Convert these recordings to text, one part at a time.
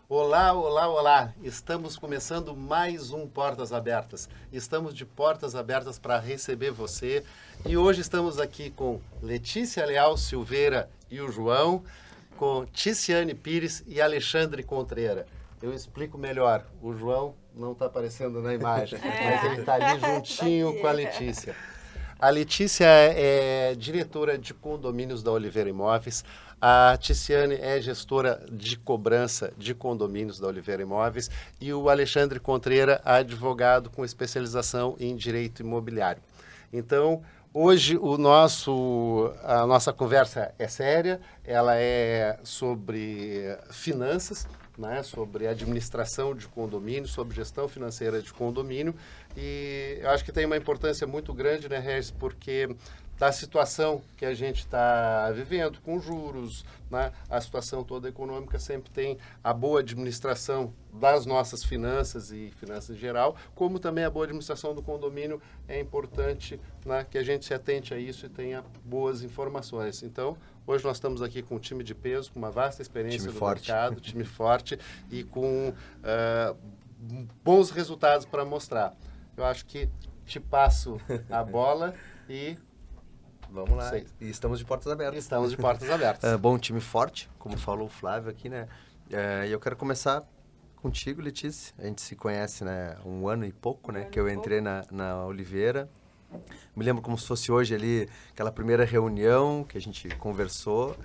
Olá, olá, olá! Estamos começando mais um Portas Abertas. Estamos de portas abertas para receber você e hoje estamos aqui com Letícia Leal Silveira e o João, com Ticiane Pires e Alexandre Contreira. Eu explico melhor. O João não está aparecendo na imagem, mas ele está ali juntinho com a Letícia. A Letícia é diretora de condomínios da Oliveira Imóveis. A Ticiane é gestora de cobrança de condomínios da Oliveira Imóveis. E o Alexandre Contreira, advogado com especialização em direito imobiliário. Então, hoje a nossa conversa é séria, ela é sobre finanças, né, sobre administração de condomínio, sobre gestão financeira de condomínio, e eu acho que tem uma importância muito grande, né, Regis, porque da situação que a gente está vivendo, com juros, né, a situação toda econômica sempre tem a boa administração das nossas finanças e finanças em geral, como também a boa administração do condomínio é importante, né, que a gente se atente a isso e tenha boas informações. Então, hoje nós estamos aqui com um time de peso, com uma vasta experiência no mercado, time forte e com bons resultados para mostrar. Eu acho que te passo a bola e... Vamos lá. E estamos de portas abertas. Estamos de portas abertas. Bom, time forte, como falou o Flávio aqui, né? E eu quero começar contigo, Letícia. A gente se conhece, né, há um ano e pouco, né? Que eu entrei na Oliveira. Me lembro como se fosse hoje ali, aquela primeira reunião que a gente conversou.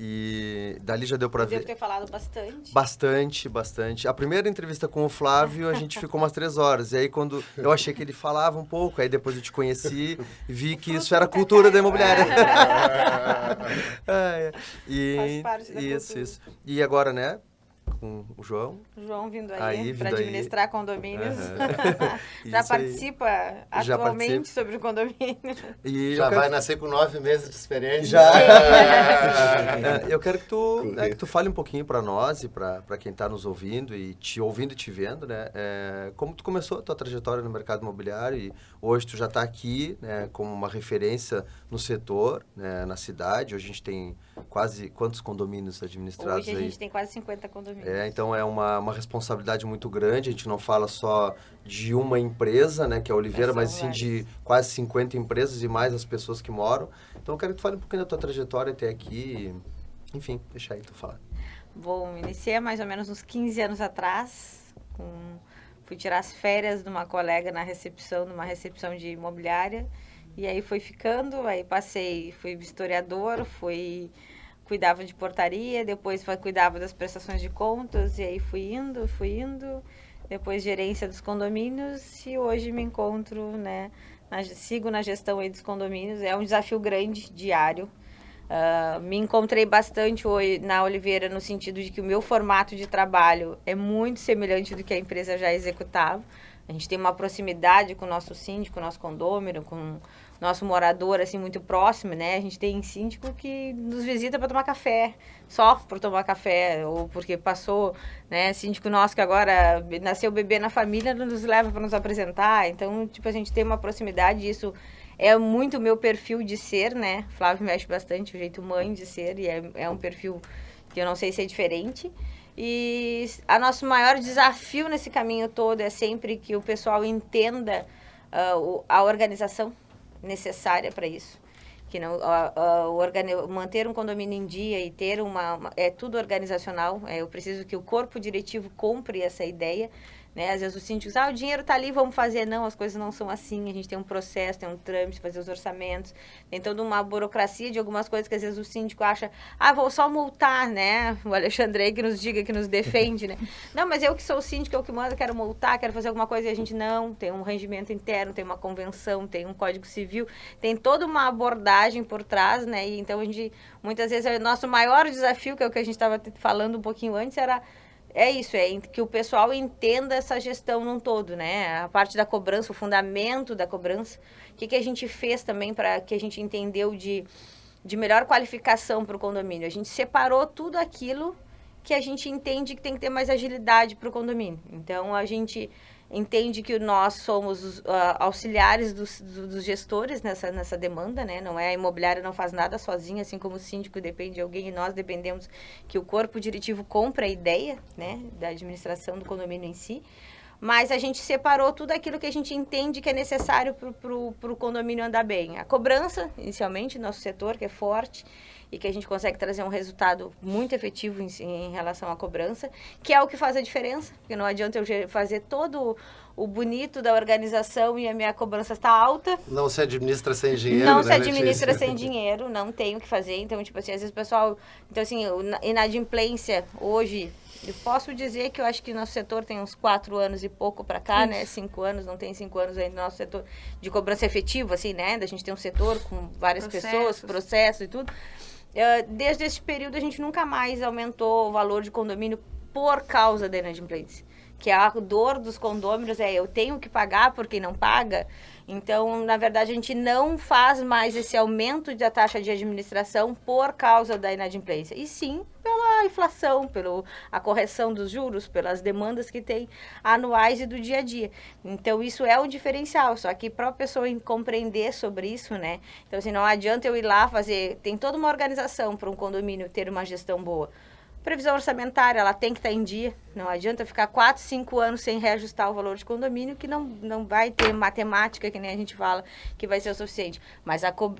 E dali já deu para ver... Devo ter falado bastante. Bastante. A primeira entrevista com o Flávio, a gente ficou umas 3 horas. E aí, quando eu achei que ele falava um pouco, aí depois eu te conheci e vi que isso era cultura da imobiliária. Faz parte da cultura. Isso. E agora, né, com o João. João vindo aí para administrar condomínios. Já participa atualmente sobre o condomínio. E já vai nascer com 9 meses de experiência. Já. Eu quero que tu fale um pouquinho para nós e para quem está nos ouvindo e te vendo, né? Como tu começou a tua trajetória no mercado imobiliário e hoje tu já está aqui, né, como uma referência no setor, né, na cidade. Hoje a gente tem quase quantos condomínios administrados aí? Hoje a gente tem quase 50 condomínios. Então é uma responsabilidade muito grande, a gente não fala só de uma empresa, né, que é a Oliveira, mas sim de quase 50 empresas e mais as pessoas que moram. Então eu quero que tu fale um pouquinho da tua trajetória até aqui, enfim, deixa aí tu falar. Bom, iniciei mais ou menos uns 15 anos atrás, fui tirar as férias de uma colega numa recepção de imobiliária, e aí foi ficando, aí fui vistoriador, cuidava de portaria, depois cuidava das prestações de contas, e aí fui indo, depois gerência dos condomínios, e hoje me encontro, né, sigo na gestão aí dos condomínios, é um desafio grande, diário. Me encontrei bastante hoje na Oliveira no sentido de que o meu formato de trabalho é muito semelhante do que a empresa já executava. A gente tem uma proximidade com o nosso síndico, com o nosso condômino, com o nosso morador, assim, muito próximo, né? A gente tem síndico que nos visita para tomar café, só por tomar café, ou porque passou, né? Síndico nosso que agora nasceu bebê na família, nos leva para nos apresentar. Então, tipo, a gente tem uma proximidade, isso é muito o meu perfil de ser, né? Flávio mexe bastante, o jeito mãe de ser, e é um perfil que eu não sei se é diferente. E o nosso maior desafio nesse caminho todo é sempre que o pessoal entenda a organização necessária para isso. Que não, manter um condomínio em dia e ter é tudo organizacional. Eu preciso que o corpo diretivo compre essa ideia. Né? Às vezes os síndicos, o dinheiro está ali, vamos fazer. Não, as coisas não são assim. A gente tem um processo, tem um trâmite, fazer os orçamentos. Tem toda uma burocracia de algumas coisas que às vezes o síndico acha, vou só multar, né? O Alexandre aí que nos diga, que nos defende, né? Não, mas eu que sou o síndico, eu que mando, quero multar, quero fazer alguma coisa. E a gente não, tem um regimento interno, tem uma convenção, tem um código civil, tem toda uma abordagem por trás, né? E então a gente, muitas vezes, o nosso maior desafio, que é o que a gente estava falando um pouquinho antes, é que o pessoal entenda essa gestão num todo, né? A parte da cobrança, o fundamento da cobrança. O que a gente fez também para que a gente entendeu de melhor qualificação para o condomínio? A gente separou tudo aquilo que a gente entende que tem que ter mais agilidade para o condomínio. Então, a gente entende que nós somos os auxiliares dos gestores nessa demanda, né? Não é, a imobiliária não faz nada sozinha, assim como o síndico depende de alguém, e nós dependemos que o corpo diretivo compre a ideia, né, da administração do condomínio em si. Mas a gente separou tudo aquilo que a gente entende que é necessário para o condomínio andar bem. A cobrança, inicialmente, nosso setor, que é forte e que a gente consegue trazer um resultado muito efetivo em relação à cobrança, que é o que faz a diferença, porque não adianta eu fazer todo o bonito da organização e a minha cobrança está alta. Não se administra sem dinheiro, Não né, se administra Letícia? sem dinheiro, não tem o que fazer. Então, tipo assim, às vezes o pessoal... Então, assim, inadimplência hoje... Eu posso dizer que eu acho que nosso setor tem uns 4 anos e pouco para cá, né? 5 anos, não tem 5 anos ainda no nosso setor de cobrança efetiva, assim, né? Da gente ter um setor com várias pessoas, processos e tudo. Desde esse período, a gente nunca mais aumentou o valor de condomínio por causa da inadimplência. Que a dor dos condôminos eu tenho que pagar por quem não paga. Então, na verdade, a gente não faz mais esse aumento da taxa de administração por causa da inadimplência. E sim pela inflação, pela correção dos juros, pelas demandas que tem anuais e do dia a dia. Então, isso é um diferencial. Só que para a pessoa compreender sobre isso, né? Então, assim, não adianta eu ir lá fazer... Tem toda uma organização para um condomínio ter uma gestão boa. Previsão orçamentária, ela tem que estar em dia. Não adianta ficar 4, 5 anos sem reajustar o valor de condomínio, que não vai ter matemática, que nem a gente fala, que vai ser o suficiente.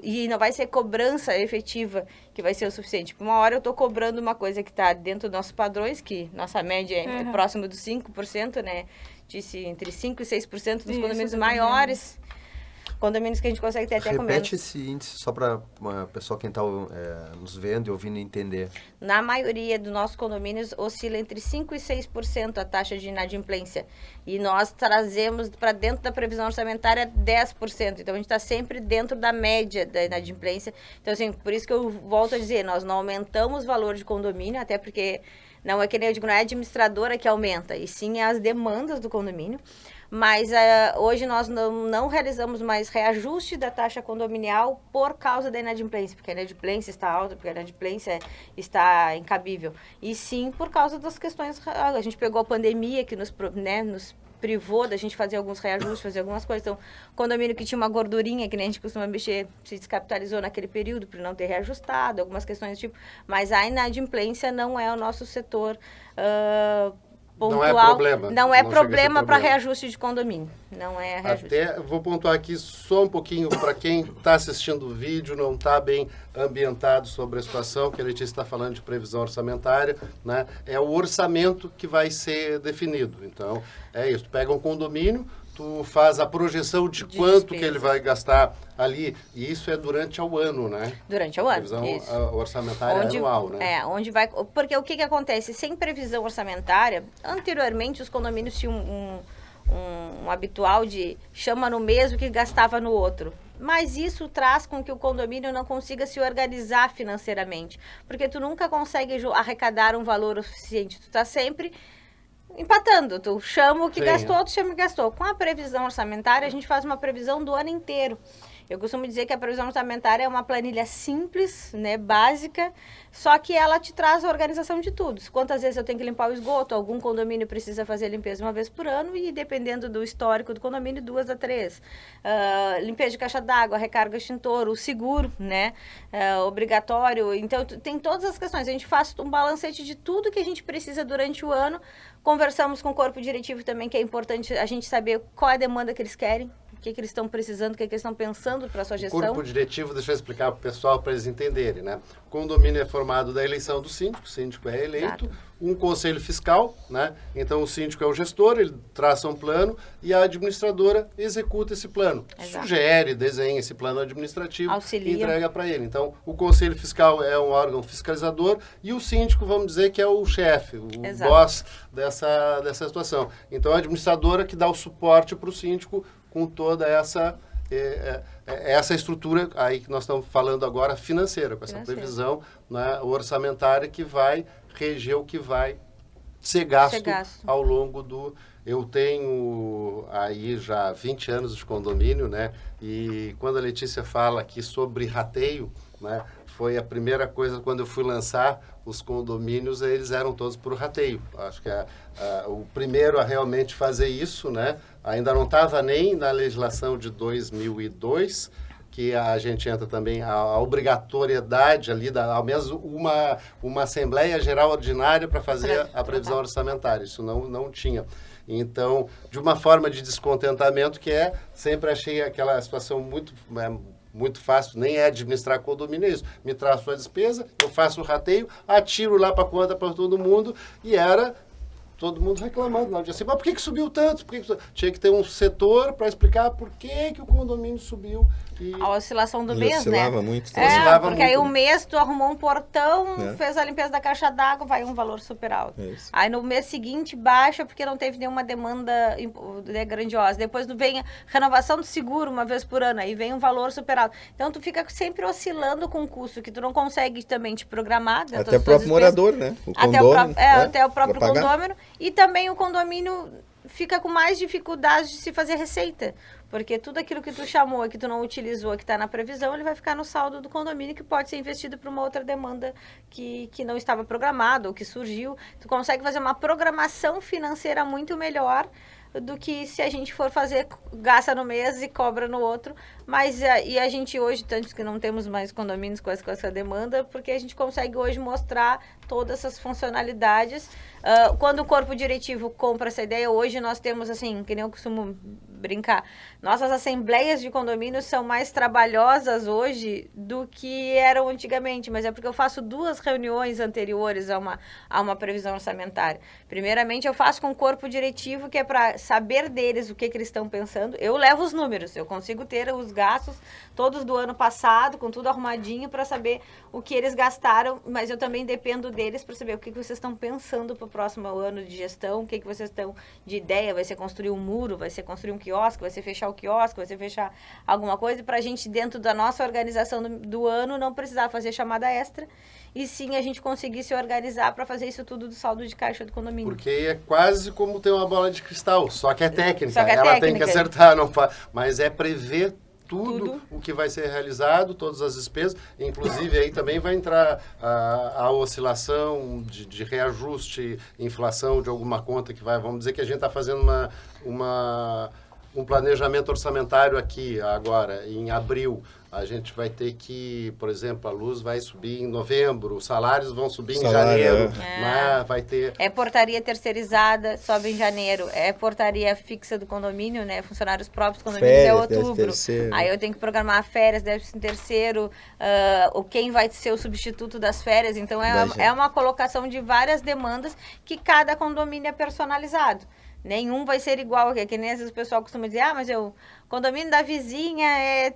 E não vai ser cobrança efetiva que vai ser o suficiente. Uma hora eu estou cobrando uma coisa que está dentro dos nossos padrões, que nossa média é próximo dos 5%, né? Disse entre 5% e 6% dos condomínios maiores. Condomínios que a gente consegue ter até com menos. Repete esse índice só para o pessoal quem está nos vendo e ouvindo entender. Na maioria dos nossos condomínios oscila entre 5% e 6% a taxa de inadimplência. E nós trazemos para dentro da previsão orçamentária 10%. Então, a gente está sempre dentro da média da inadimplência. Então, assim, por isso que eu volto a dizer, nós não aumentamos o valor de condomínio, até porque não é que nem eu digo, não é a administradora que aumenta, e sim as demandas do condomínio. Mas hoje nós não realizamos mais reajuste da taxa condominial por causa da inadimplência, porque a inadimplência está alta, porque a inadimplência está incabível. E sim por causa das questões... A gente pegou a pandemia que nos privou da gente fazer alguns reajustes, fazer algumas coisas. Então, condomínio que tinha uma gordurinha, que nem a gente costuma mexer, se descapitalizou naquele período por não ter reajustado, algumas questões do tipo. Mas a inadimplência não é o nosso setor... pontual, não é problema. Não é problema para reajuste de condomínio. Não é reajuste. Até vou pontuar aqui só um pouquinho para quem está assistindo o vídeo, não está bem ambientado sobre a situação, que a Letícia está falando de previsão orçamentária, né? É o orçamento que vai ser definido. Então, é isso. Tu pega um condomínio, tu faz a projeção de quanto despesa que ele vai gastar ali, e isso é durante o ano, né? Durante o ano, previsão orçamentária anual, né? Onde vai... Porque o que acontece? Sem previsão orçamentária, anteriormente os condomínios tinham um habitual de chama no mês o que gastava no outro. Mas isso traz com que o condomínio não consiga se organizar financeiramente, porque tu nunca consegue arrecadar um valor o suficiente, tu está sempre... empatando, tu chama o que gastou, tu chama o que gastou. Com a previsão orçamentária, a gente faz uma previsão do ano inteiro. Eu costumo dizer que a previsão orçamentária é uma planilha simples, né, básica, só que ela te traz a organização de tudo. Quantas vezes eu tenho que limpar o esgoto, algum condomínio precisa fazer limpeza uma vez por ano e, dependendo do histórico do condomínio, 2 a 3. Limpeza de caixa d'água, recarga extintor, o seguro, né, obrigatório. Então, tem todas as questões. A gente faz um balancete de tudo que a gente precisa durante o ano. Conversamos com o corpo diretivo também, que é importante a gente saber qual é a demanda que eles querem, o que eles estão precisando, o que eles estão pensando para a sua gestão. O corpo diretivo, deixa eu explicar para o pessoal, para eles entenderem, né? O condomínio é formado da eleição do síndico, o síndico é eleito, um conselho fiscal, né? Então o síndico é o gestor, ele traça um plano e a administradora executa esse plano. Sugere, desenha esse plano administrativo e entrega para ele. Então o conselho fiscal é um órgão fiscalizador e o síndico, vamos dizer, que é o chefe, o boss dessa situação. Então a administradora que dá o suporte para o síndico com toda essa estrutura aí que nós estamos falando agora financeira, com essa previsão, né, orçamentária que vai reger o que vai ser gasto ao longo do... Eu tenho aí já 20 anos de condomínio, né? E quando a Letícia fala aqui sobre rateio, né, foi a primeira coisa quando eu fui lançar os condomínios, eles eram todos por rateio. Acho que o primeiro a realmente fazer isso, né? Ainda não estava nem na legislação de 2002, que a gente entra também a obrigatoriedade ali, ao menos uma Assembleia Geral Ordinária para fazer a previsão orçamentária. Isso não tinha. Então, de uma forma de descontentamento que sempre achei aquela situação muito fácil, nem é administrar condomínio, é isso. Me traz sua despesa, eu faço o rateio, atiro lá para a conta para todo mundo e era todo mundo reclamando. Não dizia assim, mas por que subiu tanto? Tinha que ter um setor para explicar por que o condomínio subiu. A oscilação do Ele mês, né? oscilava muito. Oscilava Porque muito. aí um mês tu arrumou um portão, fez a limpeza da caixa d'água, vai um valor super alto. Isso. Aí no mês seguinte baixa porque não teve nenhuma demanda grandiosa. Depois vem a renovação do seguro uma vez por ano, aí vem um valor super alto. Então tu fica sempre oscilando com o custo que tu não consegue também te programar. Até o próprio morador, né? O condômino, até o próprio pra pagar. condômino. E também o condomínio fica com mais dificuldade de se fazer receita. Porque tudo aquilo que tu chamou e que tu não utilizou, que está na previsão, ele vai ficar no saldo do condomínio, que pode ser investido para uma outra demanda que não estava programada ou que surgiu. Tu consegue fazer uma programação financeira muito melhor do que se a gente for fazer, gasta no mês e cobra no outro. Mas e a gente hoje, tanto que não temos mais condomínios com essa demanda, porque a gente consegue hoje mostrar todas essas funcionalidades. Quando o corpo diretivo compra essa ideia, hoje nós temos, assim, que nem eu costumo brincar, nossas assembleias de condomínios são mais trabalhosas hoje do que eram antigamente, mas é porque eu faço 2 reuniões anteriores a uma previsão orçamentária. Primeiramente, eu faço com o corpo diretivo, que é para saber deles o que eles estão pensando. Eu levo os números, eu consigo ter os gastos todos do ano passado, com tudo arrumadinho, para saber o que eles gastaram, mas eu também dependo deles para saber o que vocês estão pensando para o próximo ano de gestão, o que vocês estão de ideia, vai ser construir um muro, vai ser construir um quiosque, vai ser fechar o quiosque, vai ser fechar alguma coisa, para a gente, dentro da nossa organização do ano, não precisar fazer chamada extra, e sim a gente conseguir se organizar para fazer isso tudo do saldo de caixa do condomínio. Porque é quase como ter uma bola de cristal, só que é técnica. Só que é ela técnica. tem que acertar, mas é prever tudo o que vai ser realizado, todas as despesas, inclusive aí também vai entrar a oscilação de reajuste, inflação de alguma conta que vai, vamos dizer que a gente está fazendo um planejamento orçamentário aqui agora, em abril. A gente vai ter que, por exemplo, a luz vai subir em novembro, os salários vão subir em janeiro, né? Vai ter... É portaria terceirizada, sobe em janeiro. É portaria fixa do condomínio, né? Funcionários próprios do condomínio é outubro. Aí eu tenho que programar férias, 13º, quem vai ser o substituto das férias. Então é uma colocação de várias demandas que cada condomínio é personalizado. Nenhum vai ser igual, que nem às vezes o pessoal costuma dizer, mas o condomínio da vizinha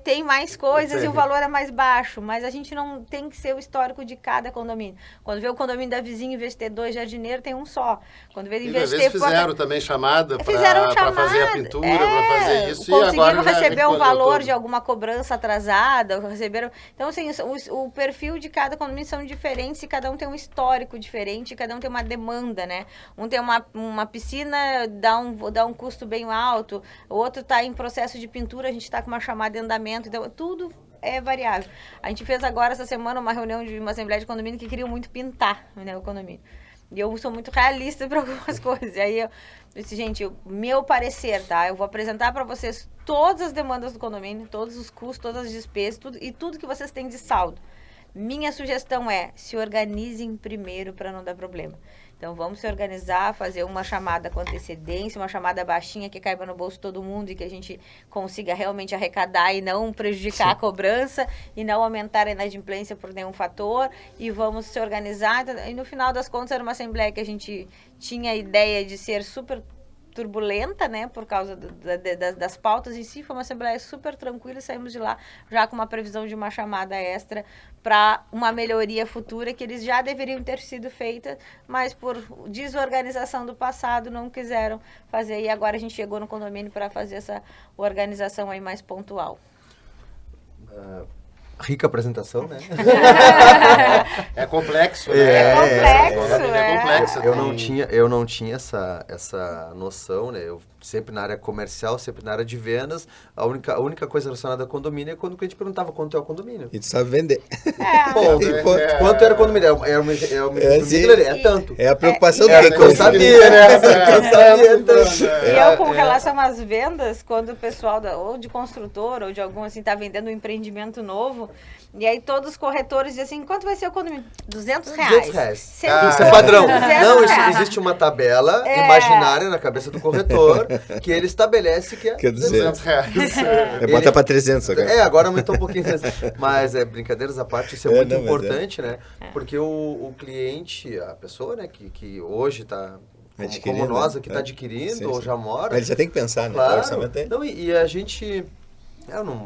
tem mais coisas e o valor é mais baixo, mas a gente não tem que ser o histórico de cada condomínio. Quando vê o condomínio da vizinha, em vez de ter 2 jardineiros, tem um só. Quando vê, em vez de ter fizeram também chamada para fazer a pintura, para fazer isso, e agora receber um valor de alguma cobrança atrasada, receberam... Então, assim, o perfil de cada condomínio são diferentes e cada um tem um histórico diferente, cada um tem uma demanda, né? Um tem uma piscina, dá um custo bem alto, o outro está em processo de pintura, a gente está com uma chamada em andamento, então tudo é variável. A gente fez agora, essa semana, uma reunião de uma assembleia de condomínio que queriam muito pintar, né, o condomínio. E eu sou muito realista para algumas coisas. E aí eu disse, gente, meu parecer, tá? Eu vou apresentar para vocês todas as demandas do condomínio, todos os custos, todas as despesas, tudo que vocês têm de saldo. Minha sugestão é, se organizem primeiro para não dar problema. Então, vamos se organizar, fazer uma chamada com antecedência, uma chamada baixinha que caiba no bolso de todo mundo e que a gente consiga realmente arrecadar e não prejudicar a cobrança e não aumentar a inadimplência por nenhum fator. E vamos se organizar. E no final das contas, era uma assembleia que a gente tinha a ideia de ser super turbulenta, né, por causa das pautas em si. Foi uma assembleia super tranquila e saímos de lá já com uma previsão de uma chamada extra para uma melhoria futura que eles já deveriam ter sido feitas, mas por desorganização do passado não quiseram fazer, e agora a gente chegou no condomínio para fazer essa organização aí mais pontual. Rica apresentação, né? É complexo, né? É complexo. Eu não tinha essa noção, né? Eu sempre na área comercial, sempre na área de vendas. A única coisa relacionada a condomínio é quando o cliente perguntava quanto é o condomínio. E tu sabe vender. Bom, quanto era o condomínio? É tanto. É a preocupação Era do que eu sabia, né? E eu, com relação às vendas, quando o pessoal ou de construtor ou de algum assim tá vendendo um empreendimento novo, e aí todos os corretores dizem assim, quanto vai ser o condomínio? R$200. R$200. Isso é 150, padrão. 200 Não, reais. existe uma tabela imaginária na cabeça do corretor que ele estabelece que é Quer dizer, R$200. bota pra 300 agora. Agora aumentou um pouquinho. Mas brincadeiras à parte, isso é muito importante, né? Porque o cliente, a pessoa, né, que hoje está como nós aqui, está adquirindo ou já mora. Mas ele já tem que pensar, né? Claro. O orçamento é. Não, e a gente...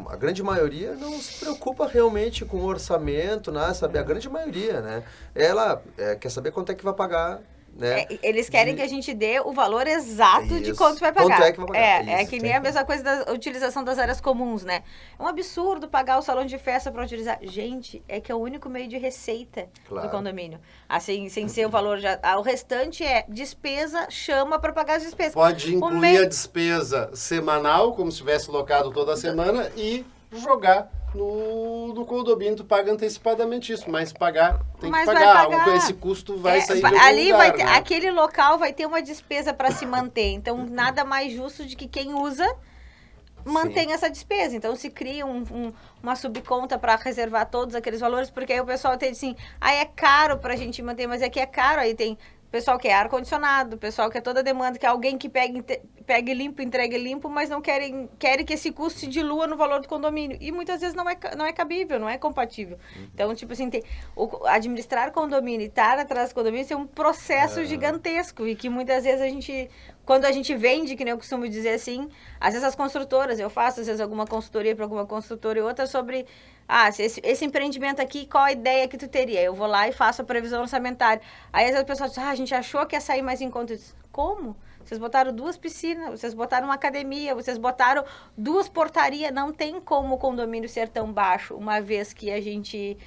a grande maioria não se preocupa realmente com o orçamento, né? Sabe? A grande maioria, né? Ela quer saber quanto é que vai pagar, né? Eles querem que a gente dê o valor exato de Isso. quanto vai pagar. Quanto é que vai pagar. É Isso, que nem a mesma coisa da utilização das áreas comuns, né? É um absurdo pagar o salão de festa para utilizar. Gente, é que é o único meio de receita do condomínio. Assim, sem ser o valor já... O restante é despesa, chama para pagar as despesas. Pode incluir a despesa semanal, como se tivesse locado toda a semana, e jogar no condomínio. Tu paga antecipadamente isso, mas pagar tem que pagar. Esse custo vai sair de algum ali lugar, vai ter, né? aquele local vai ter uma despesa para se manter. Então, nada mais justo de que quem usa mantenha essa despesa. Então, se cria uma subconta para reservar todos aqueles valores, porque aí o pessoal tem assim, é caro para a gente manter, mas é que é caro, aí tem pessoal que é ar-condicionado, pessoal que é toda demanda, que é alguém que pegue limpo, entregue limpo, mas não querem que esse custo se dilua no valor do condomínio. E muitas vezes não é cabível, não é compatível. Então, tipo assim, administrar condomínio e estar atrás do condomínio é um processo gigantesco e que muitas vezes quando a gente vende, que nem eu costumo dizer assim, às vezes as construtoras, eu faço às vezes alguma consultoria para alguma construtora e outra sobre... esse empreendimento aqui, qual a ideia que tu teria? Eu vou lá e faço a previsão orçamentária. Aí às vezes o pessoal diz, a gente achou que ia sair mais em conta. Eu disse, como? Vocês botaram 2 piscinas, vocês botaram uma academia, vocês botaram 2 portarias. Não tem como o condomínio ser tão baixo, uma vez que a gente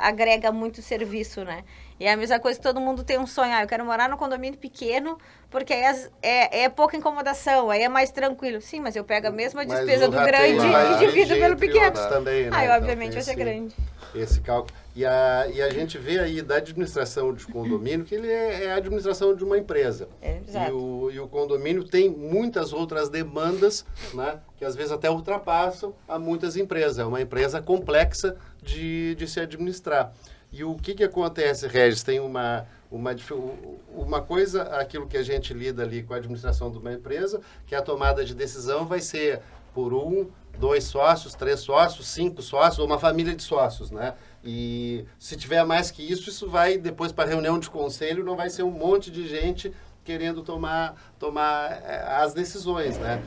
agrega muito serviço, né? E é a mesma coisa que todo mundo tem um sonho. Eu quero morar num condomínio pequeno, porque aí é pouca incomodação, aí é mais tranquilo. Sim, mas eu pego a mesma despesa do grande e divido pelo pequeno. Também, né? Obviamente vai ser grande. Esse cálculo. E a gente vê aí da administração de condomínio que ele é a administração de uma empresa. Exato. E o condomínio tem muitas outras demandas, né, que às vezes até ultrapassam a muitas empresas. É uma empresa complexa de se administrar. E o que acontece, Regis? Tem uma coisa, aquilo que a gente lida ali com a administração de uma empresa, que a tomada de decisão vai ser por 1, 2 sócios, 3 sócios, 5 sócios, ou uma família de sócios, né? E se tiver mais que isso vai depois para a reunião de conselho, não vai ser um monte de gente querendo tomar as decisões, né?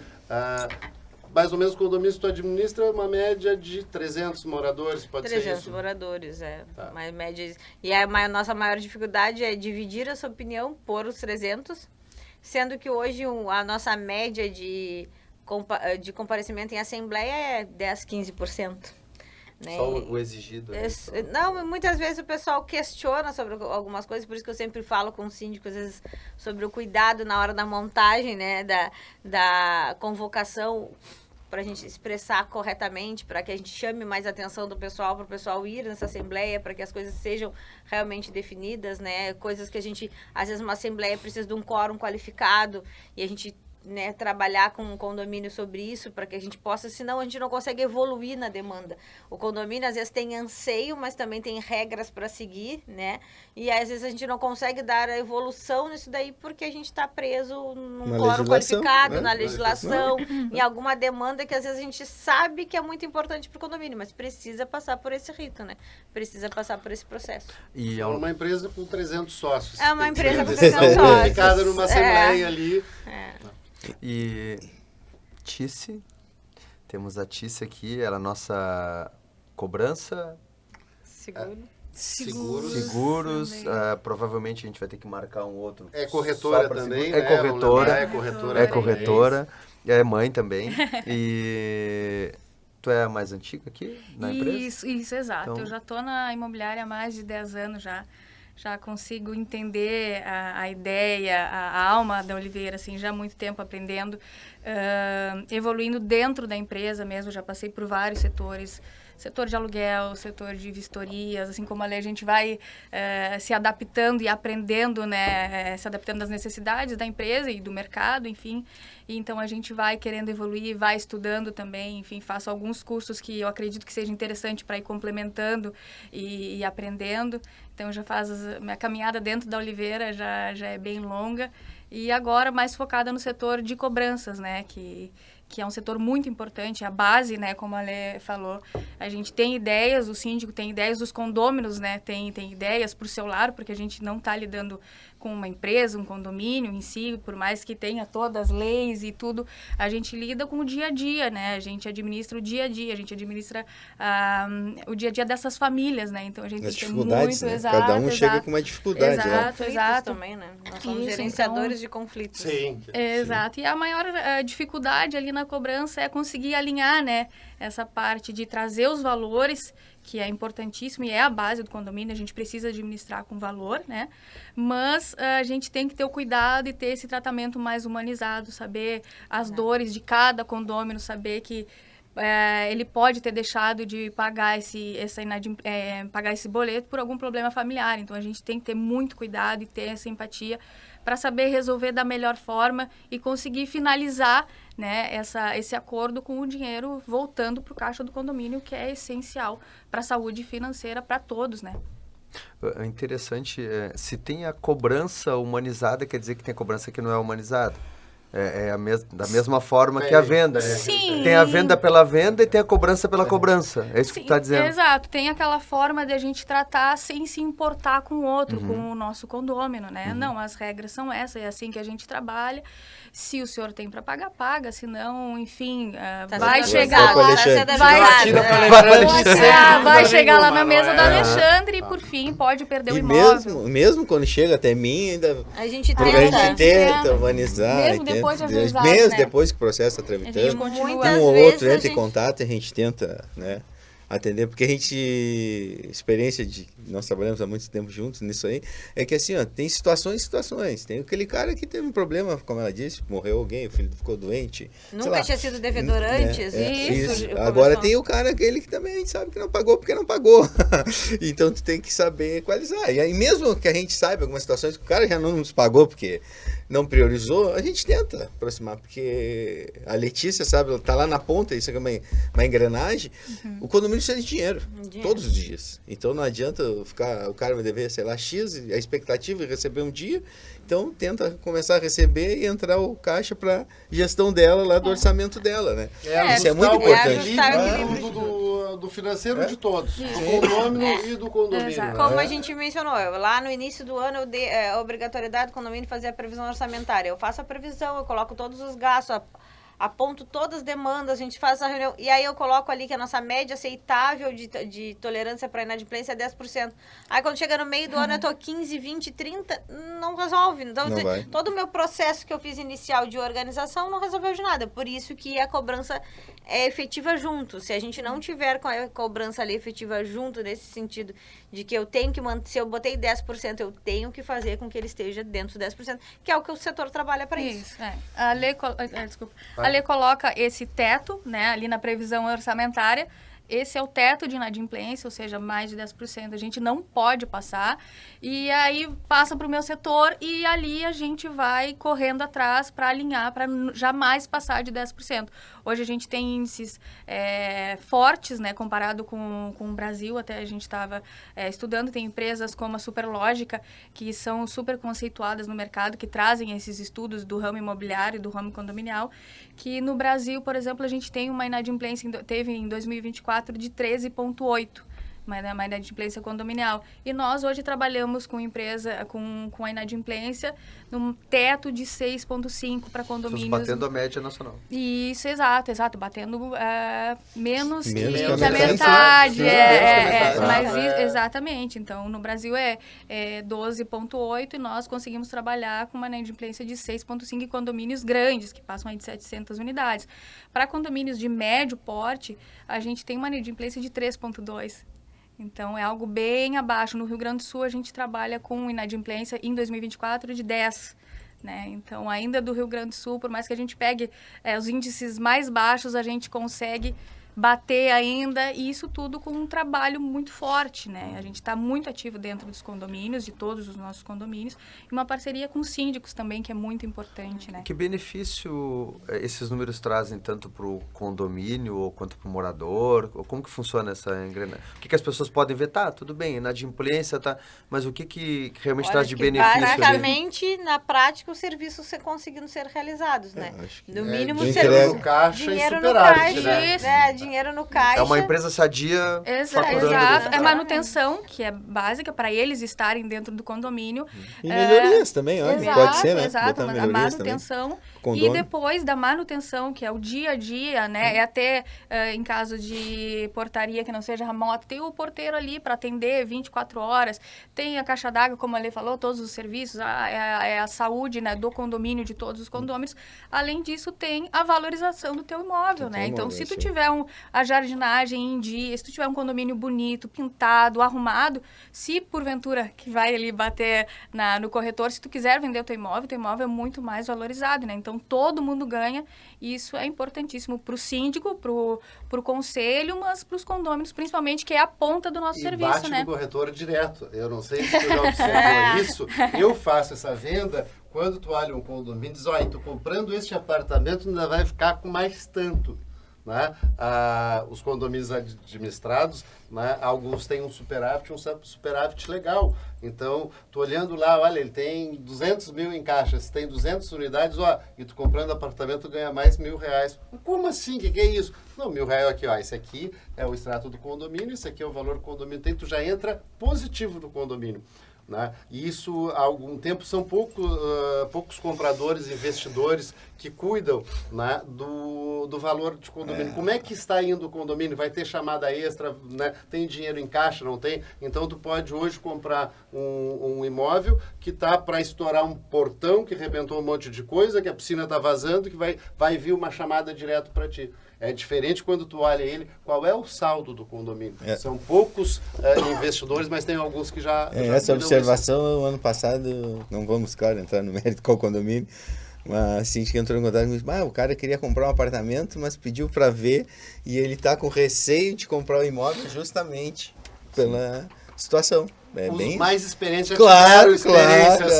Mais ou menos o condomínio que tu administra uma média de 300 moradores, pode ser isso? 300 moradores, Tá. Uma média. E a nossa maior dificuldade é dividir essa opinião por os 300, sendo que hoje a nossa média de comparecimento em assembleia é 10, 15%. Né? Só o exigido. Não, muitas vezes o pessoal questiona sobre algumas coisas, por isso que eu sempre falo com o síndico, às vezes, sobre o cuidado na hora da montagem, né, da convocação, para a gente expressar corretamente, para que a gente chame mais a atenção do pessoal, para o pessoal ir nessa assembleia, para que as coisas sejam realmente definidas, né, coisas que a gente, às vezes uma assembleia precisa de um quórum qualificado, e a gente, né, trabalhar com o condomínio sobre isso, para que a gente possa, senão a gente não consegue evoluir na demanda. O condomínio às vezes tem anseio, mas também tem regras para seguir, né? E às vezes a gente não consegue dar a evolução nisso daí porque a gente está preso num quórum qualificado, né? Na legislação, em alguma demanda que às vezes a gente sabe que é muito importante para o condomínio, mas precisa passar por esse rito, né? Precisa passar por esse processo. E é uma empresa com 300 sócios. É uma empresa com 300 sócios. Ficada numa assembleia ali. E Tice, temos a Tice aqui, ela é a nossa cobrança. Seguros. Provavelmente a gente vai ter que marcar um outro. É corretora também. É corretora. É corretora. É corretora. É mãe também. E Tu é a mais antiga aqui na empresa? Isso, exato. Então... Eu já estou na imobiliária há mais de 10 anos já. Já consigo entender a ideia, a alma da Oliveira, assim, já há muito tempo aprendendo, evoluindo dentro da empresa mesmo. Já passei por vários setores, setor de aluguel, setor de vistorias, assim como a gente vai se adaptando e aprendendo, né, se adaptando às necessidades da empresa e do mercado, enfim. E então a gente vai querendo evoluir, vai estudando também, enfim, faço alguns cursos que eu acredito que seja interessante para ir complementando e aprendendo. Então já faz minha caminhada dentro da Oliveira já é bem longa e agora mais focada no setor de cobranças, né, que é um setor muito importante, a base, né, como a Lê falou. A gente tem ideias, o síndico tem ideias, os condôminos, né, tem ideias por seu lar, porque a gente não está lidando com uma empresa, um condomínio em si, por mais que tenha todas as leis e tudo, a gente lida com o dia a dia, né, a gente administra o dia a dia, a gente administra o dia a dia dessas famílias, né, então a gente As tem dificuldades, muito, né? exato, Cada um exato. chega com uma dificuldade. Exato, exato. Também, né? Nós somos Isso, gerenciadores então... de conflitos. Sim. Exato. E a maior dificuldade ali na cobrança é conseguir alinhar, né, essa parte de trazer os valores, que é importantíssimo e é a base do condomínio, a gente precisa administrar com valor, né? Mas a gente tem que ter o cuidado e ter esse tratamento mais humanizado, saber as dores de cada condômino, saber que ele pode ter deixado de pagar pagar esse boleto por algum problema familiar. Então, a gente tem que ter muito cuidado e ter essa empatia para saber resolver da melhor forma e conseguir finalizar, né, esse acordo com o dinheiro voltando para o caixa do condomínio, que é essencial para a saúde financeira para todos, né? É interessante, se tem a cobrança humanizada, quer dizer que tem a cobrança que não é humanizada. Da mesma forma que a venda, né? Sim. Tem a venda pela venda e tem a cobrança pela cobrança. É isso que tu está dizendo. Exato. Tem aquela forma de a gente tratar sem se importar com o outro, com o nosso condômino, né? Não, as regras são essas, é assim que a gente trabalha. Se o senhor tem para pagar, paga. Se não, enfim, vai chegar lá. Vai chegar lá na mesa do Alexandre e, por fim, pode perder o imóvel. Mesmo quando chega até mim, ainda... A gente tenta humanizar. Mesmo depois de avisar, mesmo né? depois que o processo está tramitando, Muitas um ou vezes outro entra em contato e a gente tenta, né, atender, porque a gente, experiência de, nós trabalhamos há muito tempo juntos nisso aí, é que assim, ó, tem situações, tem aquele cara que teve um problema, como ela disse, morreu alguém, o filho ficou doente. Nunca tinha sido devedor antes, isso. Agora tem o cara, aquele que também a gente sabe que não pagou porque não pagou. Então tu tem que saber equalizar. E aí mesmo que a gente saiba algumas situações que o cara já não nos pagou porque não priorizou, a gente tenta aproximar, porque a Letícia, sabe, ela tá lá na ponta, isso é uma engrenagem, o condomínio precisa de dinheiro, todos os dias. Então não adianta o cara vai dever, sei lá, X, a expectativa é receber um dia, então tenta começar a receber e entrar o caixa para gestão dela, lá do orçamento dela, né? Isso é muito importante. Do financeiro de todos, do condômino e do condomínio. Né? Como a gente mencionou, lá no início do ano eu dei a obrigatoriedade do condomínio fazer a previsão orçamentária. Eu faço a previsão, eu coloco todos os gastos, aponto todas as demandas, a gente faz a reunião, e aí eu coloco ali que a nossa média aceitável de tolerância para inadimplência é 10%. Aí quando chega no meio do ano eu tô 15, 20, 30, não resolve. Então todo o meu processo que eu fiz inicial de organização não resolveu de nada. Por isso que a cobrança é efetiva junto. Se a gente não tiver com a cobrança ali efetiva junto, nesse sentido de que eu tenho que manter, se eu botei 10%, eu tenho que fazer com que ele esteja dentro dos 10%, que é o que o setor trabalha para isso. A lei coloca esse teto, né, ali na previsão orçamentária. Esse é o teto de inadimplência, ou seja, mais de 10%. A gente não pode passar. E aí passa para o meu setor e ali a gente vai correndo atrás para alinhar, para jamais passar de 10%. Hoje a gente tem índices fortes, né, comparado com o Brasil. Até a gente estava estudando. Tem empresas como a Superlógica, que são super conceituadas no mercado, que trazem esses estudos do ramo imobiliário e do ramo condominial, que no Brasil, por exemplo, a gente tem uma inadimplência, teve em 2024 de 13,8%. uma inadimplência condominial. E nós hoje trabalhamos com empresa, com a inadimplência num teto de 6,5 para condomínios. Estamos batendo a média nacional. Isso, exato, batendo menos que Menos a que a metade. metade. Mas exatamente. Então, no Brasil é 12,8 e nós conseguimos trabalhar com uma inadimplência de 6,5 em condomínios grandes, que passam aí de 700 unidades. Para condomínios de médio porte, a gente tem uma inadimplência de 3,2. Então, é algo bem abaixo. No Rio Grande do Sul, a gente trabalha com inadimplência em 2024 de 10. Né? Então, ainda do Rio Grande do Sul, por mais que a gente pegue os índices mais baixos, a gente consegue bater ainda, e isso tudo com um trabalho muito forte, né? A gente está muito ativo dentro dos condomínios, de todos os nossos condomínios, e uma parceria com os síndicos também, que é muito importante, né? Que benefício esses números trazem tanto para o condomínio quanto para o morador? Como que funciona essa engrenagem? O que as pessoas podem ver? Tá, tudo bem, inadimplência, tá, mas o que realmente traz de benefício? Basicamente, na prática, os serviços conseguindo ser realizados, né? No mínimo, dinheiro no caixa dinheiro e no superávit, caixa, né? Dinheiro no caixa. É uma empresa sadia faturando. Exato. dentro. É manutenção, que é básica para eles estarem dentro do condomínio. E melhorias também, olha, Exato, pode ser, né? exato, Botar a melhorias também. manutenção. Com E dono. depois da manutenção, que é o dia a dia, né? É até em caso de portaria que não seja remota, tem o porteiro ali para atender 24 horas, tem a caixa d'água, como a Lê falou, todos os serviços, a saúde, né, do condomínio, de todos os condôminos. Além disso, tem a valorização do teu imóvel, né? Então, se tu tiver a jardinagem em dia, se tu tiver um condomínio bonito, pintado, arrumado, se porventura que vai ali bater no corretor, se tu quiser vender o teu imóvel é muito mais valorizado, né? Então, todo mundo ganha, e isso é importantíssimo para o síndico, para o conselho, mas para os condôminos, principalmente, que é a ponta do nosso serviço, bate né? no corretor direto. Eu não sei se tu já observou isso. Eu faço essa venda, quando tu olha um condomínio, diz, olha, tu comprando este apartamento ainda vai ficar com mais tanto. Né? Os condomínios administrados, né? Alguns têm um superávit legal. Então, tu olhando lá, olha, ele tem 200 mil em caixa, se tem 200 unidades, e tu comprando apartamento ganha mais R$1.000. Como assim? O que é isso? Não, R$1.000 aqui, esse aqui é o extrato do condomínio, esse aqui é o valor que o condomínio tem, tu já entra positivo do condomínio. Né? E isso, há algum tempo, são poucos compradores, investidores que cuidam, né, do valor de condomínio. Como é que está indo o condomínio? Vai ter chamada extra, né? Tem dinheiro em caixa, não tem? Então, tu pode hoje comprar um imóvel que está para estourar um portão, que arrebentou um monte de coisa, que a piscina está vazando, que vai vir uma chamada direto para ti. É diferente quando tu olha ele, qual é o saldo do condomínio. São poucos investidores, mas tem alguns que já essa observação, ano passado, não vamos, claro, entrar no mérito qual condomínio, mas a síndica entrou em contato e me disse, o cara queria comprar um apartamento, mas pediu para ver, e ele está com receio de comprar o imóvel justamente pela situação. Os mais experientes já tiveram experiências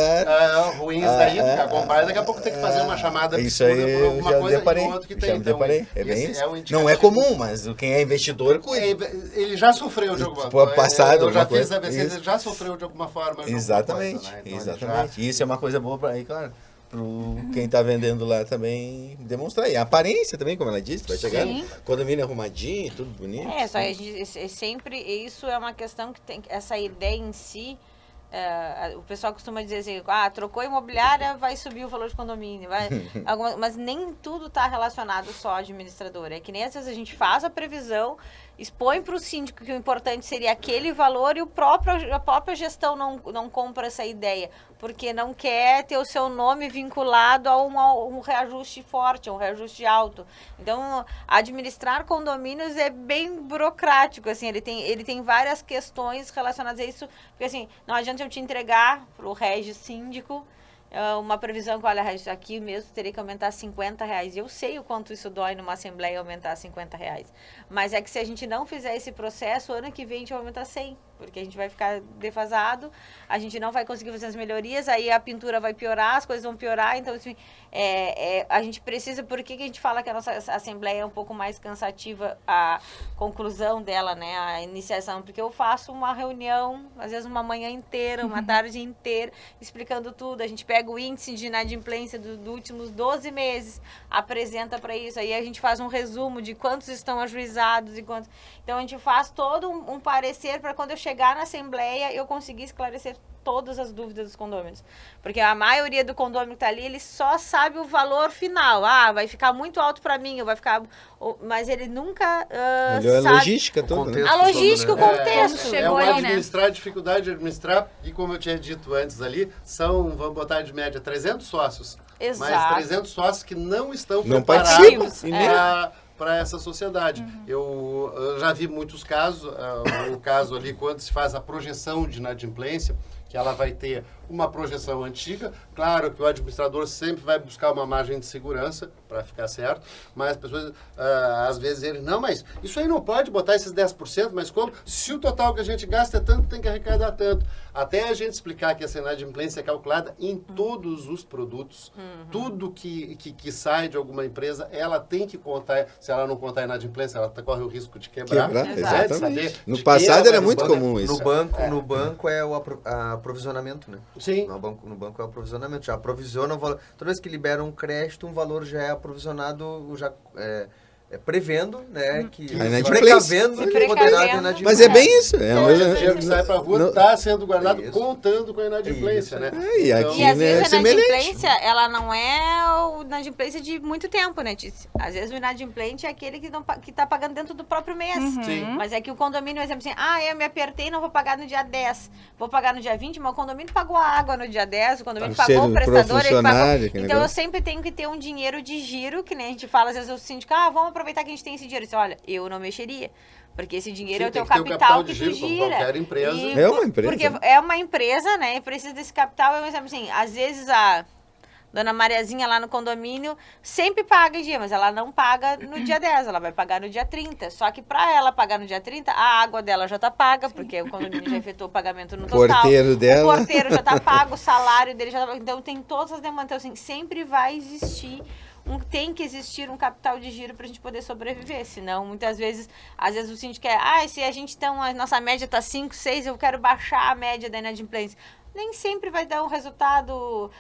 ruins daí, porque a comprar daqui a pouco tem que fazer uma chamada isso aí por alguma coisa deparei, e outro que tem. Então, não é comum, mas quem é investidor cuida. Ele já sofreu de alguma forma. Eu já fiz ABC, ele já sofreu de alguma forma. Exatamente, coisa, né? Então, exatamente. Isso é uma coisa boa para aí, claro. Para quem está vendendo lá também demonstrar. E a aparência também, como ela disse, vai chegar no condomínio arrumadinho, tudo bonito. Só a gente, sempre, isso é uma questão que tem, essa ideia em si, o pessoal costuma dizer assim, trocou imobiliária, vai subir o valor de condomínio, mas nem tudo está relacionado só ao administrador. É que nem às vezes a gente faz a previsão, expõe para o síndico que o importante seria aquele valor e a própria gestão não compra essa ideia, porque não quer ter o seu nome vinculado a um reajuste forte, a um reajuste alto. Então, administrar condomínios é bem burocrático, assim, ele tem várias questões relacionadas a isso, porque assim, não adianta eu te entregar para o Régis síndico uma previsão que, olha, Régis, aqui mesmo teria que aumentar R$50. Eu sei o quanto isso dói numa assembleia aumentar R$50. Mas é que se a gente não fizer esse processo, ano que vem a gente vai aumentar 100, porque a gente vai ficar defasado, a gente não vai conseguir fazer as melhorias, aí a pintura vai piorar, as coisas vão piorar. Então, assim, a gente precisa... Por que a gente fala que a nossa assembleia é um pouco mais cansativa, a conclusão dela, né, a iniciação? Porque eu faço uma reunião, às vezes uma manhã inteira, uma tarde inteira, explicando tudo. A gente pega pega o índice de inadimplência dos últimos 12 meses, apresenta para isso, aí a gente faz um resumo de quantos estão ajuizados e quantos... Então a gente faz todo um parecer para quando eu chegar na Assembleia eu conseguir esclarecer todas as dúvidas dos condôminos. Porque a maioria do condômino que está ali, ele só sabe o valor final. Ah, vai ficar muito alto para mim, ou vai ficar... Mas ele nunca Olhou sabe... a logística toda, né? A logística, o todo, né? contexto. Chegou o aí, né? administrar, a dificuldade de administrar, e como eu tinha dito antes ali, são, vamos botar de média, 300 sócios. Exato. Mas 300 sócios que não estão Não preparados participam. para essa sociedade. Eu já vi muitos casos, o caso ali, quando se faz a projeção de inadimplência, que ela vai ter uma projeção antiga. Claro que o administrador sempre vai buscar uma margem de segurança para ficar certo, mas as pessoas, às vezes, ele, não, mas isso aí não pode botar esses 10%, mas como? Se o total que a gente gasta é tanto, tem que arrecadar tanto. Até a gente explicar que essa inadimplência é calculada em todos os produtos. Tudo que sai de alguma empresa, ela tem que contar. Se ela não contar a inadimplência, ela corre o risco de quebrar. Exatamente. No passado era muito comum isso. No banco é o aprovisionamento, né? Sim. No banco é o aprovisionamento. Já aprovisiona o valor. Toda vez que libera um crédito, um valor já é aprovisionado, já prevendo, né? Que A inadimplência. precavendo que poderá ter Precavendo. inadimplência. Mas é bem isso. Então, o dinheiro que sai para a rua está sendo guardado Isso. contando com a inadimplência, né? E aqui, E às né, vezes é a semelhante. inadimplência, ela não é o inadimplência de muito tempo, né, Tícia? Às vezes o inadimplente é aquele que tá pagando dentro do próprio mês. Sim. Mas é que o condomínio, por exemplo, assim, eu me apertei e não vou pagar no dia 10. Vou pagar no dia 20, mas o condomínio pagou a água no dia 10, o condomínio Tá. pagou o Pro prestador, ele pagou. funcionário, aquele Então eu negócio. sempre tenho que ter um dinheiro de giro, que nem a gente fala, às vezes o síndico, vamos aproveitar que a gente tem esse dinheiro. Eu disse, olha, eu não mexeria. Porque esse dinheiro Sim, é o teu tem que ter o capital capital que de tu giro, como gira. qualquer empresa. É uma empresa, Porque né? é uma empresa, né? E precisa desse capital. Eu exemplo assim, às vezes a dona Mariazinha lá no condomínio sempre paga em dia, mas ela não paga no dia 10, ela vai pagar no dia 30. Só que para ela pagar no dia 30, a água dela já tá paga, porque o condomínio já efetuou o pagamento no total. Porteiro dela. O porteiro já tá pago, o salário dele já tá pago. Então tem todas as demandas. Então, assim, sempre vai existir tem que existir um capital de giro para a gente poder sobreviver, senão muitas vezes, às vezes o síndico quer, se a gente a nossa média está 5, 6, eu quero baixar a média da inadimplência. Nem sempre vai dar um resultado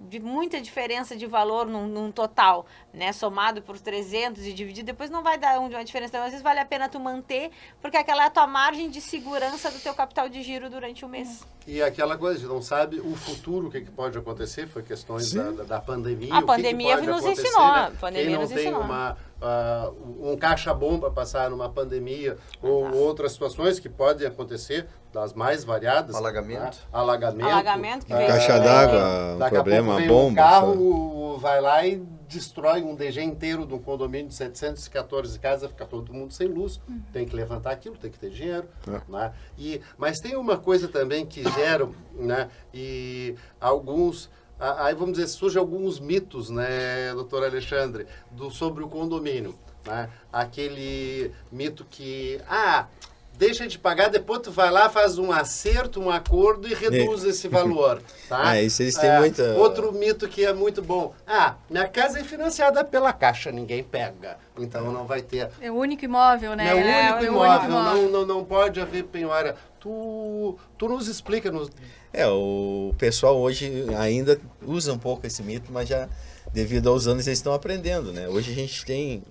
de muita diferença de valor num total, né? Somado por 300 e dividido, depois não vai dar uma diferença. Então, às vezes vale a pena tu manter, porque aquela é a tua margem de segurança do teu capital de giro durante o mês. E aquela coisa, a gente não sabe o futuro, o que pode acontecer, foi questões da pandemia. A pandemia nos ensinou, a pandemia Quem não nos tem ensinou. um caixa bom para passar numa pandemia ou outras situações que podem acontecer, das mais variadas. Alagamento. Né? Alagamento. Que veio Caixa d'água, um Daqui a problema, pouco vem bomba. um carro, vai lá e destrói um DG inteiro de um condomínio de 714 casas, fica todo mundo sem luz. Tem que levantar aquilo, tem que ter dinheiro. Né? Mas tem uma coisa também que geram, né? E alguns... Aí, vamos dizer, surgem alguns mitos, né, doutor Alexandre, sobre o condomínio. Né? Aquele mito que... deixa de pagar, depois tu vai lá, faz um acerto, um acordo e reduz esse valor. Tá? Isso eles têm muita... Outro mito que é muito bom. Minha casa é financiada pela Caixa, ninguém pega. Então não vai ter... É o único imóvel, né? É o único imóvel, imóvel. não pode haver penhora. Tu nos explica... O pessoal hoje ainda usa um pouco esse mito, mas já devido aos anos eles estão aprendendo, né? Hoje a gente tem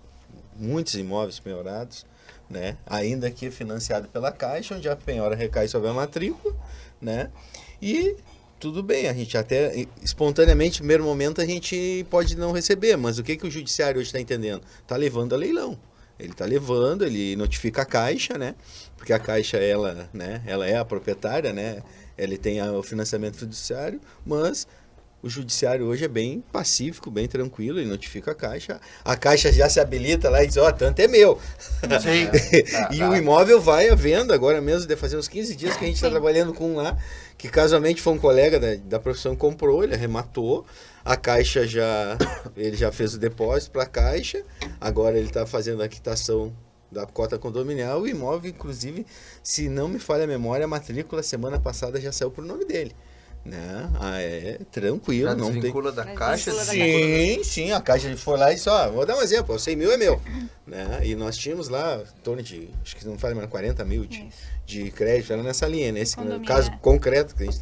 muitos imóveis penhorados, né? Ainda que financiado pela Caixa, onde a penhora recai sobre a matrícula, né? E tudo bem, a gente até espontaneamente, no primeiro momento, a gente pode não receber, mas o que o judiciário hoje está entendendo? Está levando a leilão. Ele está levando, ele notifica a Caixa, né? Porque a Caixa, ela é a proprietária, né? Ele tem o financiamento fiduciário, mas o judiciário hoje é bem pacífico, bem tranquilo, ele notifica a Caixa já se habilita lá e diz, tanto é meu. Sim. E o imóvel vai à venda, agora mesmo, deve fazer uns 15 dias que a gente está trabalhando com um lá, que casualmente foi um colega da profissão que comprou, ele arrematou, a Caixa ele já fez o depósito para a Caixa, agora ele está fazendo a quitação da cota condominial, o imóvel, inclusive, se não me falha a memória, a matrícula semana passada já saiu pro nome dele. Né? Tranquilo. Já não desvincula tem... da Caixa? Sim, a Caixa foi lá e disse, vou dar um exemplo, 100 mil é meu. Né? E nós tínhamos lá, em torno de, acho que não falha mais, 40 mil de crédito, era nessa linha, nesse caso concreto que a gente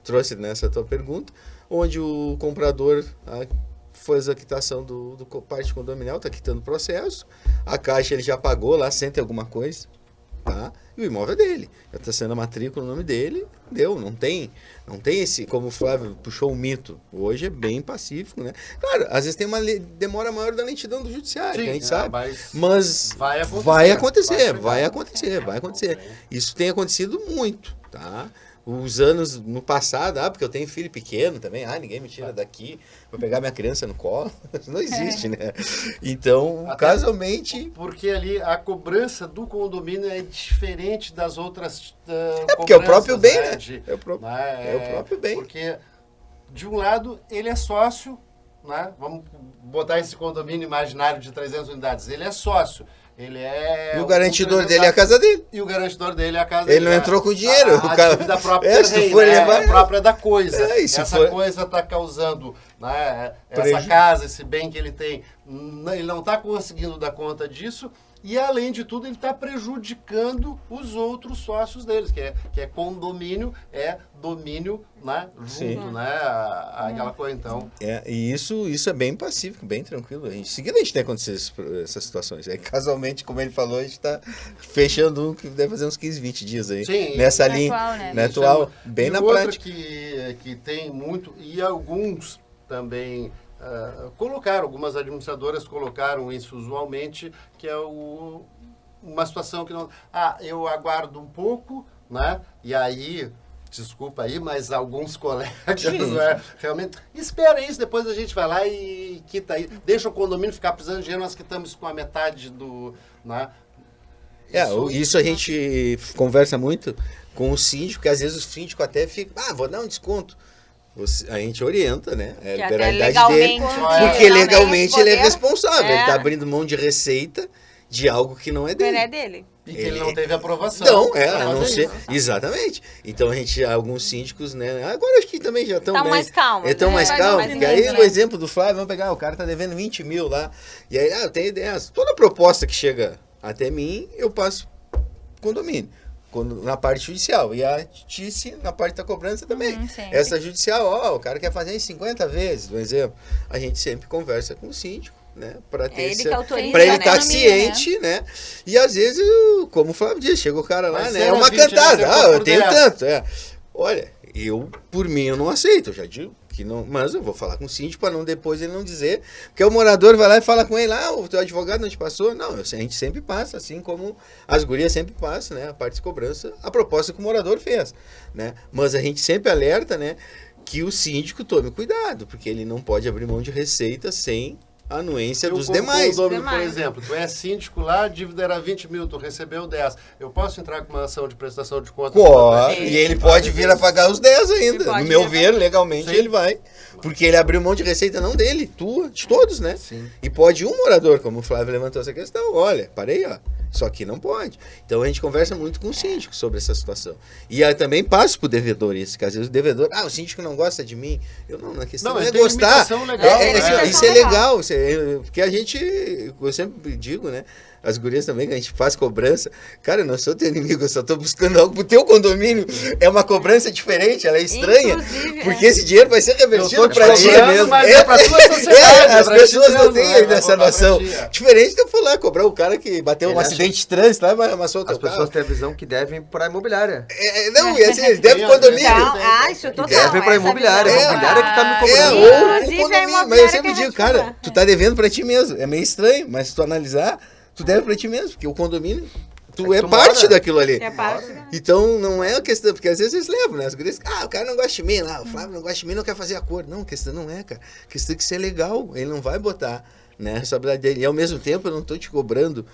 trouxe nessa tua pergunta, onde o comprador fez a quitação do parte condominial, está quitando o processo, a Caixa ele já pagou lá, 100 e alguma coisa, tá? E o imóvel é dele, já está sendo a matrícula no nome dele, não tem esse, como o Flávio puxou um mito, hoje é bem pacífico, né? Claro, às vezes tem uma demora maior da lentidão do judiciário, Sim, que a gente sabe, mas vai acontecer. Isso tem acontecido muito, tá? Os anos no passado, porque eu tenho filho pequeno também, ninguém me tira daqui, vou pegar minha criança no colo, isso não existe, né? Então, Até casualmente... Porque ali a cobrança do condomínio é diferente das outras porque é o próprio bem, né? É o próprio bem. Porque, de um lado, ele é sócio, né? Vamos botar esse condomínio imaginário de 300 unidades, ele é sócio. Ele é... E o garantidor dele é a casa dele. E o garantidor dele é a casa dele. Ele não entrou com dinheiro. A dívida própria se tu for levar... é própria da coisa. Essa coisa está causando, né, essa casa, esse bem que ele tem, ele não está conseguindo dar conta disso. E, além de tudo, ele está prejudicando os outros sócios deles, que é condomínio, é domínio, né, junto, né, aquela coisa, então. E isso é bem pacífico, bem tranquilo. Em seguida a gente tem acontecido essas situações. Aí, casualmente, como ele falou, a gente está fechando um que deve fazer uns 15, 20 dias aí. Sim, nessa linha, atual, né? na atual, bem na prática. Que tem muito, e alguns também... algumas administradoras colocaram isso usualmente, que é uma situação que não... eu aguardo um pouco, né? E aí, desculpa aí, mas alguns colegas, né, realmente, espera isso, depois a gente vai lá e quita aí. Deixa o condomínio ficar precisando de dinheiro, nós quitamos com a metade do... Né? Isso a gente conversa muito com o síndico, que às vezes o síndico até fica, vou dar um desconto. A gente orienta, né? É a liberalidade dele. Porque legalmente ele é responsável. Ele está abrindo mão de receita de algo que não é dele. Não é dele. E que ele não teve aprovação. Não, a não ser. Exatamente. Então a gente, alguns síndicos, né? Agora acho que também já estão. Tá mais calmo. Estão mais calmos. Porque aí o exemplo do Flávio, vamos pegar, o cara tá devendo 20 mil lá. E aí, eu tenho ideias. Toda proposta que chega até mim, eu passo condomínio. Na parte judicial, e a TICE na parte da cobrança também. Essa judicial, o cara quer fazer em 50 vezes, por exemplo. A gente sempre conversa com o síndico, né? Para ter para ele estar ciente, né? E às vezes, como o Flávio disse, chega o cara lá, né? É uma cantada. Eu tenho tanto. Olha, por mim, eu não aceito, eu já digo. Que não, mas eu vou falar com o síndico para não depois ele não dizer, porque o morador vai lá e fala com ele, o teu advogado não te passou? Não, a gente sempre passa, assim como as gurias sempre passam, né, a parte de cobrança, a proposta que o morador fez, né, mas a gente sempre alerta, né, que o síndico tome cuidado, porque ele não pode abrir mão de receita sem a anuência dos demais. Por exemplo, tu é síndico lá, a dívida era 20 mil, tu recebeu 10. Eu posso entrar com uma ação de prestação de contas? Pode, e ele pode vir a pagar os 10 ainda. No meu ver, legalmente, ele vai. Porque ele abriu mão de receita não dele, tua, de todos, né? Sim. E pode um morador, como o Flávio levantou essa questão, olha, parei, isso aqui não pode. Então a gente conversa muito com o síndico sobre essa situação. E aí também passo pro devedor isso, que às vezes o devedor, o síndico não gosta de mim. Na questão não é gostar. Legal, isso é legal, porque a gente, eu sempre digo, né? As gurias também, que a gente faz cobrança. Cara, eu não sou teu inimigo, eu só tô buscando algo pro teu condomínio. É uma cobrança diferente, ela é estranha. Porque esse dinheiro vai ser revertido pra ti mesmo. Mas é pra tua sociedade. As pessoas não têm ainda essa noção. Diferente de eu for lá cobrar o cara que bateu um acidente de trânsito lá e amassou o teu carro. As pessoas têm a visão que devem pra imobiliária. Não, e assim, eles devem pro condomínio. Isso total. Devem pra imobiliária. A imobiliária que tá me cobrando. Ou condomínio. Mas eu sempre digo, cara, tu tá devendo pra ti mesmo. É meio estranho, mas se tu analisar, tu deve pra ti mesmo, porque o condomínio, tu é parte daquilo ali. Então, não é a questão, porque às vezes eles levam, né? As gurias, o cara não gosta de mim, o Flávio não gosta de mim, não quer fazer acordo. Não, a questão não é, cara. A questão é que isso é legal, ele não vai botar, né, a responsabilidade dele. E ao mesmo tempo, eu não tô te cobrando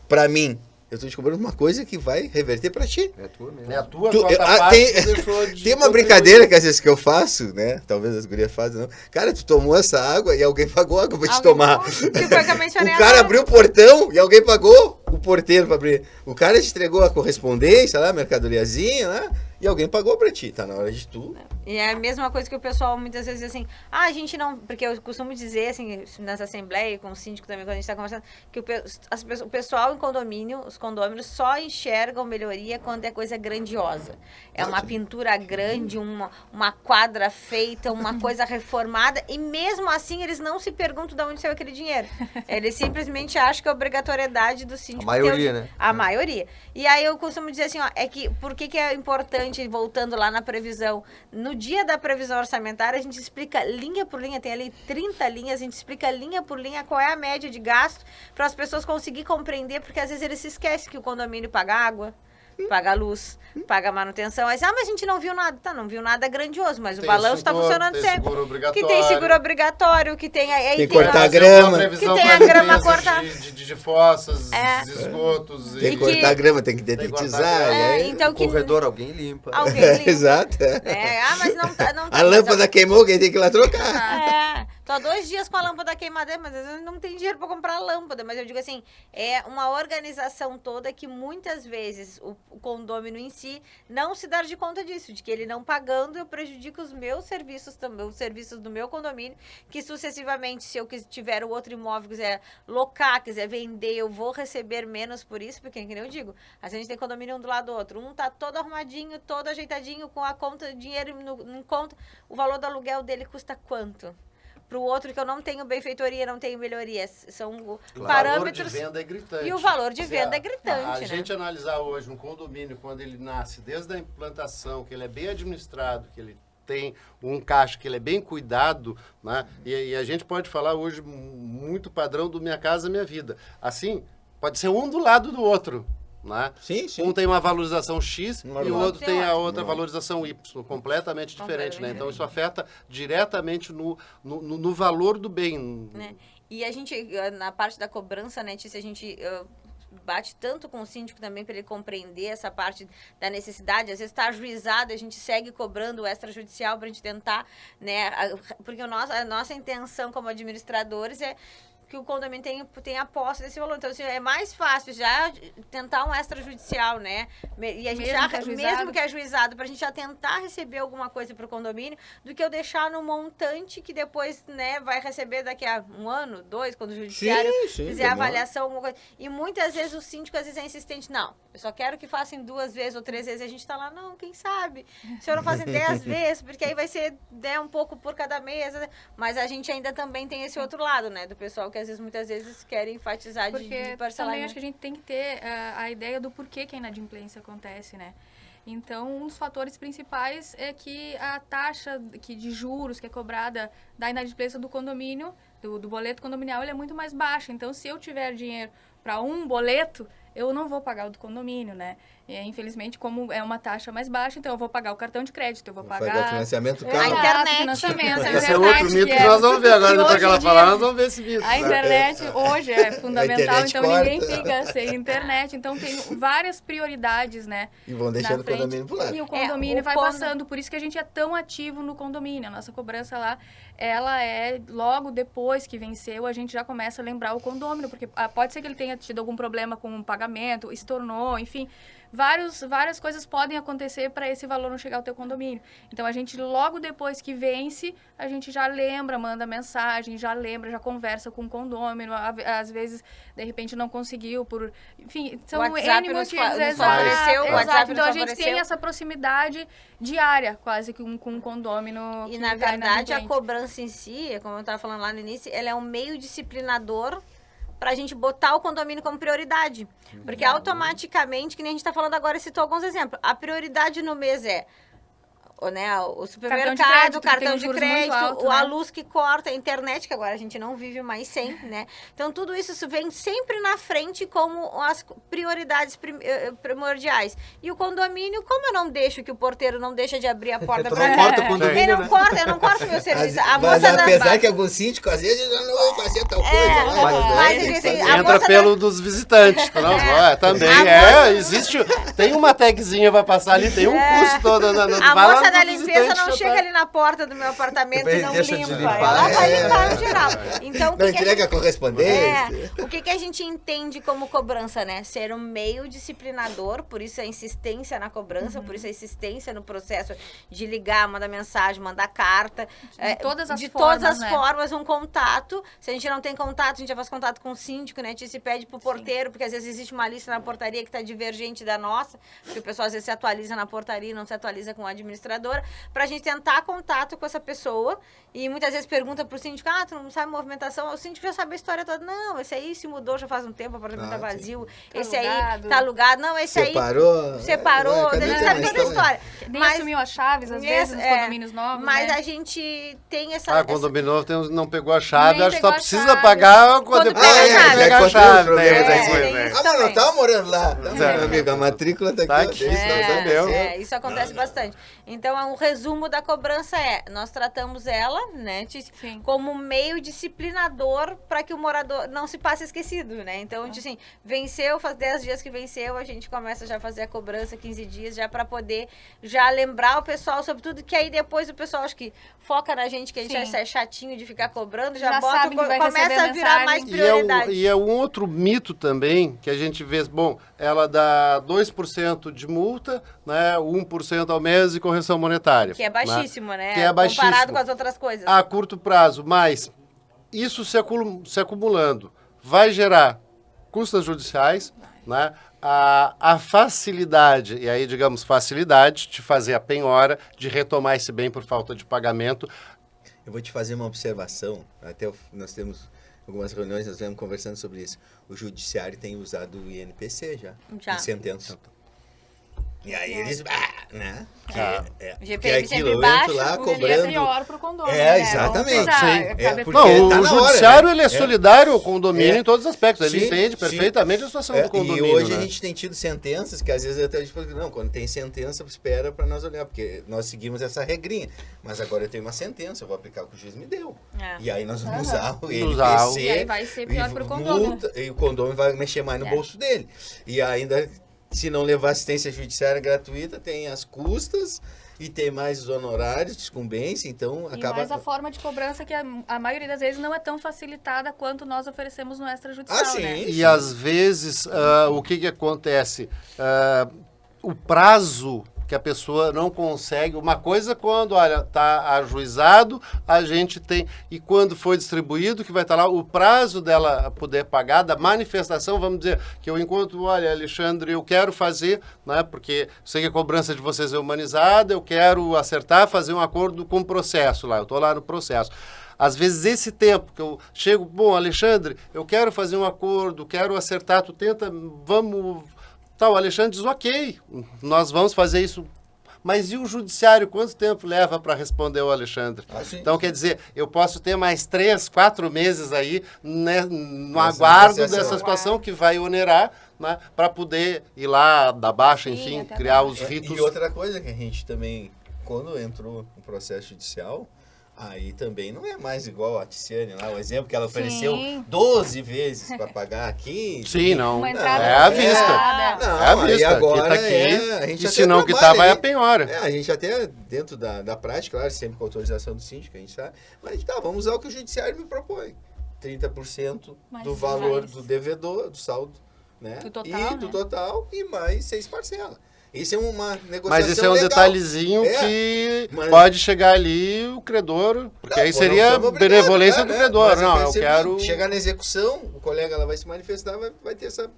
pra mim. Eu tô te cobrando uma coisa que vai reverter pra ti. É tua mesmo. É a tua parte tem uma brincadeira que às vezes que eu faço, né? Talvez as gurias fazem, não. Cara, tu tomou essa água e alguém pagou a água pra te tomar. O cara abriu o portão e alguém pagou o porteiro pra abrir. O cara te entregou a correspondência lá, a mercadoriazinha lá, E alguém pagou pra ti, tá na hora de tu. E é a mesma coisa que o pessoal muitas vezes diz assim, a gente não... Porque eu costumo dizer, assim, nessa assembleia, com o síndico também, quando a gente está conversando, que o pessoal em condomínio, os condôminos, só enxergam melhoria quando é coisa grandiosa. É uma pintura grande, uma quadra feita, uma coisa reformada, e mesmo assim eles não se perguntam de onde saiu aquele dinheiro. Eles simplesmente acham que é obrigatoriedade do síndico. A maioria, né? A maioria. E aí eu costumo dizer assim, ó, por que é importante, voltando lá na previsão, no dia da previsão orçamentária, a gente explica linha por linha, tem ali 30 linhas, a gente explica linha por linha qual é a média de gasto, para as pessoas conseguirem compreender, porque às vezes eles se esquecem que o condomínio paga água, paga luz, paga manutenção. Aí, mas a gente não viu nada. Tá, não viu nada grandioso, mas o balanço está funcionando sempre. Que tem seguro obrigatório, que tem... Tem que cortar a grama. Que tem a grama cortar. De fossas, esgotos. Tem que cortar a grama, tem que detetizar. Então o corredor alguém limpa. Alguém limpa. Exato. Mas não tá. A lâmpada queimou, alguém tem que ir lá trocar. Tô há 2 dias com a lâmpada queimada, mas às vezes não tem dinheiro para comprar a lâmpada. Mas eu digo assim, é uma organização toda que muitas vezes o condômino em si não se dá de conta disso, de que ele não pagando, eu prejudico os meus serviços também, os serviços do meu condomínio, que sucessivamente, se eu tiver o outro imóvel, quiser locar, quiser vender, eu vou receber menos por isso, porque, como eu digo, a gente tem condomínio um do lado do outro. Um tá todo arrumadinho, todo ajeitadinho, com a conta, dinheiro em conta. O valor do aluguel dele custa quanto? Para o outro que eu não tenho benfeitoria, não tenho melhoria. São parâmetros. O valor de venda é gritante. E o valor de venda é gritante, A gente analisar hoje um condomínio, quando ele nasce, desde a implantação, que ele é bem administrado, que ele tem um caixa, que ele é bem cuidado, né? E a gente pode falar hoje muito padrão do Minha Casa Minha Vida. Assim, pode ser um do lado do outro. Né? Sim. Um tem uma valorização X Normal. e o outro tem a outra valorização Y, completamente diferente, né? Então isso afeta diretamente no valor do bem. Né? E a gente, na parte da cobrança, né, Tícia, a gente bate tanto com o síndico também para ele compreender essa parte da necessidade. Às vezes está ajuizado, a gente segue cobrando o extrajudicial para a gente tentar, né? Porque a nossa intenção como administradores é que o condomínio tenha a posse desse valor. Então, assim, é mais fácil já tentar um extrajudicial, né? E a gente mesmo que ajuizado, para a gente já tentar receber alguma coisa para o condomínio, do que eu deixar no montante que depois, né, vai receber daqui a 1 ano, 2, quando o judiciário fizer a avaliação, alguma coisa. E muitas vezes o síndico, às vezes, é insistente. Não, eu só quero que façam 2 vezes ou 3 vezes. A gente está lá, não, quem sabe? O senhor não faz em 10 vezes, porque aí vai ser, né, um pouco por cada mesa. Mas a gente ainda também tem esse outro lado, né, do pessoal que às vezes, muitas vezes, querem enfatizar de parcelamento. Porque também acho que a gente tem que ter a ideia do porquê que a inadimplência acontece, né? Então, um dos fatores principais é que a taxa de juros que é cobrada da inadimplência do condomínio, do boleto condominial, ele é muito mais baixa. Então, se eu tiver dinheiro para um boleto, eu não vou pagar o do condomínio, né? E, infelizmente, como é uma taxa mais baixa, então eu vou pagar o cartão de crédito, eu vou pagar... o financiamento A caro. internet. Financiamento, Esse é outro mito que nós vamos ver agora, depois que ela falar, nós vamos ver esse mito. A internet hoje é fundamental, então corta. ninguém fica sem internet. Então tem várias prioridades, né? E vão deixando o condomínio pro lado. E o condomínio vai passando, por isso que a gente é tão ativo no condomínio. A nossa cobrança lá, ela é logo depois que venceu, a gente já começa a lembrar o condômino, porque pode ser que ele tenha tido algum problema com o pagamento, estornou, enfim... Várias coisas podem acontecer para esse valor não chegar ao teu condomínio. Então, a gente, logo depois que vence, a gente já lembra, manda mensagem, já conversa com o condômino. Às vezes, de repente, não conseguiu por... Enfim, são N motivos. Exato. Então, a gente tem essa proximidade diária, quase, com o condômino. E, na verdade, a cobrança em si, como eu estava falando lá no início, ela é um meio disciplinador para a gente botar o condomínio como prioridade. Porque automaticamente, que nem a gente está falando agora, citou alguns exemplos. A prioridade no mês é o supermercado, cartão de crédito, alto, a luz que corta, a internet, que agora a gente não vive mais sem, né? Então, tudo isso vem sempre na frente como as prioridades primordiais. E o condomínio, como eu não deixo que o porteiro não deixa de abrir a porta para mim? Eu não corto meu serviço. Mas apesar que algum síndico, às vezes, eu não vou fazer tal coisa. Entra pelo dos visitantes. Também existe. Tem uma tagzinha, vai passar ali, tem um custo todo. A moça da o limpeza visitante não já chega tá- ali na porta do meu apartamento e não Deixa de limpa. limpar. Ela vai limpar no geral. Então, o Não que que a entrega a gente... correspondência. O que a gente entende como cobrança, né? Ser um meio disciplinador, por isso a insistência na cobrança, por isso a insistência no processo de ligar, mandar mensagem, mandar carta. De todas as de formas, todas as né? formas, um contato. Se a gente não tem contato, a gente já faz contato com o síndico, né? A gente se pede pro porteiro, porque às vezes existe uma lista na portaria que está divergente da nossa, porque o pessoal às vezes se atualiza na portaria e não se atualiza com a administradora, pra gente tentar contato com essa pessoa e muitas vezes pergunta pro síndico, tu não sabe movimentação? O síndico já sabe a história toda. Não, esse aí se mudou já faz um tempo, o apartamento tá vazio. Tá Esse alugado. aí tá alugado. Não, esse aí Separou. a gente sabe toda a história. Nem Mas- assumiu as chaves, às vezes, nos condomínios novos, Mas né? a gente tem essa... Condomínio novo não pegou a chave, Nem acho que pegou só a precisa chave. pagar quando Quando depois pega a chave. pega a Daí chave. conta os Daí problemas. depois, tem né? isso Ah, mas não também. tava morando lá. Não, meu amigo, a matrícula tá aqui. Tá ó, aqui. desde nós sabemos. Isso acontece bastante. Então, o resumo da cobrança nós tratamos ela, né, Tícia, Sim. como um meio disciplinador para que o morador não se passe esquecido, né? Então, assim, venceu, faz 10 dias que venceu, a gente começa já a fazer a cobrança, 15 dias, já para poder já lembrar o pessoal, sobretudo, que aí depois o pessoal acho que foca na gente, que a gente Sim. já é chatinho de ficar cobrando, já Já bota, sabe que vai começa receber a virar mensagem. mais E prioridade. e é um outro mito também que a gente vê, bom, ela dá 2% de multa, né, 1% ao mês e correção monetária. Que é baixíssimo, né? Que é baixíssimo. Comparado com as outras coisas. A curto prazo, mas isso se acumulando vai gerar custas judiciais, né? A facilidade, e aí digamos facilidade de fazer a penhora, de retomar esse bem por falta de pagamento. Eu vou te fazer uma observação. Nós temos algumas reuniões, nós vemos conversando sobre isso. O judiciário tem usado o INPC já. Já. Em sentença. E aí eles... né? O Que GPM aquilo, sempre eu baixo, entro lá o Seria cobrando... pior pro condomínio, É, né? exatamente. Vamos precisar, Sim. cabe- Porque Não, tá o na hora, judiciário né? ele é solidário ao condomínio É. em todos os aspectos. Ele Sim, entende sim. perfeitamente a situação do condomínio. E hoje né? a gente tem tido sentenças que às vezes até a gente fala, não, quando tem sentença, espera para nós olhar, porque nós seguimos essa regrinha. Mas agora eu tenho uma sentença, eu vou aplicar o que o juiz me deu. É. E aí nós vamos usar o Usar o- INPC. E aí vai ser pior e pro condomínio. multa, e o condomínio vai mexer mais no bolso dele. E ainda, se não levar assistência judiciária gratuita, tem as custas e tem mais os honorários de sucumbência, então E acaba... mais a forma de cobrança que a maioria das vezes não é tão facilitada quanto nós oferecemos no extrajudicial, sim. né? E às vezes, o que acontece? O prazo que a pessoa não consegue. Uma coisa quando, olha, está ajuizado, a gente tem. E quando foi distribuído, que vai estar lá o prazo dela poder pagar, da manifestação, vamos dizer, que eu encontro, olha, Alexandre, eu quero fazer, né, porque sei que a cobrança de vocês é humanizada, eu quero acertar, fazer um acordo com o processo lá, eu estou lá no processo. Às vezes esse tempo que eu chego, bom, Alexandre, eu quero fazer um acordo, quero acertar, tu tenta, vamos... Tá, o Alexandre diz, ok, nós vamos fazer isso. Mas e o judiciário, quanto tempo leva para responder o Alexandre? Sim. Então, quer dizer, eu posso ter mais 3, 4 meses aí, né, no Nessa aguardo negociação. dessa situação que vai onerar, né, para poder ir lá da baixa, Sim, enfim, até criar da os ritos. E outra coisa que a gente também, quando entrou no processo judicial, aí também não é mais igual a Ticiane lá, o exemplo que ela ofereceu Sim. 12 vezes para pagar aqui. Sim, não. Uma entrada É à antecipada. vista. Não, É à aí vista. agora Aqui tá aqui. a gente E até se não trabalha quitar, vai a aí. penhora. A gente até, dentro da prática, claro, sempre com autorização do síndico, a gente sabe, mas vamos usar o que o judiciário me propõe. 30% Mais do valor mais. do devedor, do saldo, né? Do total, e do né? total, e mais 6 parcelas. Isso é uma negociação Mas esse é um legal. detalhezinho É, que mas- pode chegar ali o credor, porque Não, aí pô, seria não somos obrigados, benevolência do né? credor. Mas Não, eu percebi, quero... chegar na execução, o colega ela vai se manifestar, vai ter essa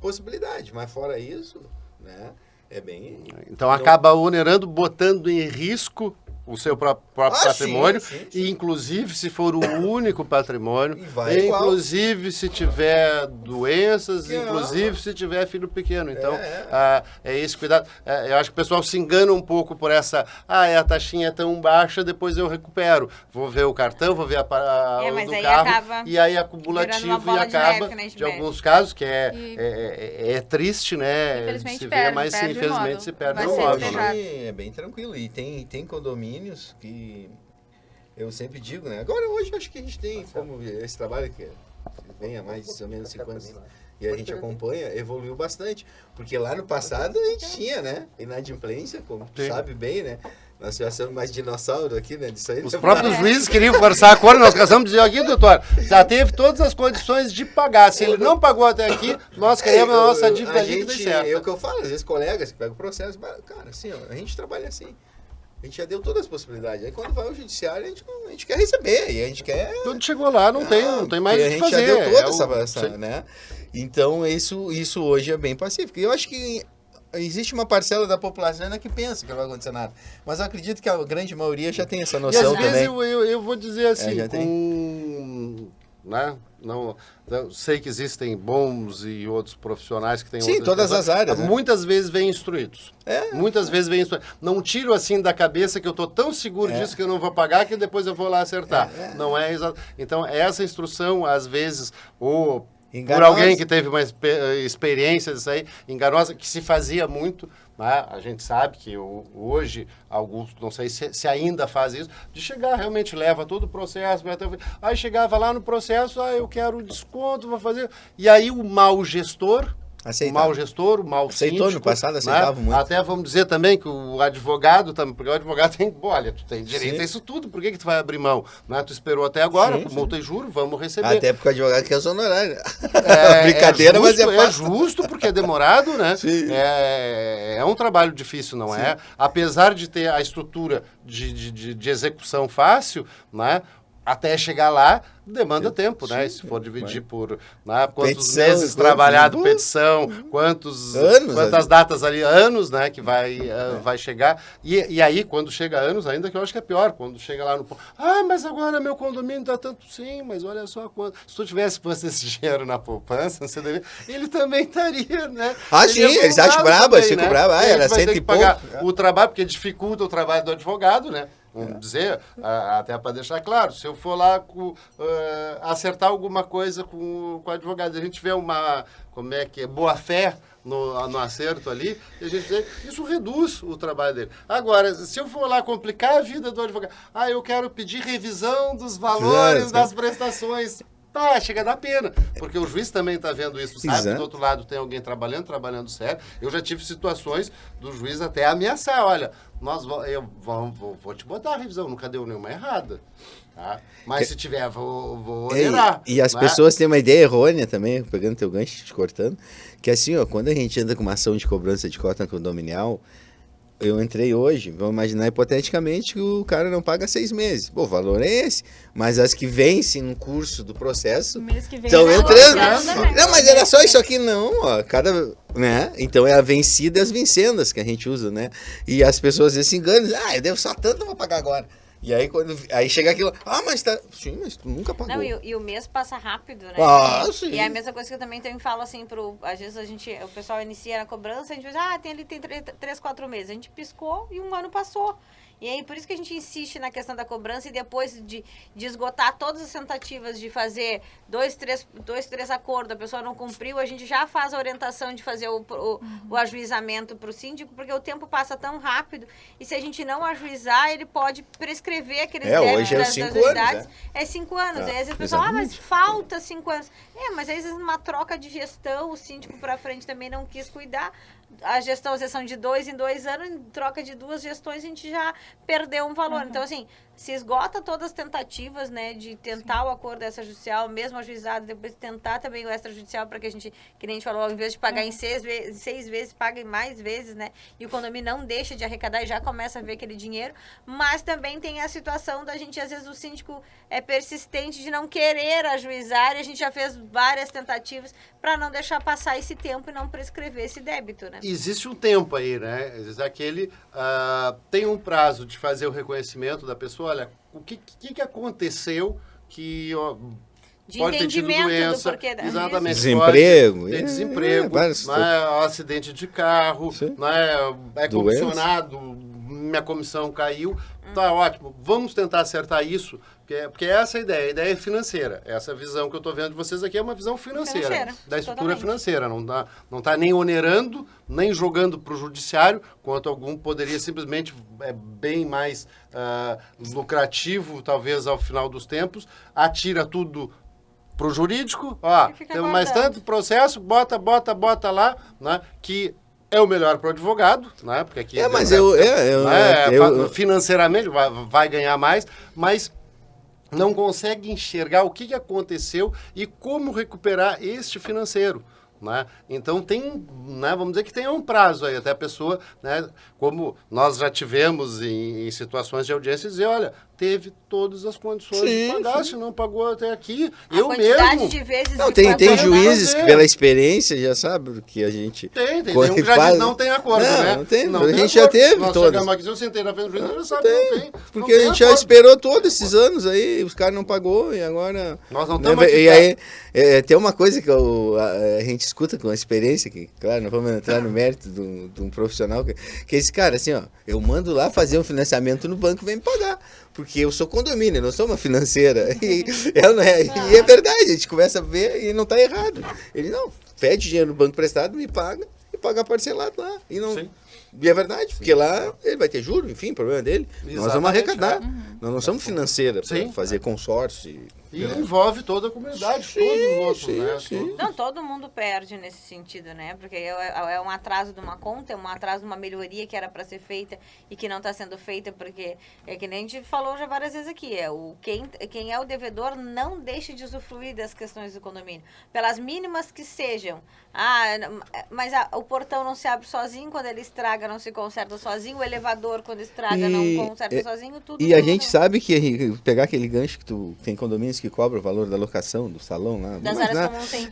possibilidade. Mas fora isso, né? É bem... Então acaba onerando, botando em risco o seu próprio Ah, patrimônio, sim. e inclusive se for o único patrimônio, E vai igual. inclusive se tiver doenças, Que inclusive se tiver filho pequeno. Então, É. é esse cuidado. Eu acho que o pessoal se engana um pouco por essa, a taxinha é tão baixa, depois eu recupero. Vou ver o cartão, vou ver o mas do aí carro, acaba e aí virando acumulativo uma bola e de acaba, neve que nem a gente de mexe. alguns casos, que E- é triste, né? Infelizmente se perde, vê, mas perde o infelizmente imóvel. se perde Vai o ser imóvel, fechado. né? Hoje é bem tranquilo. E tem condomínios que eu sempre digo, né? Agora hoje eu acho que a gente tem como esse trabalho que vem há mais ou menos 5 anos e a gente acompanha, evoluiu bastante. Porque lá no passado a gente tinha, né? Inadimplência, como tu Sim. sabe bem, né? Nós já somos mais dinossauro aqui, né? Disso aí. Os próprios juízes queriam forçar a cor, nós casamos dizer aqui, doutor, já teve todas as condições de pagar. Se ele não pagou até aqui, nós queremos a nossa dívida líquida e certa. É o que eu falo, às vezes colegas que pegam o processo, cara, assim, ó, a gente trabalha assim. A gente já deu todas as possibilidades. Aí quando vai ao judiciário, a gente quer receber, e a gente quer... Quando chegou lá, não tem mais o que fazer. A gente já deu toda essa, né? Então, isso hoje é bem pacífico. E eu acho que existe uma parcela da população que pensa que não vai acontecer nada. Mas eu acredito que a grande maioria já tem essa noção também. E às vezes eu vou dizer assim, já né? Não, eu sei que existem bons e outros profissionais que têm Sim, todas as áreas. Né? Muitas vezes vêm instruídos. Muitas vezes vêm instruídos. Não tiro assim da cabeça que eu estou tão seguro disso que eu não vou pagar que depois eu vou lá acertar. Não é exato. Então, essa instrução, às vezes, ou por alguém que teve uma experiência disso aí, enganosa, que se fazia muito, né? A gente sabe que hoje, alguns, não sei se ainda faz isso, de chegar, realmente leva todo o processo, aí chegava lá no processo, eu quero o desconto, vou fazer... E aí o mau gestor... Aceitava. O mau gestor, o mau Aceitou síndico, no passado, aceitava muito. Até vamos dizer também que o advogado, porque o advogado tem, olha, tu tem direito a isso tudo, por que tu vai abrir mão? Né? Tu esperou até agora, multa e juro, vamos receber. Até porque o advogado quer os honorários. Brincadeira, justo, mas é fácil. É justo, porque é demorado, né? Sim. É um trabalho difícil, não é? Apesar de ter a estrutura de execução fácil, né? Até chegar lá, demanda tempo, né? Se for dividir por quantos petição, meses trabalhado, petição, quantas datas ali, anos, né? Que vai chegar. E aí, quando chega anos, ainda que eu acho que é pior, quando chega lá no... mas agora meu condomínio está tanto... Sim, mas olha só quanto... Se tu tivesse posto esse dinheiro na poupança, ele também estaria, né? Sim, eles acham brabo, eles ficam bravos. Era 100 e pouco. O trabalho, porque dificulta o trabalho do advogado, né? Vamos dizer, até para deixar claro, se eu for lá acertar alguma coisa com o advogado, a gente vê uma, boa-fé no acerto ali, e a gente vê, isso reduz o trabalho dele. Agora, se eu for lá complicar a vida do advogado, eu quero pedir revisão dos valores das prestações... chega a dar pena, porque o juiz também está vendo isso, sabe? Exato. Do outro lado tem alguém trabalhando sério. Eu já tive situações do juiz até ameaçar, olha, eu vou te botar a revisão, nunca deu nenhuma errada, tá? Mas se tiver, vou onerar. E as pessoas têm uma ideia errônea também, pegando teu gancho, te cortando, que assim, quando a gente anda com uma ação de cobrança de cota condominial, eu entrei hoje, vamos imaginar hipoteticamente que o cara não paga 6 meses. Pô, o valor é esse. Mas as que vencem no curso do processo estão entrando. Não, mas era só isso aqui, não. Né? Então é a vencida e as vencendas que a gente usa, né? E as pessoas às vezes se enganam. Eu devo só tanto, não vou pagar agora. E aí, aí chega aquilo, mas tá... Sim, mas tu nunca pagou. Não, e o mês passa rápido, né? Sim. E é a mesma coisa que eu também falo assim, às vezes o pessoal inicia na cobrança, a gente diz, tem 3, 4 meses. A gente piscou e um ano passou. E aí, por isso que a gente insiste na questão da cobrança e depois de esgotar todas as tentativas de fazer 2, 3 acordos, a pessoa não cumpriu, a gente já faz a orientação de fazer o ajuizamento para o síndico, porque o tempo passa tão rápido e se a gente não ajuizar, ele pode prescrever aqueles débitos hoje das 5 unidades. anos, É 5 anos. Aí às vezes o pessoal, mas falta 5 anos. Mas às vezes numa troca de gestão, o síndico para frente também não quis cuidar. A gestão de 2 em 2 anos, em troca de 2 gestões, a gente já perdeu um valor. Então, assim, se esgota todas as tentativas, né, de tentar o acordo extrajudicial, mesmo ajuizado, depois tentar também o extrajudicial, para que a gente, que nem a gente falou, ao invés de pagar em 6 vezes, paga em mais vezes, né, e o condomínio não deixa de arrecadar e já começa a ver aquele dinheiro, mas também tem a situação da gente, às vezes o síndico é persistente de não querer ajuizar, e a gente já fez várias tentativas para não deixar passar esse tempo e não prescrever esse débito, né. Existe um tempo aí, né? Existe tem um prazo de fazer o reconhecimento da pessoa. Olha, o que aconteceu que de pode ter tido entendimento doença, do porquê da exatamente, desemprego, pode ter desemprego, acidente de carro, comissionado, minha comissão caiu, tá ótimo, vamos tentar acertar isso, porque essa é a ideia é financeira, essa visão que eu estou vendo de vocês aqui é uma visão financeira da estrutura financeira, não tá nem onerando, nem jogando para o judiciário, quanto algum poderia simplesmente, bem mais lucrativo, talvez ao final dos tempos, atira tudo para o jurídico, temos mais tanto processo, bota lá, né, que é o melhor para o advogado, né? Porque aqui Mas financeiramente vai ganhar mais, mas não consegue enxergar o que aconteceu e como recuperar este financeiro. Né? Então tem, né, vamos dizer que tem um prazo aí, até a pessoa, né, como nós já tivemos em situações de audiência, dizer, olha, teve todas as condições de pagar, se não pagou até aqui, eu mesmo... de vezes Não, que tem pagou, juízes que pela experiência já sabe o que a gente... Tem um que já diz, não tem acordo, né? Não tem, não a tem gente acordo. já teve Nós todas. chegamos aqui, eu sentei na frente do juiz, ele sabe que não tem. Porque não a tem gente já acordo. esperou todos esses anos aí, os caras não pagou e agora... Nós não né, estamos aqui, e aí, tem uma coisa que a gente escuta com a experiência, que, claro, não vamos entrar no mérito de um profissional, que esse cara, assim, ó, eu mando lá fazer um financiamento no banco, vem me pagar. Porque eu sou condomínio, eu não sou uma financeira. E é verdade, a gente começa a ver e não está errado. Ele, não, pede dinheiro no banco prestado, me paga e paga parcelado lá. E não... Sim. E é verdade, porque lá ele vai ter juros, enfim, problema dele. Exatamente, Nós vamos arrecadar. Nós não somos financeira para Sim. fazer consórcio. E envolve toda a comunidade, todos os outros, né? Todos- Não, todo mundo perde nesse sentido, né? Porque é um atraso de uma conta, é um atraso de uma melhoria que era para ser feita e que não está sendo feita, porque é que nem a gente falou já várias vezes aqui, quem é o devedor não deixe de usufruir das questões do condomínio, pelas mínimas que sejam. Mas o portão não se abre sozinho, quando ele estraga não se conserta sozinho, o elevador quando estraga não conserta sozinho, tudo. E a gente sabe que pegar aquele gancho que tu tem condomínios que cobra o valor da locação do salão lá. Das áreas comuns tem.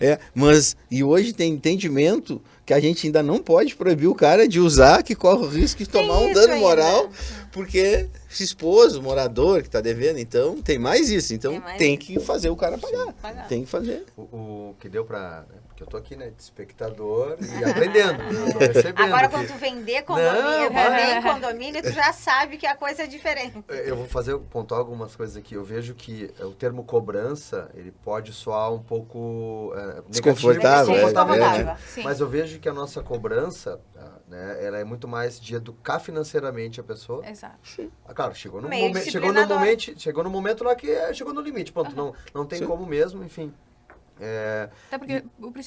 E hoje tem entendimento que a gente ainda não pode proibir o cara de usar, que corre o risco de tomar um dano moral, porque se expôs o morador que está devendo, então tem mais isso. Então tem que fazer o cara pagar. Tem que fazer. O que deu para... Porque eu tô aqui, né, de espectador e aprendendo. Eu tô recebendo Agora, aqui. quando tu vender condomínio, tu já sabe que a coisa é diferente. Eu vou pontuar algumas coisas aqui. Eu vejo que o termo cobrança, ele pode soar um pouco Desconfortável, negativo, Sim. mas eu vejo que a nossa cobrança, né, ela é muito mais de educar financeiramente a pessoa. Exato. Claro, chegou no momento lá que chegou no limite. Pronto, não tem como mesmo, enfim. Até porque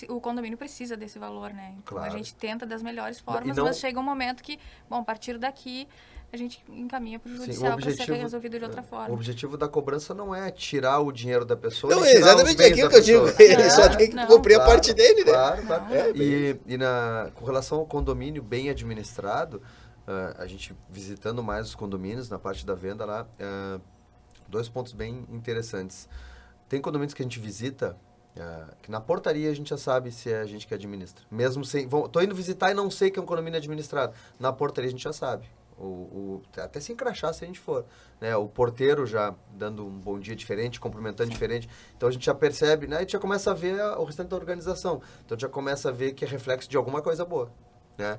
o condomínio precisa desse valor, né? Então Claro. a gente tenta das melhores formas, não- mas chega um momento que, bom, a partir daqui a gente encaminha para o judicial para ser resolvido de outra forma. O objetivo da cobrança não é tirar o dinheiro da pessoa. Não, nem é tirar os exatamente bens aquilo da que eu digo. pessoa. Ele só tem que cumprir a parte dele, né? Claro. Não. Com relação ao condomínio bem administrado, a gente visitando mais os condomínios na parte da venda lá, 2 pontos bem interessantes. Tem condomínios que a gente visita, que na portaria a gente já sabe se é a gente que administra. Mesmo sem... Tô indo visitar e não sei que é um condomínio administrado. Na portaria a gente já sabe. Até se encrachar se a gente for. Né? O porteiro já dando um bom dia diferente, cumprimentando diferente. Então a gente já percebe, né? A gente já começa a ver o restante da organização. Então a gente já começa a ver que é reflexo de alguma coisa boa. Né?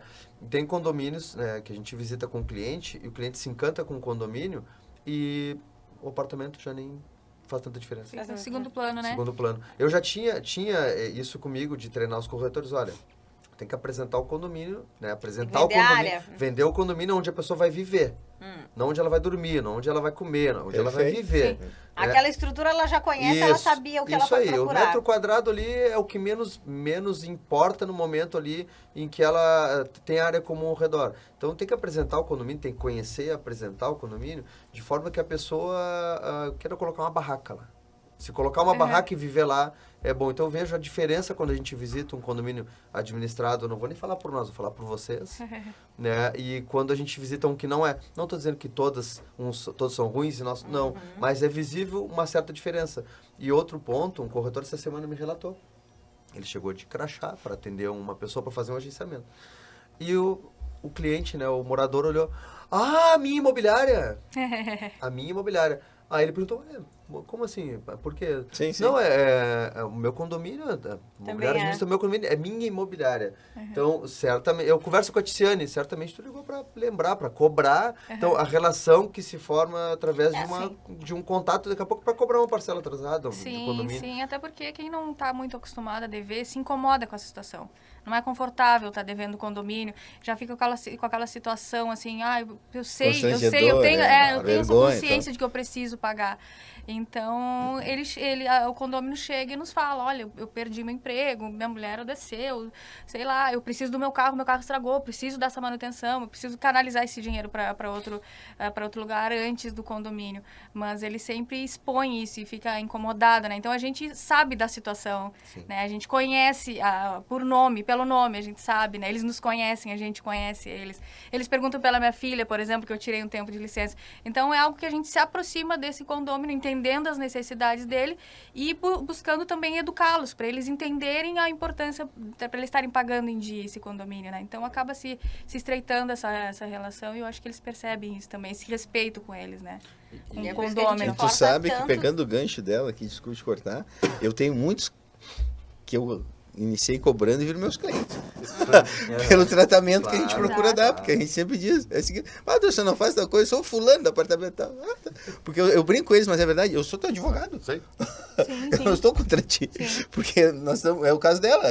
Tem condomínios, né, que a gente visita com o cliente e o cliente se encanta com o condomínio e o apartamento já nem faz tanta diferença. Fica no segundo plano, né? Segundo plano. Eu já tinha isso comigo de treinar os corretores. Olha, tem que apresentar o condomínio, né? Apresentar o condomínio, vender o condomínio onde a pessoa vai viver. Não onde ela vai dormir, não onde ela vai comer, não onde ela vai viver. Aquela estrutura ela já conhece, ela sabia o que ela foi procurar. O metro quadrado ali é o que menos importa no momento ali em que ela tem área comum ao redor. Então tem que apresentar o condomínio, tem que conhecer e apresentar o condomínio de forma que a pessoa queira colocar uma barraca lá. Se colocar uma barraca e viver lá, é bom. Então eu vejo a diferença quando a gente visita um condomínio administrado, eu não vou nem falar por nós, vou falar por vocês. Né? E quando a gente visita um que não é, não estou dizendo que todos são ruins, e nós, não, mas é visível uma certa diferença. E outro ponto, um corretor essa semana me relatou. Ele chegou de crachá para atender uma pessoa para fazer um agenciamento. E o cliente, né, o morador olhou, a minha imobiliária! A minha imobiliária. Aí ele perguntou, como assim? Por quê? Sim. Não, o meu condomínio, a imobiliária administra o meu condomínio, é minha imobiliária. Então, certamente, eu converso com a Ticiane, certamente tu ligou para lembrar, para cobrar. Então, a relação que se forma através de um contato, daqui a pouco, para cobrar uma parcela atrasada de condomínio. Sim, até porque quem não está muito acostumado a dever se incomoda com essa situação. Não é confortável estar devendo condomínio, já fica com aquela situação assim, eu sei, eu tenho essa consciência de que eu preciso pagar. Então, o condomínio chega e nos fala, olha, eu perdi meu emprego, minha mulher adoeceu, sei lá, eu preciso do meu carro estragou, preciso dessa manutenção, eu preciso canalizar esse dinheiro para outro lugar antes do condomínio. Mas ele sempre expõe isso e fica incomodado, né? Então, a gente sabe da situação, né? A gente conhece pelo nome, a gente sabe, né? Eles nos conhecem, a gente conhece eles. Eles perguntam pela minha filha, por exemplo, que eu tirei um tempo de licença. Então, é algo que a gente se aproxima desse condomínio, entendendo as necessidades dele e buscando também educá-los, para eles entenderem a importância, para eles estarem pagando em dia esse condomínio, né? Então, acaba se estreitando essa relação e eu acho que eles percebem isso também, esse respeito com eles, né? Com o condomínio. E tu sabe que, pegando o gancho dela aqui, desculpa te cortar, eu tenho muitos que eu iniciei cobrando e viram meus clientes. Pelo tratamento que a gente procura dar, porque a gente sempre diz, é o seguinte, você não faz tal coisa, eu sou o fulano do apartamento tal. Tá. Porque eu brinco com eles, mas é verdade, eu sou teu advogado. Sei. Eu não estou contra ti. Sim. Porque nós estamos, é o caso dela.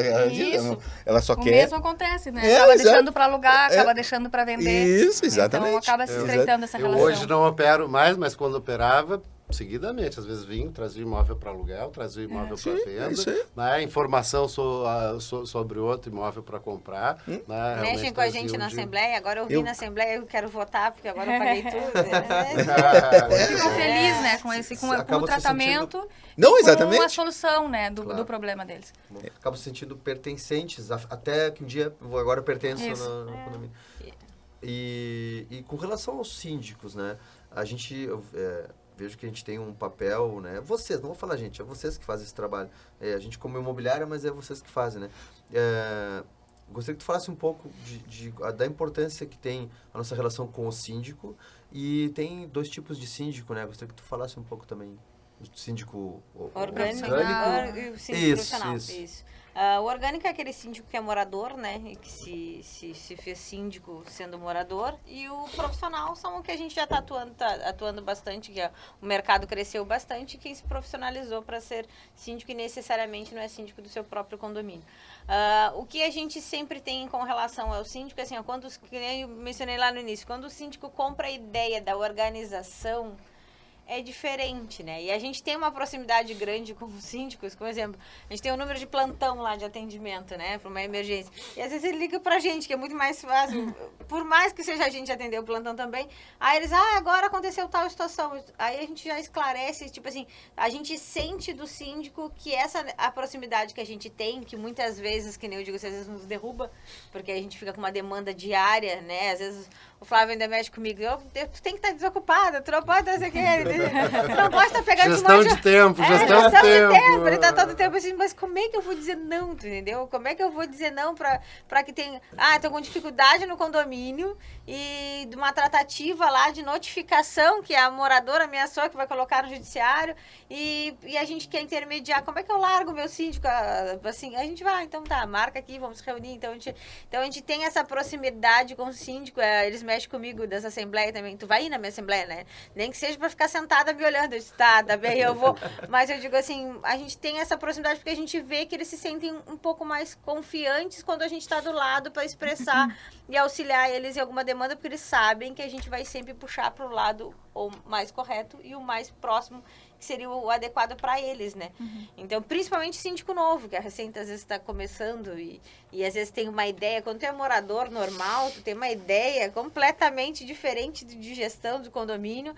Ela só quer... O mesmo acontece, né? Acaba deixando para alugar, acaba deixando para vender. Isso, exatamente. Então acaba se estreitando essa relação. Eu hoje não opero mais, mas quando operava, seguidamente, às vezes vinha, trazia imóvel para aluguel, trazia imóvel para venda, né? Informação sobre outro imóvel para comprar. Né? Mexem com a gente na Assembleia, agora eu vim na Assembleia, eu quero votar, porque agora eu paguei tudo. Ficam felizes, né, com o tratamento não, exatamente. Com a solução, né, do problema deles. Acabam se sentindo pertencentes, até que um dia, agora eu pertenço no condomínio. E com relação aos síndicos, né, a gente... vejo que a gente tem um papel, né? Vocês, não vou falar gente, é vocês que fazem esse trabalho. A gente como imobiliária, mas é vocês que fazem, né? Gostaria que tu falasse um pouco da importância que tem a nossa relação com o síndico. E tem 2 tipos de síndico, né? Gostaria que tu falasse um pouco também. O síndico orgânico e o síndico profissional. Isso. O orgânico é aquele síndico que é morador, né? E que se fez síndico sendo morador. E o profissional são o que a gente já está atuando bastante, que o mercado cresceu bastante, quem se profissionalizou para ser síndico e necessariamente não é síndico do seu próprio condomínio. O que a gente sempre tem com relação ao síndico, assim, que eu mencionei lá no início, quando o síndico compra a ideia da organização, é diferente, né? E a gente tem uma proximidade grande com os síndicos, por exemplo, a gente tem um número de plantão lá de atendimento, né? Para uma emergência. E às vezes ele liga pra gente, que é muito mais fácil, por mais que seja a gente atender o plantão também, aí eles, agora aconteceu tal situação. Aí a gente já esclarece, tipo assim, a gente sente do síndico que a proximidade que a gente tem, que muitas vezes, que nem eu digo, às vezes nos derruba, porque a gente fica com uma demanda diária, né? Às vezes o Flávio ainda mexe comigo, tu tem que estar desocupada, tu não pode fazer aquele, tu não pode estar pegando gestão de tempo, gestão de tempo. Ele tá todo o tempo assim, mas como é que eu vou dizer não, tu entendeu? Como é que eu vou dizer não pra que tem... tô com dificuldade no condomínio e de uma tratativa lá de notificação que a moradora ameaçou que vai colocar no judiciário e a gente quer intermediar. Como é que eu largo meu síndico? Assim, a gente vai, então tá, marca aqui, vamos se reunir. Então a gente tem essa proximidade com o síndico, eles mexem comigo dessa assembleia também. Tu vai ir na minha assembleia, né? Nem que seja pra ficar sentada me olhando. Eu disse, tá bem, eu vou. Mas eu digo assim, a gente tem essa proximidade porque a gente vê que eles se sentem um pouco mais confiantes quando a gente está do lado para expressar e auxiliar eles em alguma demanda, porque eles sabem que a gente vai sempre puxar para o lado o mais correto e o mais próximo, que seria o adequado para eles, né? Então, principalmente síndico novo, que a recém às vezes está começando e às vezes tem uma ideia, quando tu é morador normal, tu tem uma ideia completamente diferente de gestão do condomínio,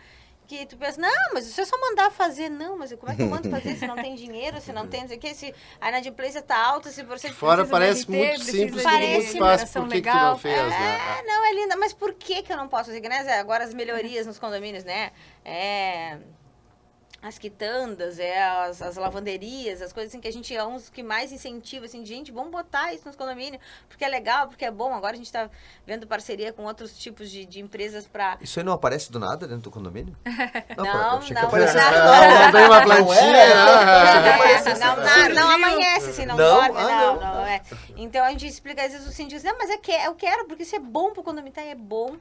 que tu pensa, não, mas você só mandar fazer, não, mas como é que eu mando fazer se não tem dinheiro, se não tem, não sei o que, se a inadimplência tá alta, se você... Fora parece muito simples, tudo muito fácil, por que tu não fez, né? Não, é linda, mas por que eu não posso fazer, né? Agora as melhorias nos condomínios, né? As quitandas, as lavanderias, as coisas assim que a gente é uns que mais incentiva, assim, gente, vamos botar isso nos condomínios, porque é legal, porque é bom. Agora a gente está vendo parceria com outros tipos de empresas para... Isso aí não aparece do nada dentro do condomínio? Não tem uma plantinha. Não amanhece, assim, não dorme, não. Então a gente explica, às vezes o síndico diz, não, mas eu quero, porque isso é bom pro condomínio, tá? É bom.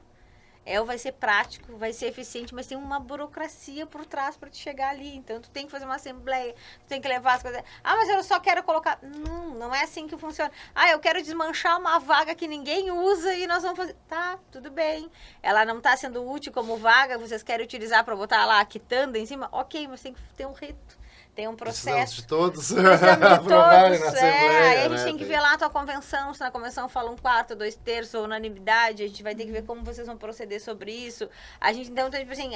vai ser prático, vai ser eficiente, mas tem uma burocracia por trás para te chegar ali. Então, tu tem que fazer uma assembleia, tu tem que levar as coisas. Ah, mas eu só quero colocar... Não é assim que funciona. Ah, eu quero desmanchar uma vaga que ninguém usa e nós vamos fazer... Tá, tudo bem. Ela não está sendo útil como vaga, vocês querem utilizar para botar lá a quitanda em cima? Ok, mas tem que ter um rito. Tem um processo. Precisamos de todos Precisamos de aprovarem todos, na Assembleia. Aí a gente né? tem que ver lá a tua convenção, se na convenção fala 1/4, 2/3, ou unanimidade, a gente vai ter que ver como vocês vão proceder sobre isso. A gente, então, tipo assim,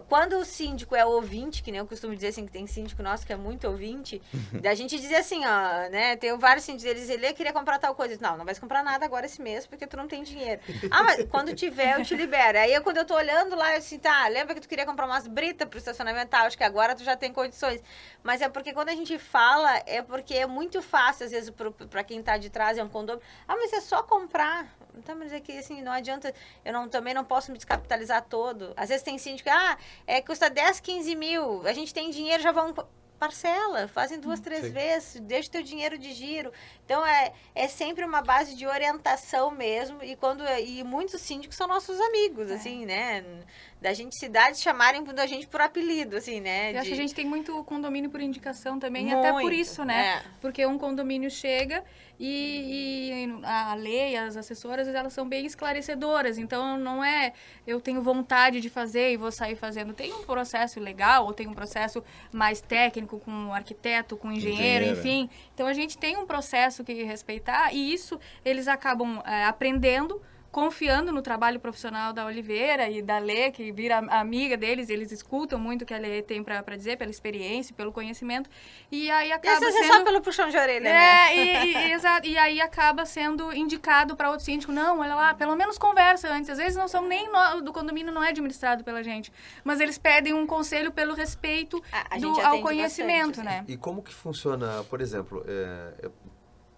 quando o síndico é ouvinte, que nem eu costumo dizer assim, que tem síndico nosso que é muito ouvinte, a gente diz assim, ó, né, tem vários síndicos, eles dizem, ele queria comprar tal coisa. Não vais comprar nada agora esse mês, porque tu não tem dinheiro. Ah, mas quando tiver, eu te libero. Aí, quando eu tô olhando lá, eu assim, tá, lembra que tu queria comprar umas britas pro estacionamento? Acho que agora tu já tem condições. Mas é porque quando a gente fala, é porque é muito fácil, às vezes, para quem está de trás, é um condomínio. Ah, mas é só comprar. Então, mas é que, assim, não adianta, também não posso me descapitalizar todo. Às vezes tem síndico, custa 10, 15 mil, a gente tem dinheiro, já vamos... Parcela, fazem 2, 3 vezes, deixa o teu dinheiro de giro. Então, é sempre uma base de orientação mesmo, e muitos síndicos são nossos amigos, assim, né? Da gente cidades chamarem da gente por apelido, assim, né? Eu acho que a gente tem muito condomínio por indicação também, Muito, até por isso, né? é. Porque um condomínio chega e a lei, as assessoras, elas são bem esclarecedoras. Então, não é eu tenho vontade de fazer e vou sair fazendo. Tem um processo legal, ou tem um processo mais técnico com o arquiteto, com o engenheiro, enfim. Então, a gente tem um processo que respeitar e isso eles acabam aprendendo, confiando no trabalho profissional da Oliveira e da Lê, que vira amiga deles, eles escutam muito o que a Lê tem para dizer, pela experiência, pelo conhecimento, e aí acaba Isso sendo... é só pelo puxão de orelha, né? Exato, e aí acaba sendo indicado para outro síndico, não, olha lá, pelo menos conversa antes, às vezes não são nem do condomínio, não é administrado pela gente, mas eles pedem um conselho pelo respeito ao conhecimento, bastante, né? E como que funciona, por exemplo,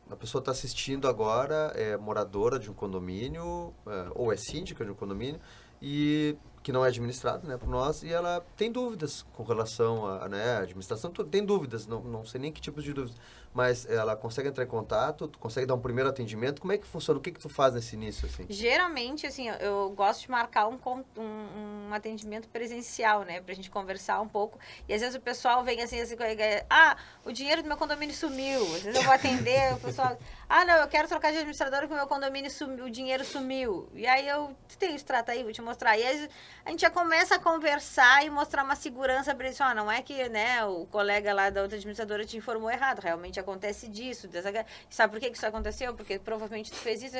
a pessoa está assistindo agora, é moradora de um condomínio, ou é síndica de um condomínio, e que não é administrado, né, por nós, e ela tem dúvidas com relação à administração, tem dúvidas, não sei nem que tipo de dúvidas, mas ela consegue entrar em contato, tu consegue dar um primeiro atendimento, como é que funciona, o que tu faz nesse início, assim? Geralmente, assim, eu gosto de marcar um atendimento presencial, né, pra gente conversar um pouco, e às vezes o pessoal vem assim, o dinheiro do meu condomínio sumiu, às vezes eu vou atender, o pessoal, não, eu quero trocar de administrador porque o meu condomínio sumiu, o dinheiro sumiu, e aí tu tem o extrato aí, vou te mostrar, e aí a gente já começa a conversar e mostrar uma segurança para eles, não é que, né, o colega lá da outra administradora te informou errado, realmente acontece disso, sabe por que isso aconteceu? Porque provavelmente tu fez isso,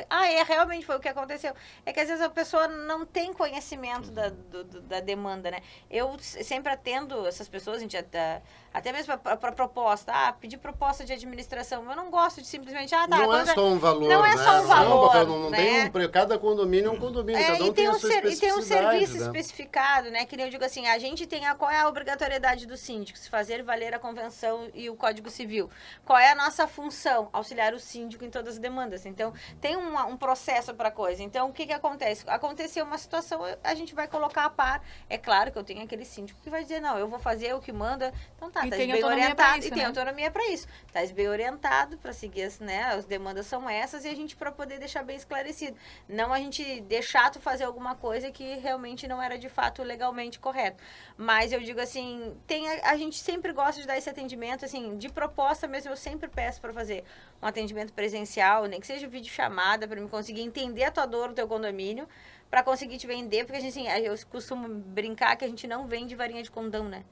realmente foi o que aconteceu. É que às vezes a pessoa não tem conhecimento da demanda, né? Eu sempre atendo essas pessoas, a gente até mesmo para proposta, pedir proposta de administração, eu não gosto de simplesmente, não é só um valor, não é só um valor, não né? Tem cada condomínio é um condomínio, cada um tem a sua especificidade. E tem um serviço né? especificado, né? Que nem eu digo assim, a gente tem qual é a obrigatoriedade do síndico? Se fazer valer a convenção e o Código Civil. Qual é a nossa função? Auxiliar o síndico em todas as demandas. Então, tem um processo para a coisa. Então, o que acontece? Aconteceu uma situação, a gente vai colocar a par. É claro que eu tenho aquele síndico que vai dizer, não, eu vou fazer o que manda. Então tá, tá bem orientado. Isso, e tem autonomia para isso. Tá bem orientado para seguir as demandas são essas e a gente para poder deixar bem esclarecido. Não a gente deixar tu fazer alguma coisa que realmente não era de fato legalmente correto. Mas eu digo assim, a gente sempre gosta de dar esse atendimento, assim, de proposta mesmo, eu sempre peço para fazer um atendimento presencial, nem que seja videochamada, para me conseguir entender a tua dor, o teu condomínio, para conseguir te vender, porque assim, eu costumo brincar que a gente não vende varinha de condão, né?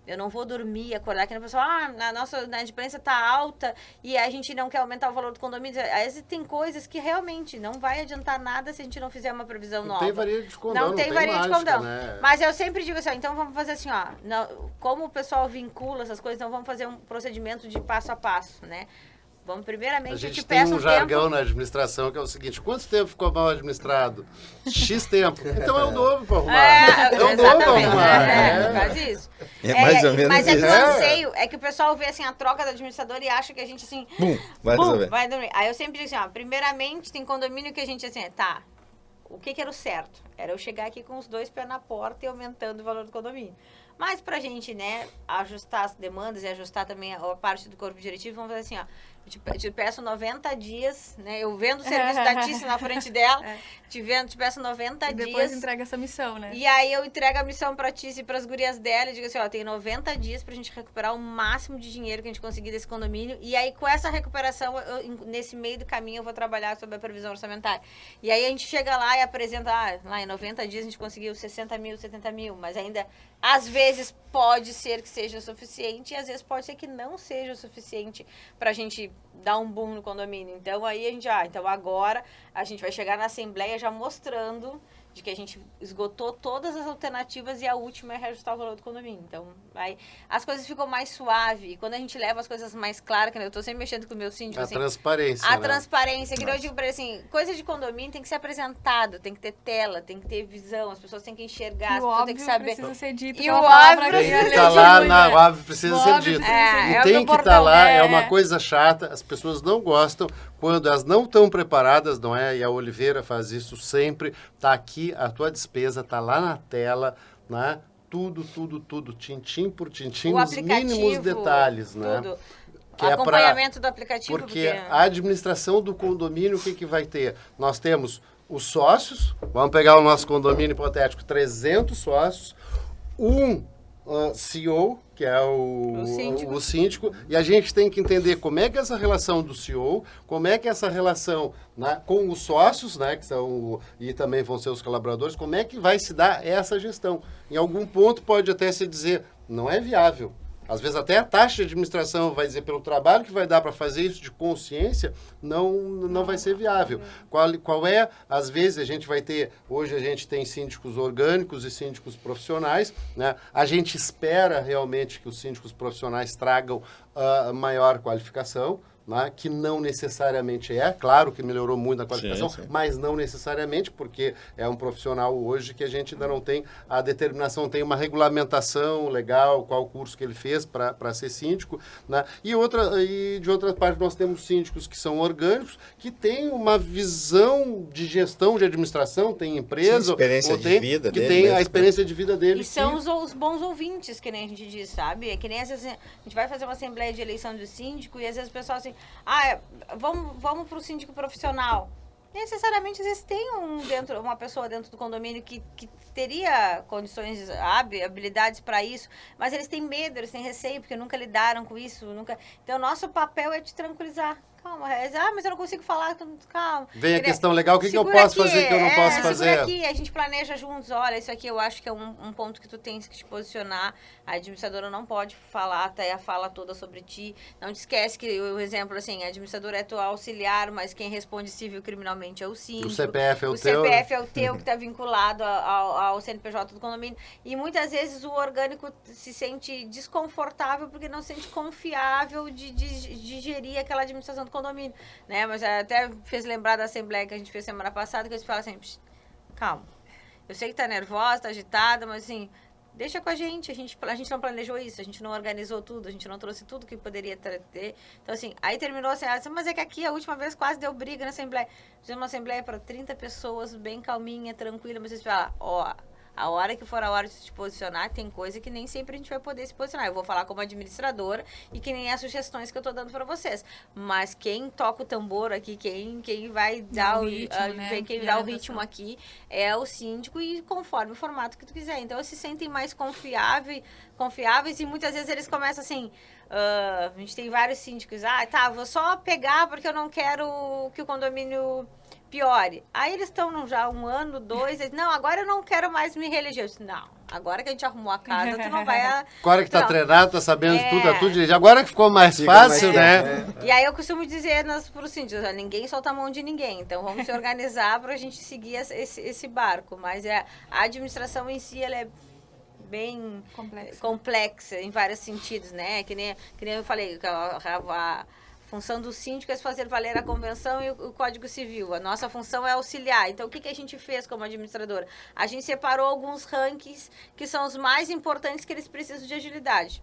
Eu não vou dormir, acordar aqui na pessoa, na imprensa tá alta e a gente não quer aumentar o valor do condomínio. Às vezes tem coisas que realmente não vai adiantar nada se a gente não fizer uma previsão nova. Não tem varia de condão, não tem varia de condão. Né? Mas eu sempre digo assim, então vamos fazer assim, como o pessoal vincula essas coisas, então vamos fazer um procedimento de passo a passo, né? Vamos, primeiramente, a gente te tem peço um jargão tempo. na administração que é o seguinte, quanto tempo ficou mal administrado? X tempo. Então é o dobro para arrumar. É o dobro para arrumar. Faz isso. Mais ou menos mas isso. Mas o anseio é que o pessoal vê assim, a troca do administrador e acha que a gente assim... vai resolver. Vai dormir. Aí eu sempre digo assim, primeiramente tem condomínio que a gente assim, o que era o certo? Era eu chegar aqui com os 2 pés na porta e aumentando o valor do condomínio. Mas pra gente, né, ajustar as demandas e ajustar também a parte do corpo diretivo, vamos fazer assim, ó. Eu te peço 90 dias, né? Eu vendo o serviço da Tícia na frente dela, te peço 90 E dias. depois entrega essa missão, né? E aí eu entrego a missão pra Tícia e pras gurias dela e digo assim, ó, tem 90 dias pra gente recuperar o máximo de dinheiro que a gente conseguir desse condomínio. E aí com essa recuperação, nesse meio do caminho, eu vou trabalhar sobre a previsão orçamentária. E aí a gente chega lá e apresenta, lá em 90 dias a gente conseguiu 60 mil, 70 mil, mas ainda, às vezes, pode ser que seja o suficiente e às vezes pode ser que não seja o suficiente pra gente dar um boom no condomínio. Então aí a gente, então agora a gente vai chegar na Assembleia já mostrando de que a gente esgotou todas as alternativas e a última é reajustar o valor do condomínio. Então, aí as coisas ficam mais suaves. E quando a gente leva as coisas mais claras, que eu tô sempre mexendo com o meu síndico, A assim, transparência, a né? transparência, que eu digo pra ele assim, coisa de condomínio tem que ser apresentado, tem que ter tela, tem que ter visão, as pessoas têm que enxergar, as E o pessoas têm que óbvio saber. precisa ser dito. E aquela o palavra óbvio que Tem é que precisa estar ser lá, dito, na né? óbvio, precisa O ser óbvio dito. precisa ser dito. E É o tem do que estar bordão, lá, é é. uma coisa chata, as pessoas não gostam quando elas não estão preparadas, não é? E a Oliveira faz isso sempre, tá aqui a tua despesa, tá lá na tela, né? Tudo, tintim por tintim, O nos mínimos aplicativo, detalhes, né? tudo. Que é pra- Acompanhamento do aplicativo, Porque a administração do condomínio, o que, que vai ter? Nós temos os sócios, vamos pegar o nosso condomínio hipotético, 300 sócios, CEO, que é o síndico, e a gente tem que entender como é que é essa relação do CEO, como é que é essa relação, né, com os sócios, né, que são, e também vão ser os colaboradores, como é que vai se dar essa gestão. Em algum ponto pode até se dizer, não é viável. Às vezes até a taxa de administração vai dizer, pelo trabalho que vai dar para fazer isso de consciência, não vai ser viável. Qual é, às vezes a gente vai ter, hoje a gente tem síndicos orgânicos e síndicos profissionais, né? A gente espera realmente que os síndicos profissionais tragam maior qualificação, né, que não necessariamente claro que melhorou muito a qualificação, Sim. mas não necessariamente, porque é um profissional hoje que a gente ainda não tem a determinação, tem uma regulamentação legal, qual curso que ele fez para ser síndico, né? E de outra parte nós temos síndicos que são orgânicos, que têm uma visão de gestão, de administração, tem empresa, Sim, experiência de vida que dele tem mesmo, a experiência de vida dele. E são os bons ouvintes, que nem a gente diz, sabe? É que nem às vezes a gente vai fazer uma assembleia de eleição de síndico e às vezes o pessoal assim, vamos pro síndico profissional. Necessariamente, às vezes, tem uma pessoa dentro do condomínio que teria condições, habilidades para isso, mas eles têm medo, eles têm receio, porque nunca lidaram com isso, nunca. Então, nosso papel é te tranquilizar. Calma, mas eu não consigo falar, calma. Vem a questão legal, o que eu Segura posso aqui, fazer que eu não posso segura fazer? aqui, a gente planeja juntos, olha, isso aqui eu acho que é um ponto que tu tens que te posicionar, a administradora não pode falar até a fala toda sobre ti, não te esquece que o exemplo, assim, a administradora é tua auxiliar, mas quem responde civil criminalmente é o síndico. O CPF é o teu. CPF é o teu que está vinculado ao CNPJ do condomínio, e muitas vezes o orgânico se sente desconfortável porque não se sente confiável de gerir aquela administração do condomínio, né? Mas até fez lembrar da assembleia que a gente fez semana passada, que eles falam assim, calma, eu sei que tá nervosa, tá agitada, mas assim, deixa com a gente não planejou isso, a gente não organizou tudo, a gente não trouxe tudo que poderia ter. Então assim, aí terminou assim, mas é que aqui a última vez quase deu briga na assembleia. Fizemos uma assembleia para 30 pessoas, bem calminha, tranquila, mas vocês falam, a hora que for a hora de se posicionar, tem coisa que nem sempre a gente vai poder se posicionar. Eu vou falar como administradora e que nem as sugestões que eu tô dando para vocês. Mas quem toca o tambor aqui, quem vai dar o ritmo, né? Quem dá o ritmo aqui é o síndico e conforme o formato que tu quiser. Então, eles se sentem mais confiáveis e muitas vezes eles começam assim... a gente tem vários síndicos. Vou só pegar porque eu não quero que o condomínio... piore. Aí eles estão já 1 ano, 2, eles, não, agora eu não quero mais me reeleger. Eu disse, não, agora que a gente arrumou a casa, tu não vai... Agora que tá treinado, tá sabendo tudo direito. Agora que ficou mais Fica fácil, mais né? E aí eu costumo dizer para os síndicos, ninguém solta a mão de ninguém, então vamos se organizar para a gente seguir esse barco. Mas a administração em si, ela é bem complexa em vários sentidos, né? Que nem eu falei, a função do síndico é fazer valer a convenção e o Código Civil. A nossa função é auxiliar. Então, o que a gente fez como administradora? A gente separou alguns rankings que são os mais importantes que eles precisam de agilidade.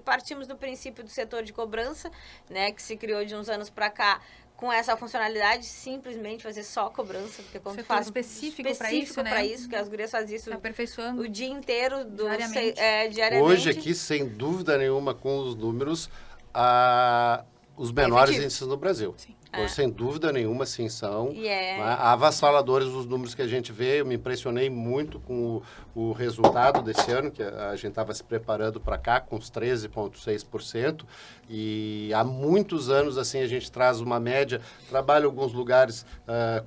partimos do princípio do setor de cobrança, né, que se criou de uns anos para cá, com essa funcionalidade, simplesmente fazer só cobrança, porque quando Setor faz específico pra isso, né? para isso, que as gurias fazem isso Aperfeiçoando. o dia inteiro, Diariamente. diariamente. Hoje aqui, sem dúvida nenhuma, com os números, os menores Efetivo. índices no Brasil. Sim. Hoje, sem dúvida nenhuma, sim, são E é- né, avassaladores os números que a gente vê. Eu me impressionei muito com o resultado desse ano, que a gente estava se preparando para cá, com os 13,6%. E há muitos anos, assim, a gente traz uma média, trabalha em alguns lugares,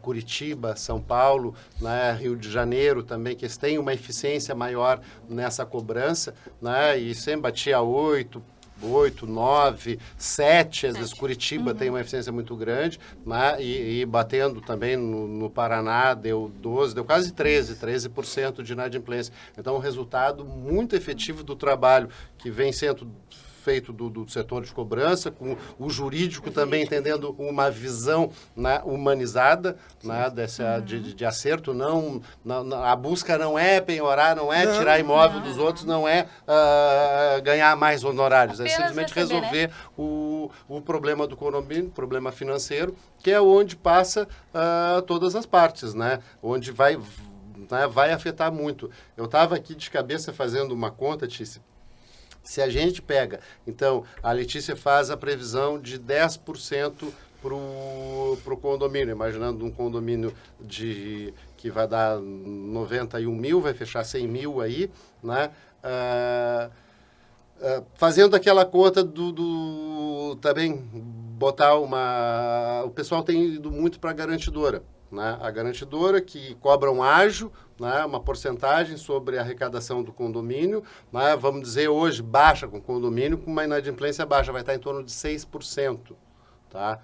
Curitiba, São Paulo, né, Rio de Janeiro também, que eles têm uma eficiência maior nessa cobrança, né, e sempre batia 8, 9, 7, às vezes Curitiba tem uma eficiência muito grande, né? E batendo também no Paraná, deu 12, deu quase 13% de inadimplência. Então, um resultado muito efetivo do trabalho que vem sendo feito do setor de cobrança, com o jurídico também entendendo uma visão, né, humanizada, né, de acerto. Não, a busca não é penhorar, não é tirar imóvel dos outros, não é ganhar mais honorários, é Apenas simplesmente receber, resolver o problema do condomínio, problema financeiro, que é onde passa todas as partes, né, onde vai afetar muito. Eu estava aqui de cabeça fazendo uma conta, Tícia. Se a gente pega, então, a Letícia faz a previsão de 10% para o condomínio, imaginando um condomínio que vai dar 91 mil, vai fechar 100 mil aí, né? Fazendo aquela conta também botar o pessoal tem ido muito para a garantidora, né? A garantidora que cobra um ágio, né? Uma porcentagem sobre a arrecadação do condomínio, né? Vamos dizer hoje baixa com o condomínio, com uma inadimplência baixa, vai estar em torno de 6%. Tá?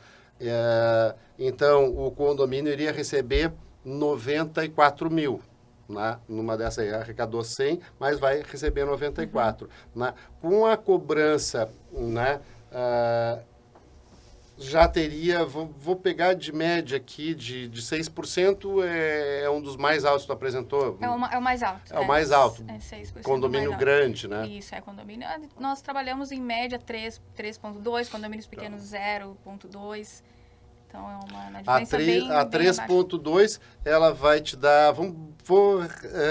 Então, o condomínio iria receber 94 mil. Né? Numa dessa aí, arrecadou 100, mas vai receber 94. Né? Com a cobrança, né? Já teria, vou pegar de média aqui, de 6%, é um dos mais altos que tu apresentou. É o mais alto. É o mais alto. É 6%. Condomínio mais alto. grande, né? Isso, é condomínio. Nós trabalhamos em média 3,2, condomínios pequenos 0,2. Então é uma inadimplência bem A 3,2 ela vai te dar, vou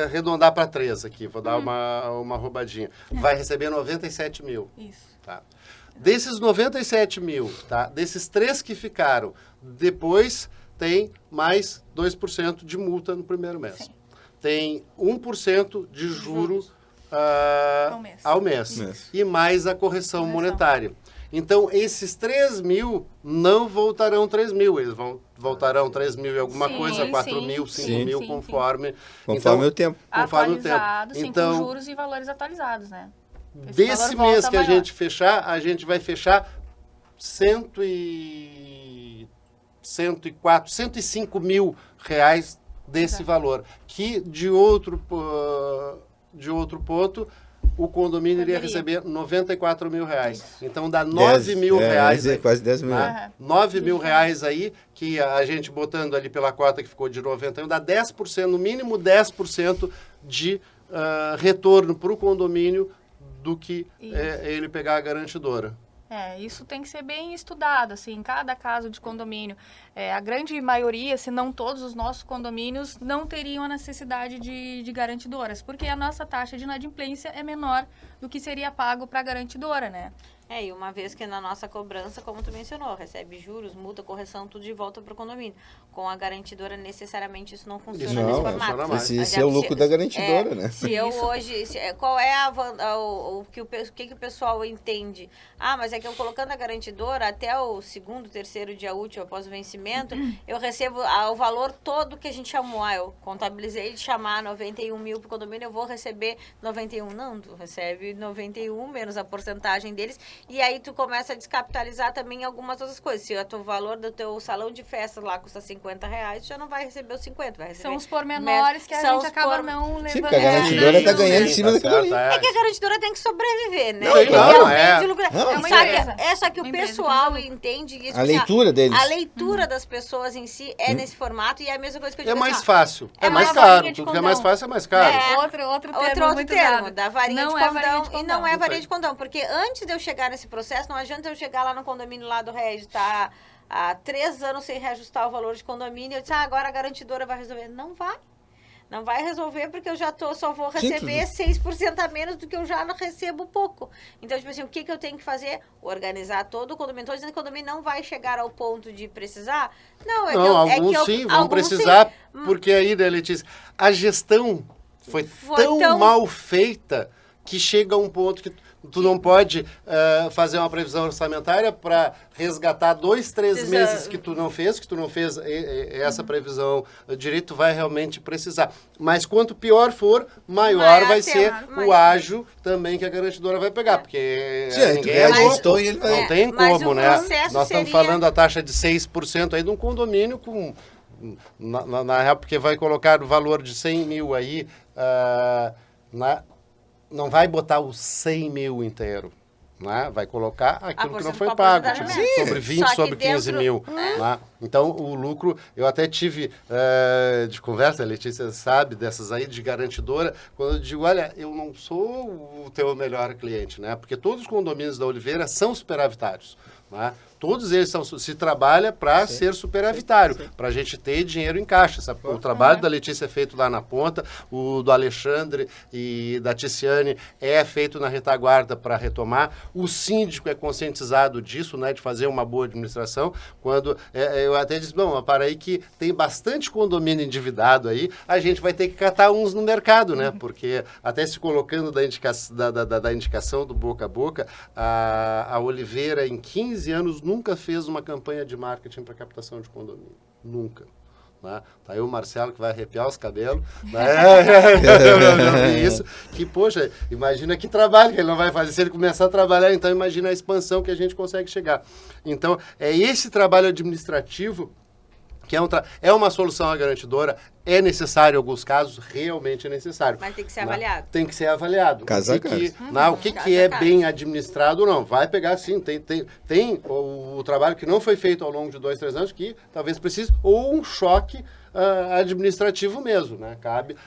arredondar para 3 aqui, vou dar uma roubadinha. Vai receber 97 mil. Isso. Tá? Desses 97 mil, tá? Desses 3 que ficaram, depois tem mais 2% de multa no primeiro mês. Sim. Tem 1% de juros ao mês. E mais a correção monetária. Então, esses 3 mil não voltarão 3 mil, eles voltarão 3 mil e alguma coisa, 4 mil, 5 mil, conforme o tempo. Conforme o tempo. Atualizado, sim, Então, com juros e valores atualizados, né? Desse mês que a gente fechar, a gente vai fechar 105 mil reais desse valor. Que de outro ponto, o condomínio iria receber 94 mil reais. Então dá 9 mil reais. Quase 10 mil. 9 mil reais aí, que a gente botando ali pela cota que ficou de 91, dá 10%, no mínimo 10% de retorno para o condomínio do que ele pegar a garantidora. Isso tem que ser bem estudado, assim, em cada caso de condomínio. A grande maioria, se não todos os nossos condomínios, não teriam a necessidade de garantidoras, porque a nossa taxa de inadimplência é menor do que seria pago para a garantidora, né? E uma vez que na nossa cobrança, como tu mencionou, recebe juros, multa, correção, tudo de volta para o condomínio. Com a garantidora, necessariamente, isso não funciona nesse formato. Esse é o lucro da garantidora, né? Se eu hoje... qual é o que o pessoal entende? Mas é que eu colocando a garantidora, até o 2º, 3º dia útil após o vencimento, eu recebo o valor todo que a gente chamou. Eu contabilizei de chamar 91 mil para o condomínio, eu vou receber 91. Não, tu recebe 91 menos a porcentagem deles. E aí tu começa a descapitalizar também algumas outras coisas. Se o valor do teu salão de festa lá custa R$50, tu já não vai receber os 50, vai receber... São os pormenores que a gente acaba não levando. Sim, porque a garantidora está ganhando em cima daquilo ali. É que a garantidora tem que sobreviver, né? Não, E claro, realmente lucrar. É uma Só empresa. só que o Uma empresa pessoal que usa entende isso. A leitura deles. A leitura das pessoas em si é nesse formato e é a mesma coisa que eu digo É mais assim, ó, fácil, é é mais uma caro. varinha de Tudo que é mais condão. fácil é mais caro. É. Outro termo Outro muito termo, usado. da varinha Não de é condão, varinha de e condão. não é Não varinha tem. de condão, porque antes de eu chegar nesse processo, não adianta eu chegar lá no condomínio lá do Regis, tá há 3 anos sem reajustar o valor de condomínio, eu disse, agora a garantidora vai resolver. Não vai. Não vai resolver porque eu só vou receber 6% a menos do que eu já recebo pouco. Então, tipo assim, o que eu tenho que fazer? Organizar todo o condomínio. Estou dizendo que o condomínio não vai chegar ao ponto de precisar. Não, é Não, que alguns eu, sim vão alguns precisar, sim. porque aí, né, Letícia, a gestão foi tão mal feita que chega a um ponto que tu não pode fazer uma previsão orçamentária para resgatar 2, 3 meses que tu não fez essa previsão direito, tu vai realmente precisar. Mas quanto pior for, maior vai ser o ágio também que a garantidora vai pegar, porque Sim, ninguém é louco, e ele vai... não tem mas como, o né? processo Nós estamos seria- falando a taxa de 6% aí de um condomínio com... Na real, porque vai colocar o valor de 100 mil aí, não vai botar os 100 mil inteiro, né? Vai colocar aquilo que não foi pago, tipo, sobre 20, Só sobre que 15 dentro- mil. Né? Então, o lucro, eu até tive de conversa, a Letícia sabe, dessas aí de garantidora, quando eu digo, olha, eu não sou o teu melhor cliente, né? Porque todos os condomínios da Oliveira são superavitários, né? Todos eles se trabalha para ser superavitário, para a gente ter dinheiro em caixa. Sabe? O trabalho da Letícia é feito lá na ponta, o do Alexandre e da Ticiane é feito na retaguarda para retomar. O síndico é conscientizado disso, né, de fazer uma boa administração. Quando eu até disse, bom, para aí que tem bastante condomínio endividado aí, a gente vai ter que catar uns no mercado, né? Porque até se colocando da indicação do boca a boca, a Oliveira em 15 anos nunca fez uma campanha de marketing para captação de condomínio. Nunca. Né? Tá aí o Marcelo que vai arrepiar os cabelos. Né? Eu vi isso. Que, poxa, imagina que trabalho que ele não vai fazer. Se ele começar a trabalhar, então imagina a expansão que a gente consegue chegar. Então, é esse trabalho administrativo que é uma solução à garantidora, é necessário em alguns casos, realmente é necessário. Mas tem que ser avaliado. Tem que ser avaliado. Caso a O que Caso é a caso. bem administrado ou não. Vai pegar, sim, tem o trabalho que não foi feito ao longo de 2, 3 anos, que talvez precise, ou um choque administrativo mesmo, né? Cabe,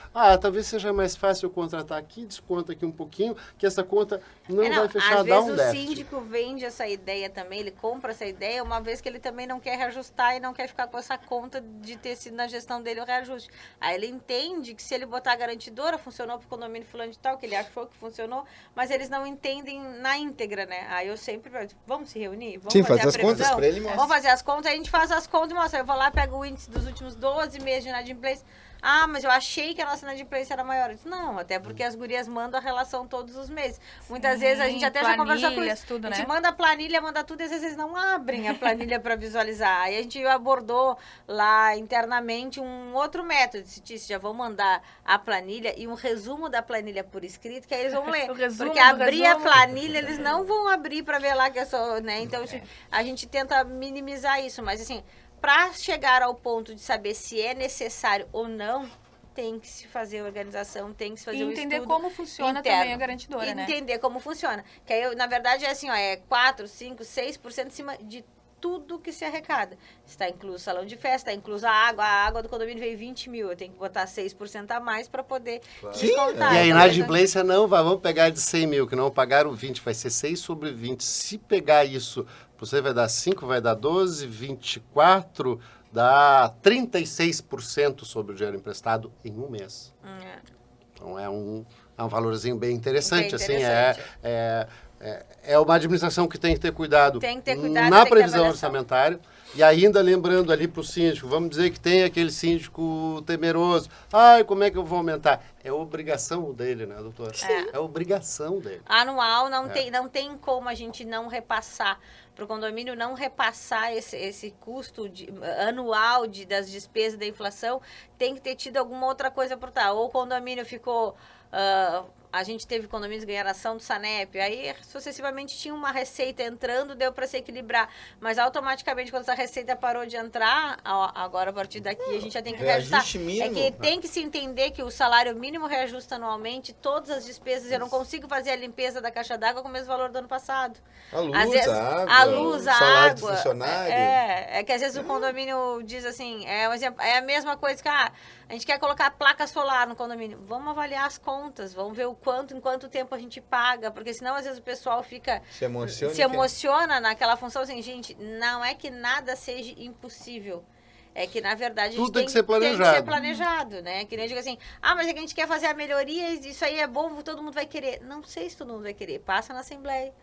talvez seja mais fácil eu contratar aqui, desconta aqui um pouquinho, que essa conta não vai fechar, às dá vezes um o déficit. síndico vende essa ideia também, ele compra essa ideia, uma vez que ele também não quer reajustar e não quer ficar com essa conta de ter sido na gestão dele o reajuste. Aí ele entende que se ele botar a garantidora, funcionou para o condomínio fulano de tal, que ele achou que funcionou, mas eles não entendem na íntegra, né? Aí eu sempre vamos se reunir, vamos Sim, fazer faz a as contas previsão? pra ele e mostra. Vamos fazer as contas, a gente faz as contas e mostra. Eu vou lá, pego o índice dos últimos 12 meses de inadimplência. Mas eu achei que a nossa inadimplência era maior. Eu disse, não, até porque as gurias mandam a relação todos os meses. Muitas vezes a gente até já conversou com isso. Tudo, A gente né? manda a planilha, manda tudo, e às vezes eles não abrem a planilha para visualizar. Aí a gente abordou lá internamente um outro método. Disse, já vou mandar a planilha e um resumo da planilha por escrito, que aí eles vão ler. O resumo Porque do abrir a resumo. planilha, eles não vão abrir para ver lá que eu sou, né? Então a gente tenta minimizar isso, mas assim, para chegar ao ponto de saber se é necessário ou não, tem que se fazer a organização, tem que se fazer E o entender estudo como funciona interno. também a garantidora, né? Entender como funciona. Que aí, na verdade, é assim, é 4, 5, 6% em cima de tudo que se arrecada. Está incluso salão de festa, está incluso a água do condomínio veio 20 mil, eu tenho que botar 6% a mais para poder descontar. E a Então, inadimplência não vai, vamos pegar de 100 mil, que não pagaram 20, vai ser 6 sobre 20. Se pegar isso, você vai dar 5, vai dar 12, 24, dá 36% sobre o dinheiro emprestado em um mês. Então é um valorzinho bem interessante. Bem Assim, interessante. é uma administração que tem que ter cuidado, Tem que ter cuidado, na tem que ter previsão avaliação. orçamentária. E ainda lembrando ali para o síndico, vamos dizer que tem aquele síndico temeroso. Como é que eu vou aumentar? É obrigação dele, né, doutor? É obrigação dele. Anual, não tem como a gente não repassar para o condomínio, não repassar esse custo anual das despesas da inflação, tem que ter tido alguma outra coisa por trás. Ou o condomínio ficou a gente teve condomínios que ganharam ação do Sanep, aí sucessivamente tinha uma receita entrando, deu para se equilibrar, mas automaticamente quando essa receita parou de entrar, agora a partir daqui a gente já tem que reajustar. Reajuste mínimo. É que tem que se entender que o salário mínimo reajusta anualmente todas as despesas. Eu não consigo fazer a limpeza da caixa d'água com o mesmo valor do ano passado. A luz, Às vezes, a água, a luz, a salário do água. funcionário. É que às vezes o condomínio diz assim, um exemplo, é a mesma coisa que a gente quer colocar placa solar no condomínio. Vamos avaliar as contas, vamos ver em quanto tempo a gente paga, porque senão às vezes o pessoal fica se emociona naquela função assim, gente, não é que nada seja impossível. É que, na verdade, a gente tem que ser planejado, né? Que nem eu digo assim, mas é que a gente quer fazer a melhoria, isso aí é bom, todo mundo vai querer. Não sei se todo mundo vai querer, passa na Assembleia.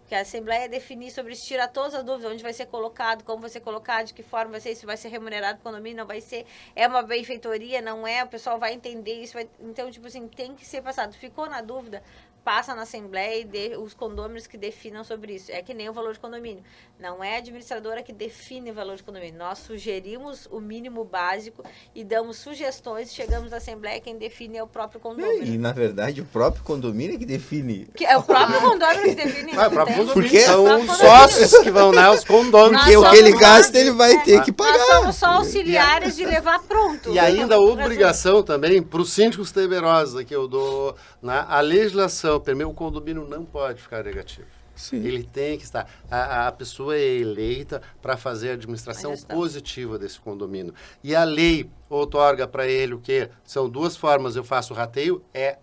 Porque a Assembleia definir sobre isso, tira todas as dúvidas, onde vai ser colocado, como vai ser colocado, de que forma vai ser, se vai ser remunerado o condomínio, não vai ser, é uma benfeitoria, não é, o pessoal vai entender isso, então, tipo assim, tem que ser passado. Ficou na dúvida, passa na Assembleia e os condôminos que definam sobre isso. É que nem o valor de condomínio. Não é a administradora que define o valor de condomínio. Nós sugerimos o mínimo básico e damos sugestões, chegamos na Assembleia, quem define é o próprio condomínio. E, na verdade, o próprio condomínio é que define. É o próprio condomínio que define. O próprio condomínio. Porque são os sócios que vão, né? Os condôminos. Porque o que ele gasta, ele vai ter que pagar. Nós somos só auxiliares de levar pronto. E ainda a obrigação também para os síndicos temerosos, aqui eu dou, a legislação, primeiro, o condomínio não pode ficar negativo. Sim. Ele tem que estar. A pessoa é eleita para fazer a administração positiva desse condomínio. E a lei outorga para ele o quê? São duas formas. Eu faço o rateio, é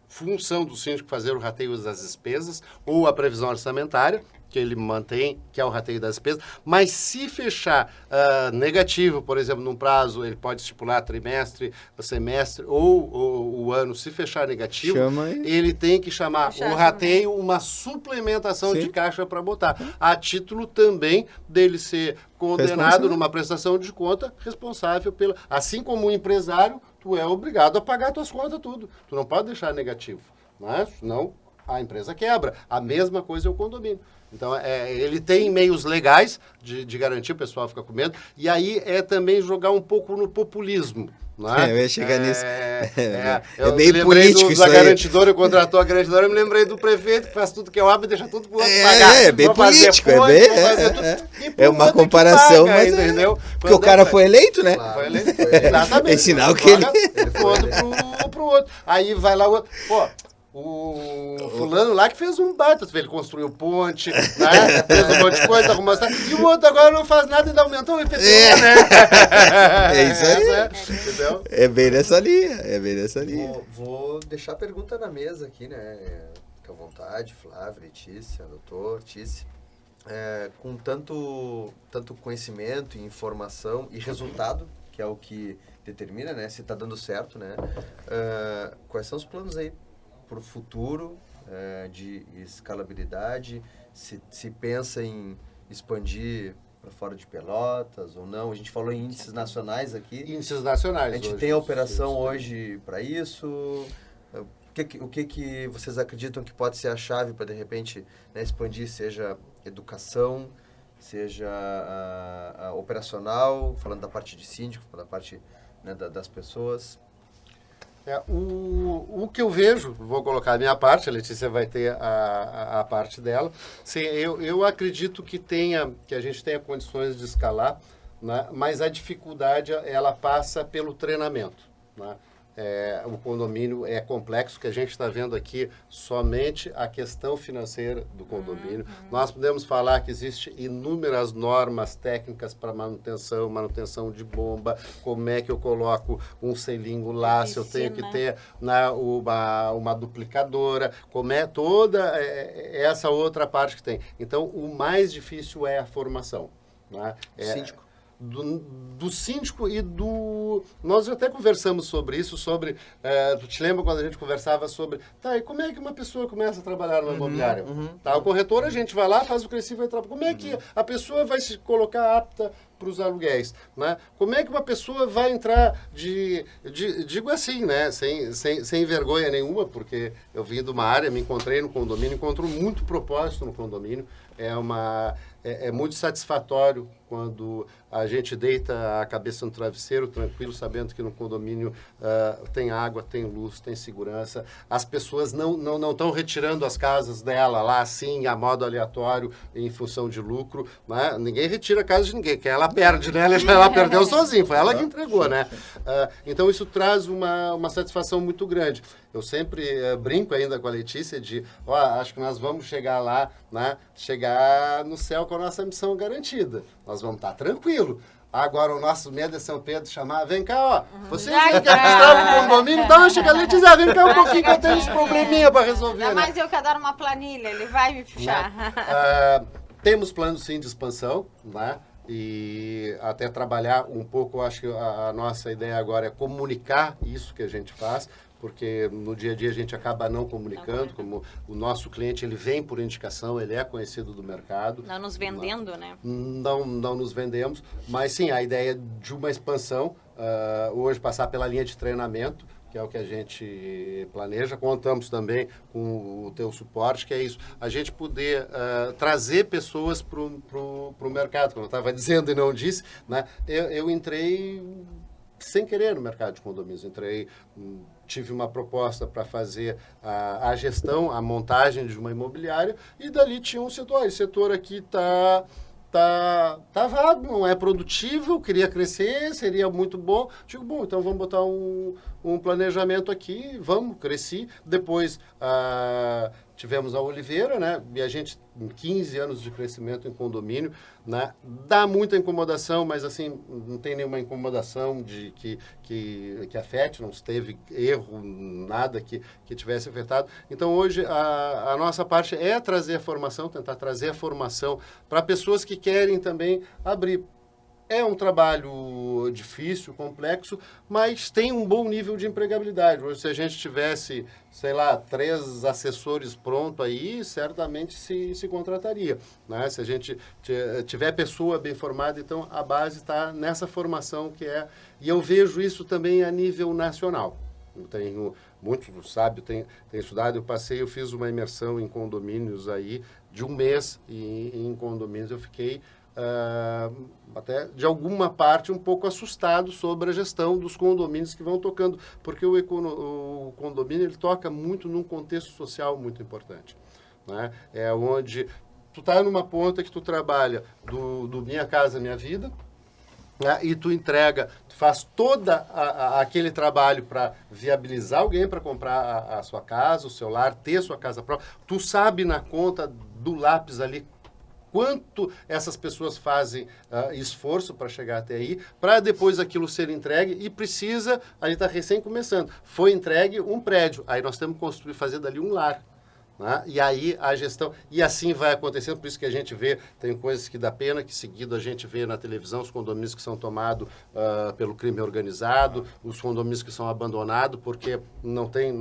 função do síndico fazer o rateio das despesas ou a previsão orçamentária, que ele mantém, que é o rateio das despesas, mas se fechar negativo, por exemplo, num prazo, ele pode estipular trimestre, semestre ou o ano, se fechar negativo, ele tem que chamar o rateio uma suplementação de caixa para botar, a título também dele ser condenado numa prestação de conta, responsável pela... Assim como o empresário, tu é obrigado a pagar tuas contas tudo. Tu não pode deixar negativo, né? Senão a empresa quebra. A mesma coisa é o condomínio. Então, ele tem meios legais de garantir, o pessoal fica com medo, e aí é também jogar um pouco no populismo. Né? Eu ia chegar nisso. Eu meio me lembrei político isso da aí. garantidora, eu contratou a garantidora, eu me lembrei do prefeito que faz tudo que eu abro e deixa tudo pro outro pagar. É bem político, é uma outro comparação, paga, mas entendeu? Porque o cara foi eleito, né? Claro. Foi eleito. Exatamente. É sinal que ele... pro outro. Aí vai lá o outro. Pô, o fulano lá que fez um baita, ele construiu ponte, né? Fez um monte de coisa, arrumou essa... E o outro agora não faz nada e ainda aumentou o IPTU, né? É isso aí. Entendeu? É bem nessa linha, Vou deixar a pergunta na mesa aqui, né? Fica à vontade, Flávio, Letícia, doutor, Tícia. Com tanto conhecimento, informação e resultado, que é o que determina, né? Se está dando certo, né? Quais são os planos aí para o futuro de escalabilidade? Se pensa em expandir para fora de Pelotas ou não? A gente falou em índices nacionais aqui. Índices nacionais. A gente hoje, tem a operação hoje para isso. O que vocês acreditam que pode ser a chave para, de repente, né, expandir, seja educação, seja a operacional, falando da parte de síndico, da parte, né, das pessoas? O que eu vejo, vou colocar a minha parte, a Letícia vai ter a parte dela. Sim, eu acredito que a gente tenha condições de escalar, né, mas a dificuldade ela passa pelo treinamento, né? O condomínio é complexo, que a gente está vendo aqui somente a questão financeira do condomínio. Nós podemos falar que existem inúmeras normas técnicas para manutenção de bomba, como é que eu coloco um selinho lá, se eu tenho que ter uma duplicadora, como é toda essa outra parte que tem. Então, o mais difícil é a formação, né? Síndico. Do síndico e do... Nós até conversamos sobre isso, tu te lembra quando a gente conversava sobre... Tá, e como é que uma pessoa começa a trabalhar no imobiliário? Tá, o corretor, a gente vai lá, faz o crescimento, vai trabalhar. Como é que a pessoa vai se colocar apta para os aluguéis, né? Como é que uma pessoa vai entrar digo assim, né? Sem vergonha nenhuma, porque eu vim de uma área, me encontrei no condomínio, encontro muito propósito no condomínio, é muito satisfatório quando a gente deita a cabeça no travesseiro, tranquilo, sabendo que no condomínio tem água, tem luz, tem segurança. As pessoas não estão retirando as casas dela lá, assim, a modo aleatório, em função de lucro. Né? Ninguém retira a casa de ninguém, que ela perde, né? Ela perdeu sozinha, foi ela que entregou, né? Então, isso traz uma satisfação muito grande. Eu sempre brinco ainda com a Letícia de, acho que nós vamos chegar lá, né? Chegar no céu com a nossa missão garantida. Nós vamos estar tranquilo. Agora o nosso medo é São Pedro chamar, vem cá, vocês que administravam o condomínio, dá uma chegada, Letícia, vem cá um pouquinho que eu tenho uns probleminha para resolver. Ainda mais eu que adoro uma planilha, ele vai me puxar. Temos planos sim de expansão, né? E até trabalhar um pouco, acho que a nossa ideia agora é comunicar isso que a gente faz, porque no dia a dia a gente acaba não comunicando, como o nosso cliente, ele vem por indicação, ele é conhecido do mercado. Não nos vendendo, né? Não nos vendemos, mas sim, a ideia de uma expansão, hoje passar pela linha de treinamento, que é o que a gente planeja. Contamos também com o teu suporte, que é isso, a gente poder trazer pessoas para o mercado, como eu estava dizendo e não disse, né? Eu entrei sem querer no mercado de condomínios, tive uma proposta para fazer a gestão, a montagem de uma imobiliária, e dali tinha um setor, esse setor aqui está vago, não é produtivo, queria crescer, seria muito bom. Digo, bom, então vamos botar um planejamento aqui, cresci. Depois tivemos a Oliveira, né? E a gente, 15 anos de crescimento em condomínio, né? Dá muita incomodação, mas assim, não tem nenhuma incomodação de que afete, não teve erro, nada que tivesse afetado. Então, hoje, a nossa parte é trazer a formação, tentar trazer a formação para pessoas que querem também abrir. É um trabalho difícil, complexo, mas tem um bom nível de empregabilidade. Hoje, se a gente tivesse, sei lá, 3 assessores prontos aí, certamente se contrataria. Né? Se a gente tiver pessoa bem formada, então a base está nessa formação que é... E eu vejo isso também a nível nacional. Eu tenho muito sábio, tenho estudado, eu fiz uma imersão em condomínios aí de 1 mês, e em condomínios eu fiquei... até de alguma parte um pouco assustado sobre a gestão dos condomínios que vão tocando, porque o condomínio ele toca muito num contexto social muito importante, né? É onde tu tá numa ponta que tu trabalha do Minha Casa Minha Vida, né? E tu faz toda aquele trabalho para viabilizar alguém para comprar a sua casa, o seu lar, ter sua casa própria. Tu sabe na conta do lápis ali quanto essas pessoas fazem esforço para chegar até aí, para depois aquilo ser entregue, e precisa, a gente está recém começando, foi entregue um prédio, aí nós temos que fazer dali um lar. Né? E aí a gestão, e assim vai acontecendo, por isso que a gente vê, tem coisas que dá pena, que seguido a gente vê na televisão, os condomínios que são tomados pelo crime organizado, os condomínios que são abandonados, porque não tem,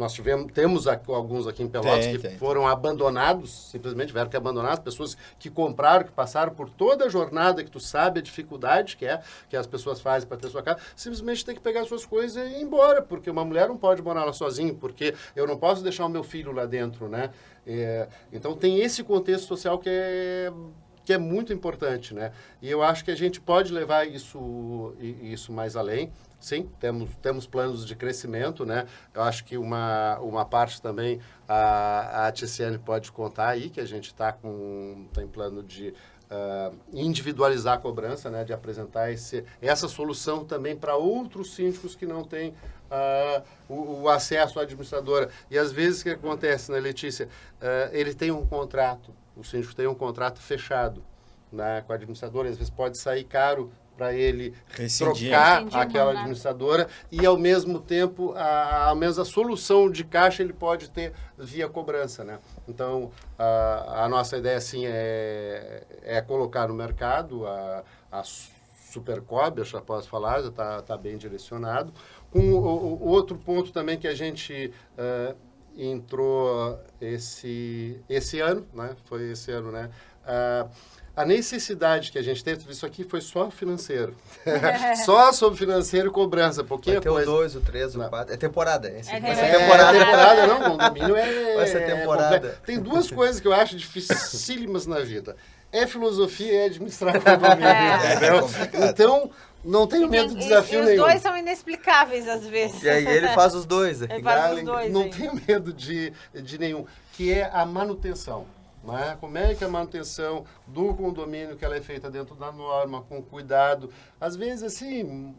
temos alguns aqui em Pelotas foram abandonados, simplesmente tiveram que abandonar, as pessoas que compraram, que passaram por toda a jornada, que tu sabe a dificuldade que as pessoas fazem para ter sua casa, simplesmente tem que pegar suas coisas e ir embora, porque uma mulher não pode morar lá sozinha, porque eu não posso deixar o meu filho lá dentro, né? Então tem esse contexto social que é muito importante, né? E eu acho que a gente pode levar isso mais além. Sim, temos planos de crescimento, né? Eu acho que uma parte também a Ticiane pode contar aí, que a gente tem plano de individualizar a cobrança, né? De apresentar essa solução também para outros síndicos que não têm o acesso à administradora. E às vezes o que acontece, né, Letícia? Ele tem um contrato, o síndico tem um contrato fechado, né, com a administradora, às vezes pode sair caro para ele trocar aquela administradora, e ao mesmo tempo a mesma solução de caixa ele pode ter via cobrança, né? Então a nossa ideia assim é colocar no mercado a Supercob, eu já posso falar, já está bem direcionado. O outro ponto também que a gente entrou esse ano, né? Foi esse ano, né? A necessidade que a gente tem, isso aqui foi só financeiro. Só sobre financeiro e cobrança, pouquinha coisa. Vai ter o 2, o 3, o 4. É temporada. Vai ser temporada, não. Condomínio vai ser temporada. Tem 2 coisas que eu acho dificílimas na vida. é filosofia e é administrar condomínio. Entendeu? Então, não tenho medo de desafio e nenhum. os dois são inexplicáveis às vezes. E aí ele faz os dois. Ele faz os dois, Não hein? tenho medo de nenhum, que é a manutenção. Né? Como é que a manutenção do condomínio, que ela é feita dentro da norma, com cuidado, às vezes assim,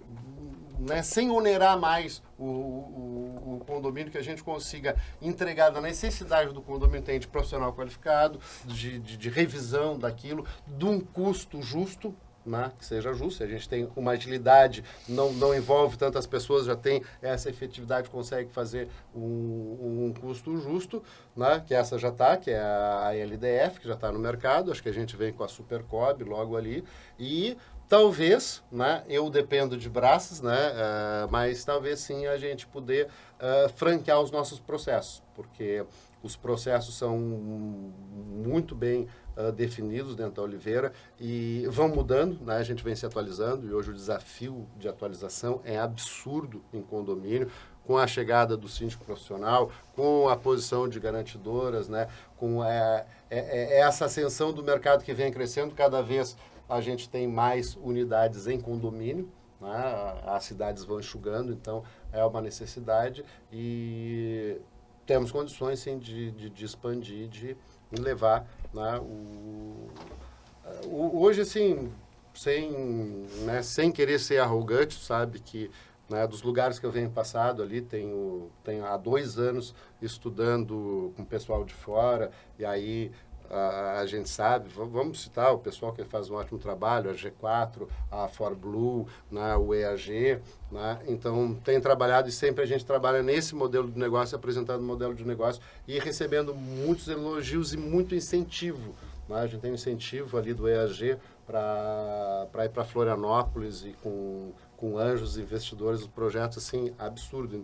né, sem onerar mais o condomínio, que a gente consiga entregar da necessidade do condomínio, tem de profissional qualificado, de revisão daquilo, de um custo justo, né, que seja justo. A gente tem uma agilidade, não envolve tantas pessoas, já tem essa efetividade, consegue fazer um custo justo, né, que essa já está, que é a LDF, que já está no mercado. Acho que a gente vem com a Supercob logo ali, e talvez, né, eu dependo de braços, né, mas talvez sim a gente poder franquear os nossos processos, porque os processos são muito bem definidos dentro da Oliveira e vão mudando, né? A gente vem se atualizando, e hoje o desafio de atualização é absurdo em condomínio, com a chegada do síndico profissional, com a posição de garantidoras, né? Com essa ascensão do mercado que vem crescendo. Cada vez a gente tem mais unidades em condomínio, né? As cidades vão enxugando, então é uma necessidade, e temos condições, sim, de expandir, de levar, né, hoje, assim, sem querer ser arrogante, sabe, que, né, dos lugares que eu venho passado ali, tenho há 2 anos estudando com o pessoal de fora, e aí a gente sabe, vamos citar o pessoal que faz um ótimo trabalho, a G4, a ForBlue, né, o EAG, né? Então tem trabalhado, e sempre a gente trabalha nesse modelo de negócio, apresentando o modelo de negócio e recebendo muitos elogios e muito incentivo, né? A gente tem um incentivo ali do EAG para ir para Florianópolis, e com anjos investidores, os projetos assim, absurdo.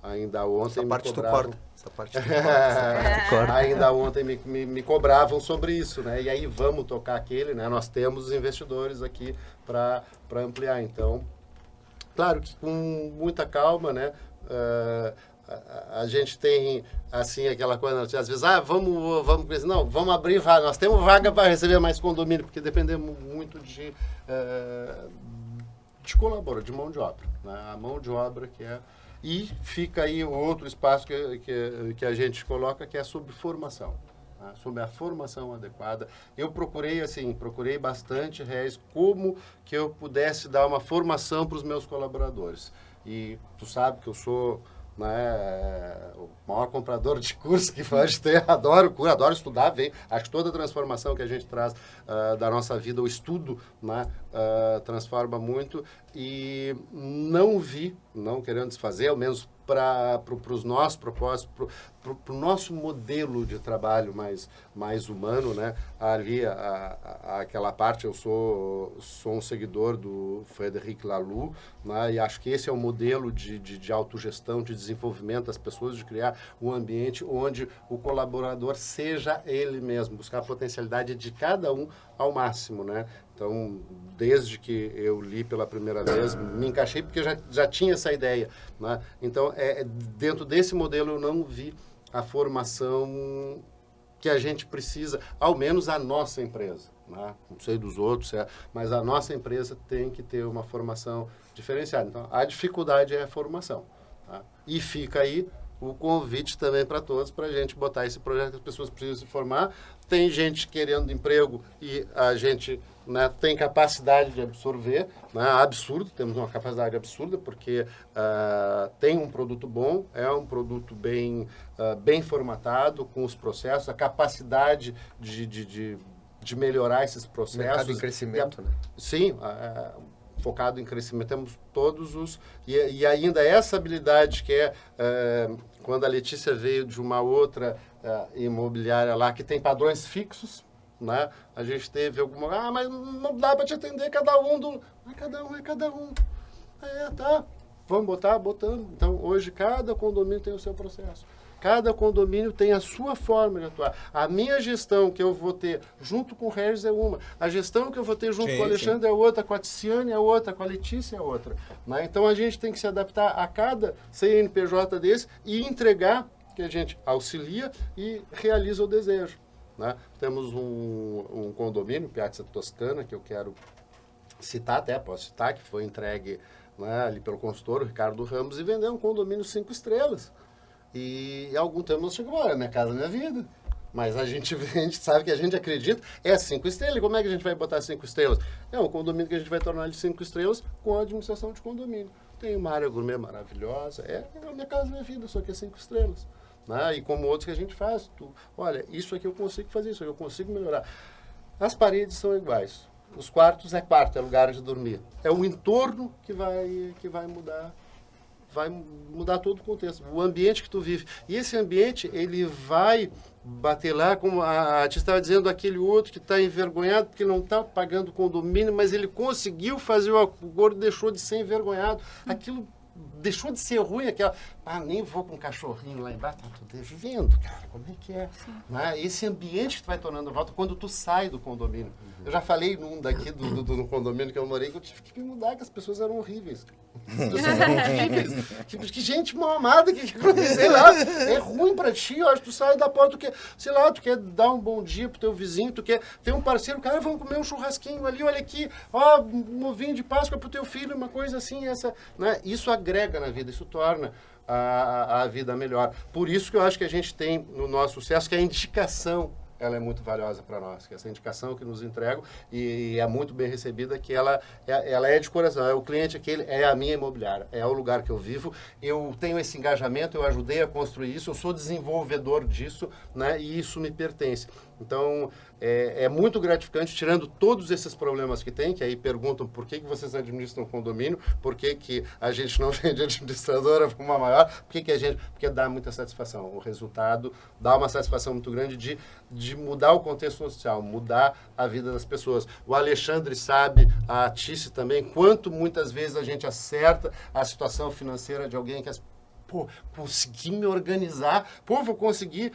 Ainda ontem Essa parte me cobravam. Essa parte tu corta. Ainda ontem me cobravam sobre isso, né? E aí vamos tocar aquele, né? Nós temos os investidores aqui para ampliar. Então, claro que com muita calma, né? A gente tem, assim, aquela coisa, às vezes, vamos, não, vamos abrir vaga, nós temos vaga para receber mais condomínio, porque dependemos muito de colaborador, de mão de obra, né? A mão de obra que é... E fica aí outro espaço que a gente coloca, que é sobre formação, né? Sobre a formação adequada. Eu procurei bastante, Reis, como que eu pudesse dar uma formação para os meus colaboradores. E tu sabe que eu sou, né, o maior comprador de cursos que pode ter, adoro estudar, acho que toda a transformação que a gente traz da nossa vida, o estudo, né, transforma muito, e não querendo desfazer, ao menos para os nossos propósitos, para o nosso modelo de trabalho mais humano, né? Ali, aquela parte, eu sou um seguidor do Frederic Laloux, né? E acho que esse é o modelo de autogestão, de desenvolvimento das pessoas, de criar um ambiente onde o colaborador seja ele mesmo, buscar a potencialidade de cada um ao máximo, né? Então, desde que eu li pela primeira vez, me encaixei, porque eu já tinha essa ideia, né? Então, dentro desse modelo, eu não vi a formação que a gente precisa, ao menos a nossa empresa, né? Não sei dos outros, mas a nossa empresa tem que ter uma formação diferenciada. Então, a dificuldade é a formação, tá? E fica aí o convite também para todos, para a gente botar esse projeto, que as pessoas precisam se formar. Tem gente querendo emprego e a gente, né, tem capacidade de absorver, né? Absurdo, temos uma capacidade absurda, porque tem um produto bom, é um produto bem formatado, com os processos, a capacidade de melhorar esses processos. Mercado em crescimento, né? Sim, focado em crescimento. Temos todos os... E ainda essa habilidade que quando a Letícia veio de uma outra imobiliária lá, que tem padrões fixos, né? A gente teve alguma... mas não dá para te atender cada um é cada um. Tá. Vamos botando. Então, hoje, cada condomínio tem o seu processo. Cada condomínio tem a sua forma de atuar. A minha gestão que eu vou ter junto com o Regis é uma. A gestão que eu vou ter junto com o Alexandre é outra, com a Tiziane é outra, com a Letícia é outra, né? Então, a gente tem que se adaptar a cada CNPJ desse e entregar, que a gente auxilia e realiza o desejo. né? Temos um condomínio, Piazza Toscana, que eu quero citar até, posso citar, que foi entregue, né, ali pelo consultor, o Ricardo Ramos, e vendeu um condomínio 5 estrelas. E há algum tempo nós chegamos, olha, minha casa, minha vida. Mas a gente sabe que a gente acredita, é 5 estrelas. E como é que a gente vai botar 5 estrelas? É um condomínio que a gente vai tornar de 5 estrelas com a administração de condomínio. Tem uma área gourmet maravilhosa, é a minha casa, minha vida, só que é 5 estrelas. Né? E como outros que a gente faz, olha, isso aqui eu consigo fazer, isso aqui eu consigo melhorar. As paredes são iguais. Os quartos é quarto, é lugar de dormir. É o entorno que vai mudar todo o contexto, o ambiente que tu vive. E esse ambiente, ele vai bater lá, como a Tia estava dizendo, aquele outro que está envergonhado porque não está pagando condomínio, mas ele conseguiu fazer o acordo, deixou de ser envergonhado. Aquilo deixou de ser ruim, aquela, nem vou com um cachorrinho lá embaixo, tá tudo devendo, cara, como é que é? Né? Esse ambiente que tu vai tornando volta quando tu sai do condomínio. Eu já falei num daqui do condomínio que eu morei, que eu tive que me mudar, que as pessoas eram horríveis. As pessoas eram horríveis. Que gente mal amada, sei lá, é ruim pra ti, eu acho que tu sai da porta, tu quer, sei lá, tu quer dar um bom dia pro teu vizinho, tu quer ter um parceiro, cara, vamos comer um churrasquinho ali, olha aqui, ó, um ovinho de Páscoa pro teu filho, uma coisa assim, essa, né? Isso agrega na vida, isso torna a vida melhor. Por isso que eu acho que a gente tem no nosso sucesso que a indicação, ela é muito valiosa para nós, que essa indicação que nos entregam e é muito bem recebida, que ela é de coração, é o cliente aquele, é a minha imobiliária, é o lugar que eu vivo, eu tenho esse engajamento, eu ajudei a construir isso, eu sou desenvolvedor disso, né, e isso me pertence. Então, é muito gratificante, tirando todos esses problemas que tem, que aí perguntam por que vocês administram condomínio, por que a gente não vende administradora para uma maior, porque dá muita satisfação. O resultado dá uma satisfação muito grande de mudar o contexto social, mudar a vida das pessoas. O Alexandre sabe, a Tice também, quanto muitas vezes a gente acerta a situação financeira de alguém que consegui me organizar, vou conseguir,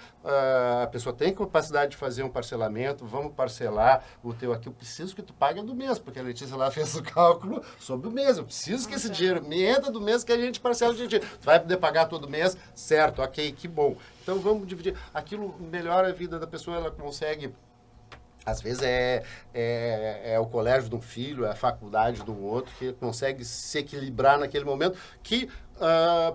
a pessoa tem capacidade de fazer um parcelamento, vamos parcelar o teu aqui, eu preciso que tu pague do mês, porque a Letícia lá fez o cálculo sobre o mês, eu preciso que esse dinheiro me entra do mês que a gente parcela de dinheiro. Tu vai poder pagar todo mês? Certo, ok, que bom. Então vamos dividir. Aquilo melhora a vida da pessoa, ela consegue. Às vezes é o colégio de um filho, é a faculdade de um outro, que consegue se equilibrar naquele momento, que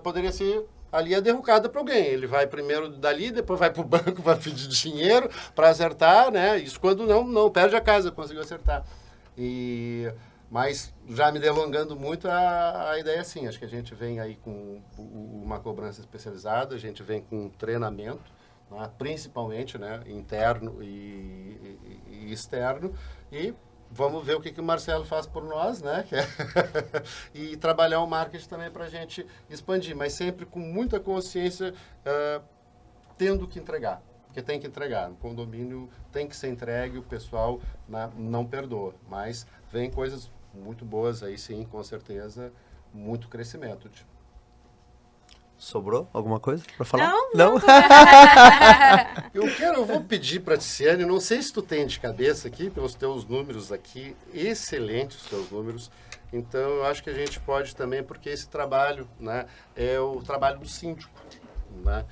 poderia ser ali a derrocada para alguém. Ele vai primeiro dali, depois vai para o banco, vai pedir dinheiro para acertar, né? Isso quando não perde a casa, conseguiu acertar. Mas já me delongando muito, a ideia é assim, acho que a gente vem aí com uma cobrança especializada, a gente vem com um treinamento, né, principalmente, né, interno e externo, e vamos ver o que o Marcelo faz por nós, né, e trabalhar o marketing também para a gente expandir, mas sempre com muita consciência, tendo que entregar, porque tem que entregar, no condomínio tem que ser entregue, o pessoal, né, não perdoa, mas vem coisas muito boas aí sim, com certeza, muito crescimento. Sobrou alguma coisa para falar? Não? Eu vou pedir para a Tiziane, não sei se tu tem de cabeça aqui, pelos teus números aqui, excelentes os teus números, então eu acho que a gente pode também, porque esse trabalho, né, é o trabalho do síndico, né?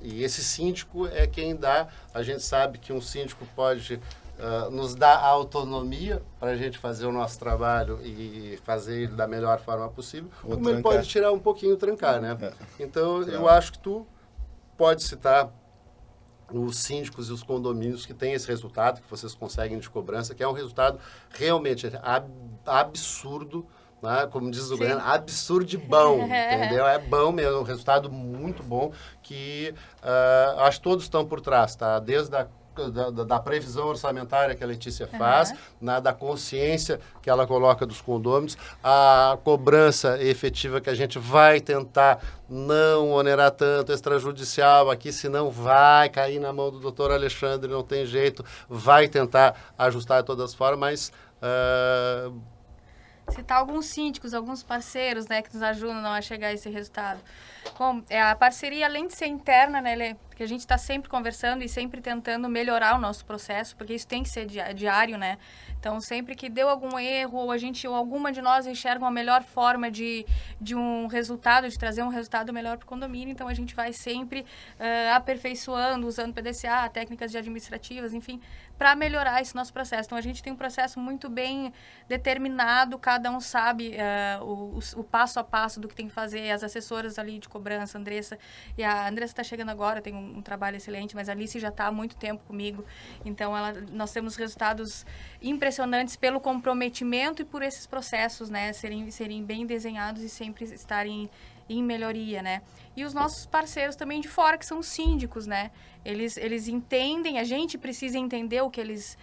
E esse síndico é quem dá, a gente sabe que um síndico pode nos dar a autonomia para a gente fazer o nosso trabalho e fazer ele da melhor forma possível, como ele pode tirar um pouquinho, trancar, né? Então, eu acho que tu pode citar os síndicos e os condomínios que têm esse resultado, que vocês conseguem de cobrança, que é um resultado realmente absurdo, né? Como diz o Goiano, absurdo de bom, entendeu? É bom mesmo, um resultado muito bom, que acho que todos estão por trás, tá? Desde da previsão orçamentária que a Letícia faz, da consciência que ela coloca dos condôminos, a cobrança efetiva que a gente vai tentar não onerar tanto, extrajudicial aqui, senão vai cair na mão do doutor Alexandre, não tem jeito, vai tentar ajustar de todas as formas, mas... Citar alguns síndicos, alguns parceiros, né, que nos ajudam a chegar a esse resultado. Bom, a parceria, além de ser interna, né, porque a gente está sempre conversando e sempre tentando melhorar o nosso processo, porque isso tem que ser diário, né? Então, sempre que deu algum erro, ou alguma de nós enxerga uma melhor forma de um resultado, de trazer um resultado melhor para o condomínio, então a gente vai sempre aperfeiçoando, usando PDCA, técnicas administrativas, enfim, para melhorar esse nosso processo. Então, a gente tem um processo muito bem determinado, cada um sabe o passo a passo do que tem que fazer, as assessoras ali de cobrança, a Andressa, e a Andressa está chegando agora, tem um trabalho excelente, mas a Alice já está há muito tempo comigo, então nós temos resultados impressionantes pelo comprometimento e por esses processos, né, serem bem desenhados e sempre estarem em melhoria, né? E os nossos parceiros também de fora, que são os síndicos, né? Eles entendem, a gente precisa entender o que eles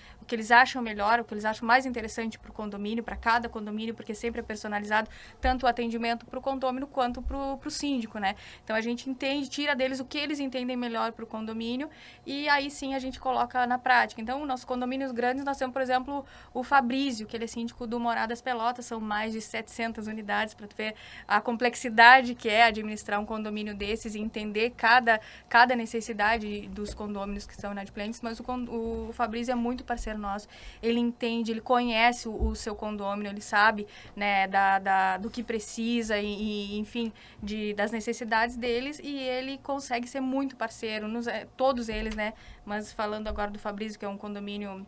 acham melhor, o que eles acham mais interessante para o condomínio, para cada condomínio, porque sempre é personalizado, tanto o atendimento para o condomínio quanto para o síndico, né? Então, a gente entende, tira deles o que eles entendem melhor para o condomínio e aí sim a gente coloca na prática. Então, nossos condomínios grandes, nós temos, por exemplo, o Fabrício, que ele é síndico do Moradas Pelotas, são mais de 700 unidades, para tu ver a complexidade que é administrar um condomínio desses e entender cada necessidade dos condôminos que são inadimplentes, mas o Fabrício é muito parceiro nosso, ele entende, ele conhece o seu condômino, ele sabe, né, do que precisa e enfim, das necessidades deles, e ele consegue ser muito parceiro, todos eles, né, mas falando agora do Fabrício, que é um condomínio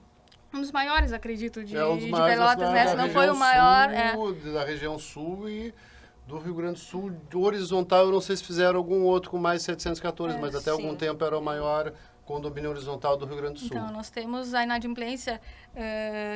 um dos maiores, acredito, de Pelotas, né, se não foi o maior. Da região sul e do Rio Grande do Sul, do horizontal, eu não sei se fizeram algum outro com mais 714, mas até algum tempo era o maior condomínio horizontal do Rio Grande do Sul. Então, nós temos a inadimplência,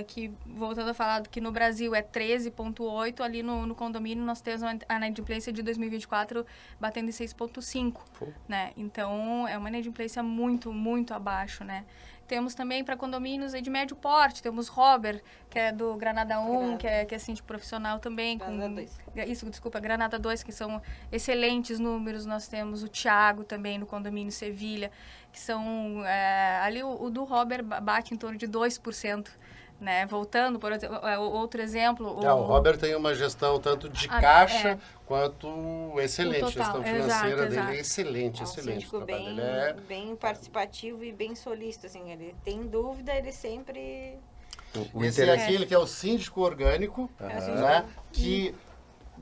que, voltando a falar, que no Brasil é 13,8, ali no condomínio nós temos a inadimplência de 2024 batendo em 6,5, né? Então, é uma inadimplência muito, muito abaixo, né? Temos também para condomínios de médio porte, temos Robert, que é do Granada 1, que é síndico profissional também. Granada 2. Isso, desculpa, Granada 2, que são excelentes números. Nós temos o Thiago também no condomínio Sevilha, que são... ali o do Robert bate em torno de 2%. Né? Voltando, por outro exemplo... O Robert tem uma gestão tanto de caixa quanto excelente. A gestão financeira dele é excelente, excelente. Um síndico bem participativo e bem solícito, assim, ele tem dúvida, ele sempre... Esse é aquele que é o síndico orgânico, né? Que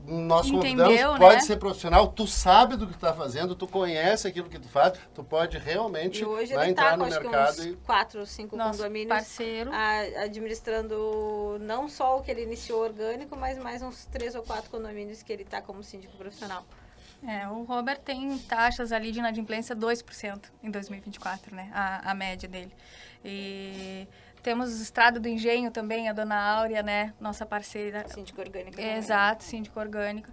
nós convidamos, pode ser profissional, tu sabe do que tu está fazendo, tu conhece aquilo que tu faz, tu pode realmente entrar no mercado. E 4 ou 5 condomínios parceiro. Administrando não só o que ele iniciou orgânico, mas mais uns 3 ou 4 condomínios que ele está como síndico profissional. O Robert tem taxas ali de inadimplência 2% em 2024, né? A média dele. E temos Estrada do Engenho também, a dona Áurea, né? Nossa parceira. Síndico orgânico. Exato, síndico orgânico.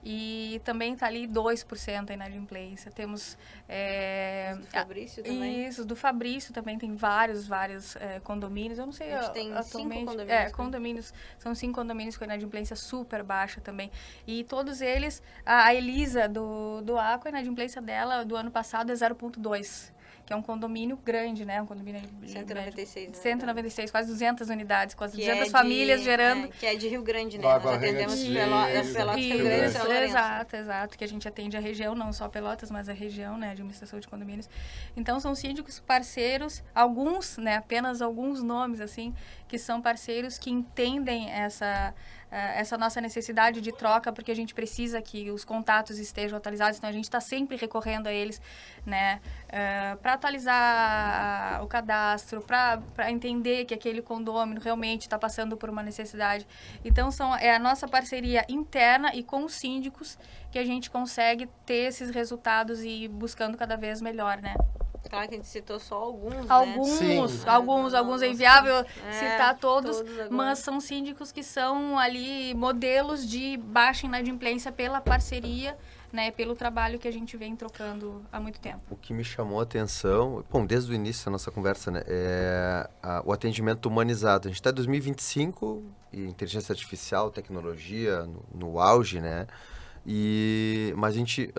E também está ali 2% a inadimplência. Temos... do Fabrício também. Isso, do Fabrício também tem vários condomínios. Eu não sei, a gente tem atualmente... 5 condomínios. Condomínios. São 5 condomínios com inadimplência super baixa também. E todos eles... A Elisa, do Aqua, a inadimplência dela do ano passado é 0,2%. Que é um condomínio grande, né? Um condomínio... 196. 196, quase 200 unidades, quase 200 famílias gerando... que é de Rio Grande, né? Nós atendemos Pelotas, Rio Grande, São Lourenço. Exato, que a gente atende a região, não só Pelotas, mas a região, né? Administração de condomínios. Então, são síndicos parceiros, alguns, né? Apenas alguns nomes, assim, que são parceiros que entendem essa nossa necessidade de troca, porque a gente precisa que os contatos estejam atualizados, então a gente está sempre recorrendo a eles, né, para atualizar o cadastro, para entender que aquele condômino realmente está passando por uma necessidade. Então, é a nossa parceria interna e com os síndicos que a gente consegue ter esses resultados e ir buscando cada vez melhor, né? Claro que a gente citou só alguns, Alguns é inviável citar todos, mas são síndicos que são ali modelos de baixa inadimplência pela parceria, né, pelo trabalho que a gente vem trocando há muito tempo. O que me chamou a atenção, desde o início da nossa conversa, né, é o atendimento humanizado. A gente está em 2025 e inteligência artificial, tecnologia no auge, né? Mas a gente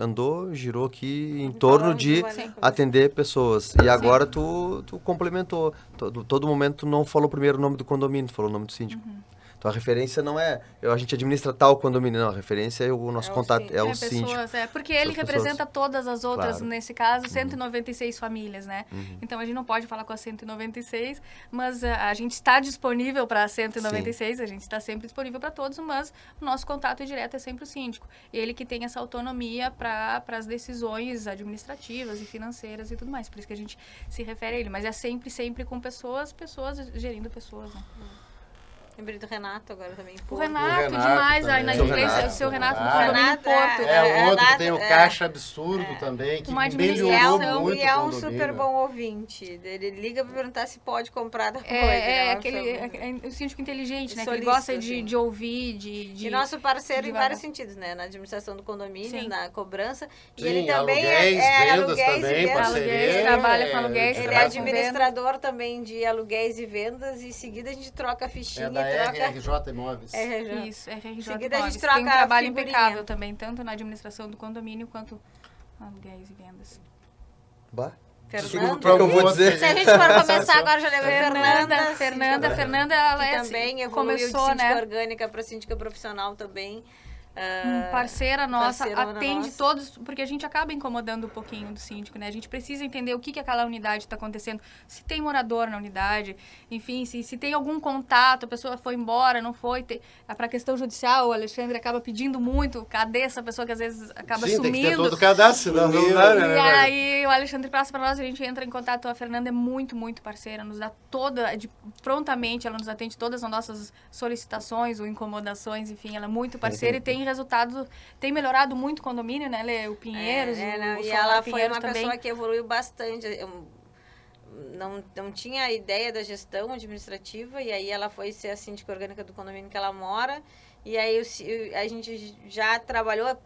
girou aqui em torno de atender pessoas. E agora tu complementou. Todo momento tu não falou primeiro o nome do condomínio, tu falou o nome do síndico. Então a referência não é, a gente administra tal condomínio, não, a referência é o nosso contato, é o síndico. Pessoas, porque ele representa todas as outras, Claro. nesse caso, 196 famílias, né? Então a gente não pode falar com as 196, mas a gente está disponível para 196, a gente está sempre disponível para todos, mas o nosso contato direto é sempre o síndico. Ele que tem essa autonomia para as decisões administrativas e financeiras e tudo mais. Por isso que a gente se refere a ele. Mas é sempre com pessoas gerindo pessoas, né? Lembrei do Renato agora também. O Pô. Renato, Renato demais, também. aí na Seu imprensa, Renato, o seu Renato do Renato. condomínio Renato, Porto. É outro que tem o Renato, caixa absurdo também, que Uma melhorou administração, muito E é o um condomínio. super bom ouvinte. Ele liga para perguntar se pode comprar da coisa. O síndico inteligente, né? Que ele Solista, gosta assim. de ouvir, de... E nosso parceiro em devagar. vários sentidos, né? Na administração do condomínio, Sim. na cobrança. Sim, E ele também aluguéis, vendas aluguéis e também, vendas. parceria. Aluguéis, trabalha com aluguéis, Ele é trabalha com administrador também de aluguéis e vendas. E em seguida a gente troca a fichinha É da e troca... RRJ Imóveis. RJ. Isso, RJ Em seguida a gente Imóveis. troca Tem um trabalho a figurinha. impecável também, tanto na administração do condomínio quanto aluguéis e vendas. Bah. Fernanda. O que eu vou dizer? Se a gente for começar agora, já levei Fernanda, ela que é também evoluiu de começou, síndica né? orgânica para síndica profissional também. Parceira nossa, parceirona atende nossa. todos, porque a gente acaba incomodando um pouquinho do síndico, né? A gente precisa entender o que aquela unidade está acontecendo, se tem morador na unidade, enfim, se tem algum contato, a pessoa foi embora, não foi. Para a questão judicial, o Alexandre acaba pedindo muito, cadê essa pessoa que às vezes acaba Sim, tem que ter sumindo. todo o cadastro, senão não dá, E né? aí o Alexandre passa para nós, a gente entra em contato. A Fernanda é muito parceira, nos dá prontamente, ela nos atende todas as nossas solicitações ou incomodações, enfim, ela é muito parceira e tem resultado, tem melhorado muito o condomínio, né, Lê? O Pinheiros, E Solar ela foi Pinheiros uma também. pessoa que evoluiu bastante. Eu não tinha ideia da gestão administrativa, e aí ela foi ser a síndica orgânica do condomínio que ela mora. E aí a gente já trabalhou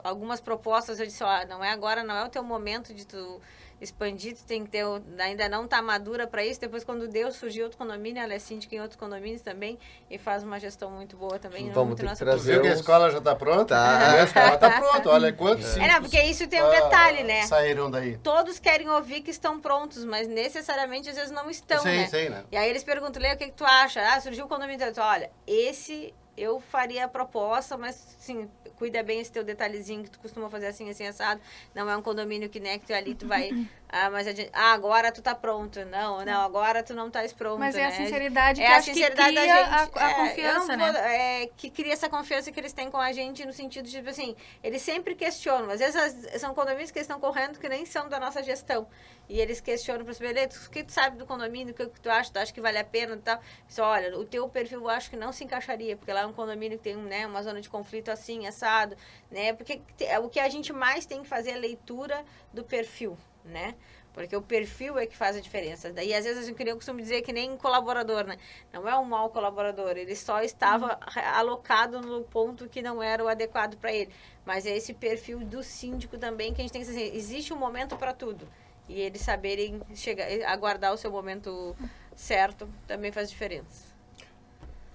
algumas propostas. Eu disse, ó, não é agora, não é o teu momento de tu expandir, tu tem que ter, ainda não tá madura para isso. Depois, quando deu, surgiu outro condomínio, ela é síndica em outros condomínios também e faz uma gestão muito boa também. Vamos muito ter que nossa trazer Tu viu que a escola já está pronta? Tá. A escola está pronta, olha quantos síndicos, não, porque isso tem um detalhe, né? saíram daí. Todos querem ouvir que estão prontos, mas necessariamente às vezes não estão, né? Sim, né? E aí eles perguntam, Lê, o que tu acha? Ah, surgiu o condomínio. Eu digo, olha, esse eu faria a proposta, mas sim, cuida bem esse teu detalhezinho que tu costuma fazer assim, assado. Não é um condomínio que, né, que tu ali tu vai... agora tu tá pronto. Não, agora tu não estás pronto, Mas é né? a sinceridade que a acho que sinceridade cria da gente. a confiança, né? Que cria essa confiança que eles têm com a gente, no sentido de, tipo assim, eles sempre questionam. Às vezes são condomínios que eles estão correndo que nem são da nossa gestão. E eles questionam para saber, o que tu sabe do condomínio, o que tu acha? Tu acha que vale a pena e tal? Só, olha, o teu perfil eu acho que não se encaixaria, porque lá é um condomínio que tem, né, uma zona de conflito assim, assado, né? Porque o que a gente mais tem que fazer é a leitura do perfil, né? Porque o perfil é que faz a diferença. Daí, às vezes, eu costumo dizer que nem colaborador, né? Não é um mau colaborador, ele só estava alocado no ponto que não era o adequado para ele. Mas é esse perfil do síndico também que a gente tem que dizer, existe um momento para tudo. E eles saberem aguardar o seu momento certo também faz diferença.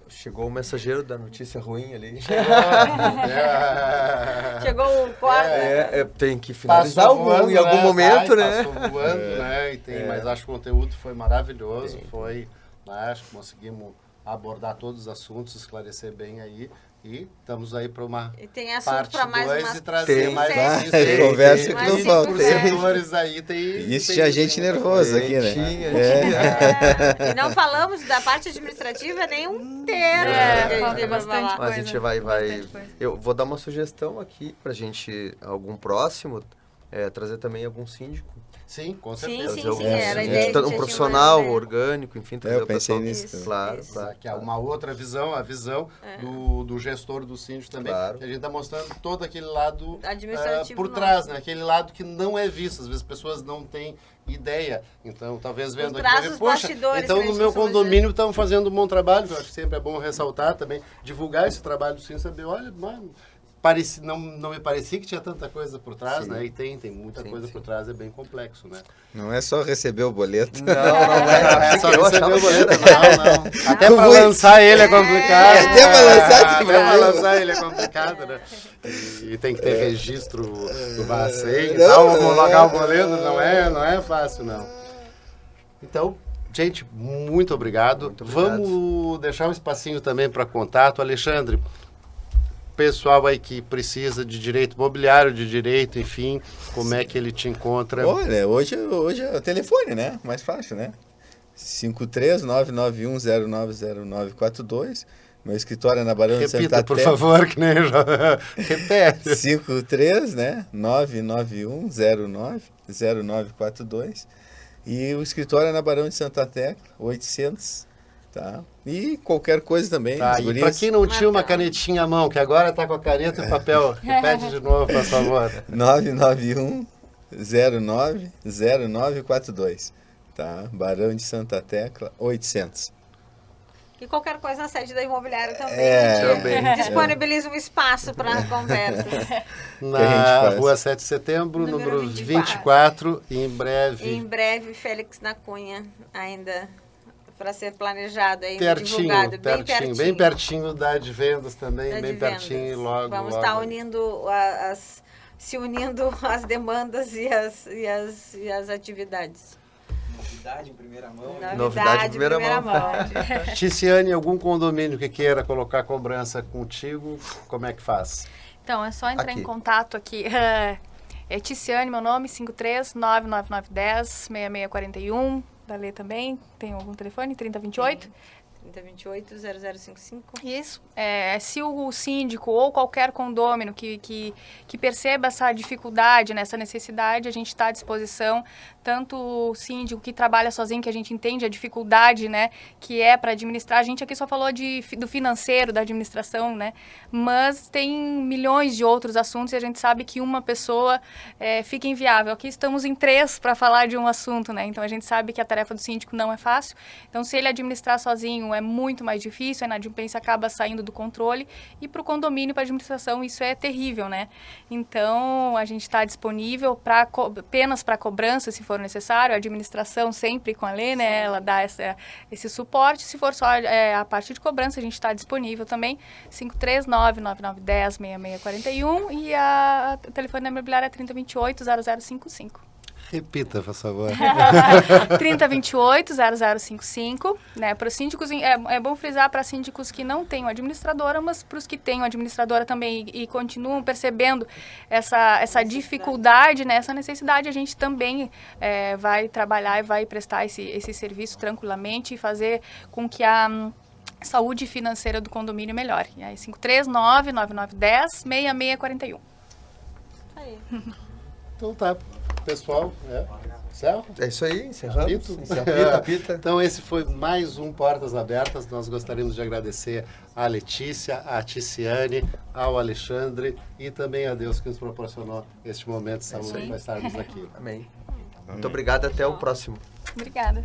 Chegou o mensageiro da notícia ruim ali. Chegou o quadro. Tem que finalizar em algum momento, né? Passou voando, né? Mas acho que o conteúdo foi maravilhoso. Acho que conseguimos abordar todos os assuntos, esclarecer bem aí. E estamos aí para uma tem assunto parte para mais 2 umas e trazer mais conversa que não falta. Os setores aí Isso tinha gente nervosa aqui, né? E não falamos da parte administrativa nem um terço. Falta bastante coisa. A gente vai. Eu vou dar uma sugestão aqui pra gente, algum próximo, trazer também algum síndico. Sim, com certeza. Sim, era a ideia. Um profissional orgânico, enfim. Eu pensei nisso. Claro. Que é uma outra visão, a visão do gestor do síndico também. Claro. Que a gente está mostrando todo aquele lado administrativo por trás, né? Aquele lado que não é visto. Às vezes as pessoas não têm ideia. Então, talvez vendo Por aqui, trás dos bastidores, então que a no gente meu costuma condomínio estamos fazendo um bom trabalho, que eu acho que sempre é bom ressaltar também, divulgar esse trabalho do síndico, saber, olha, mano, não me parecia que tinha tanta coisa por trás, né? E tem muita coisa por trás, é bem complexo, né? Não é só receber o boleto. Não é Só eu receber achava o boleto, que era. não. Até para lançar ele é complicado. Até pra lançar esse Até pra problema. lançar ele é complicado, né? E tem que ter registro do Bacen e tal, homologar o boleto, não é fácil, não. Então, Gente, muito obrigado. Muito obrigado. Vamos deixar um espacinho também para contato. Alexandre, pessoal aí que precisa de direito imobiliário, de direito, enfim, como é que ele te encontra? Olha, hoje é o telefone, né? Mais fácil, né? 53991090942. Meu escritório é na Barão de Santa Repita, por Tecla. favor, que nem eu já... Repete. 53, né? 991090942. E o escritório é na Barão de Santa Tecla, 800, tá? E qualquer coisa também. Tá, os e guris. para quem não tinha uma canetinha à mão, que agora tá com a caneta e papel, repete de novo, por favor. 991090942, tá? Barão de Santa Tecla, 800. E qualquer coisa na sede da imobiliária também. É, a gente também. disponibiliza um espaço para conversas. Que a gente Na faz? rua 7 de setembro, Número número 24. 24, e em breve, Em breve, Félix na Cunha, ainda para ser planejado, ainda divulgado. bem pertinho da Advendas também, da bem de vendas. pertinho e logo. Vamos logo. estar unindo se unindo as demandas e as atividades. Novidade em primeira mão. Novidade em primeira mão. Ticiane, algum condomínio que queira colocar cobrança contigo, como é que faz? Então, é só entrar Aqui. em contato aqui. É Ticiane, meu nome, 53-99910-6641. Da Lê também. Tem algum telefone? 3028. 3028-0055. Isso. Se o síndico ou qualquer condômino que perceba essa dificuldade, né, essa necessidade, a gente está à disposição. Tanto o síndico que trabalha sozinho, que a gente entende a dificuldade, né, que é para administrar. A gente aqui só falou do financeiro, da administração, né, mas tem milhões de outros assuntos e a gente sabe que uma pessoa fica inviável. Aqui estamos em 3 para falar de um assunto, né, então a gente sabe que a tarefa do síndico não é fácil. Então, se ele administrar sozinho, é muito mais difícil, a inadimplência acaba saindo do controle e para o condomínio, para a administração, isso é terrível, né? Então, a gente está disponível apenas para cobrança, se for necessário, a administração sempre com a Lê, né? Ela dá esse suporte. Se for só a parte de cobrança, a gente está disponível também, 539-9910-6641 e o telefone da imobiliária é 3028-0055. Repita, por favor. 3028-0055, né? Para os síndicos, é bom frisar para síndicos que não têm administradora, mas para os que têm administradora também e continuam percebendo essa dificuldade, né? Essa necessidade, a gente também vai trabalhar e vai prestar esse serviço tranquilamente e fazer com que a saúde financeira do condomínio melhore. E aí, 539-9910-6641. Aí. Então tá, pessoal, certo? É isso aí, encerramos. Apita. Apita. Então esse foi mais um Portas Abertas. Nós gostaríamos de agradecer a Letícia, a Ticiane, ao Alexandre e também a Deus que nos proporcionou este momento de saúde para estarmos aqui. Amém. Muito obrigado, até o próximo. Obrigada.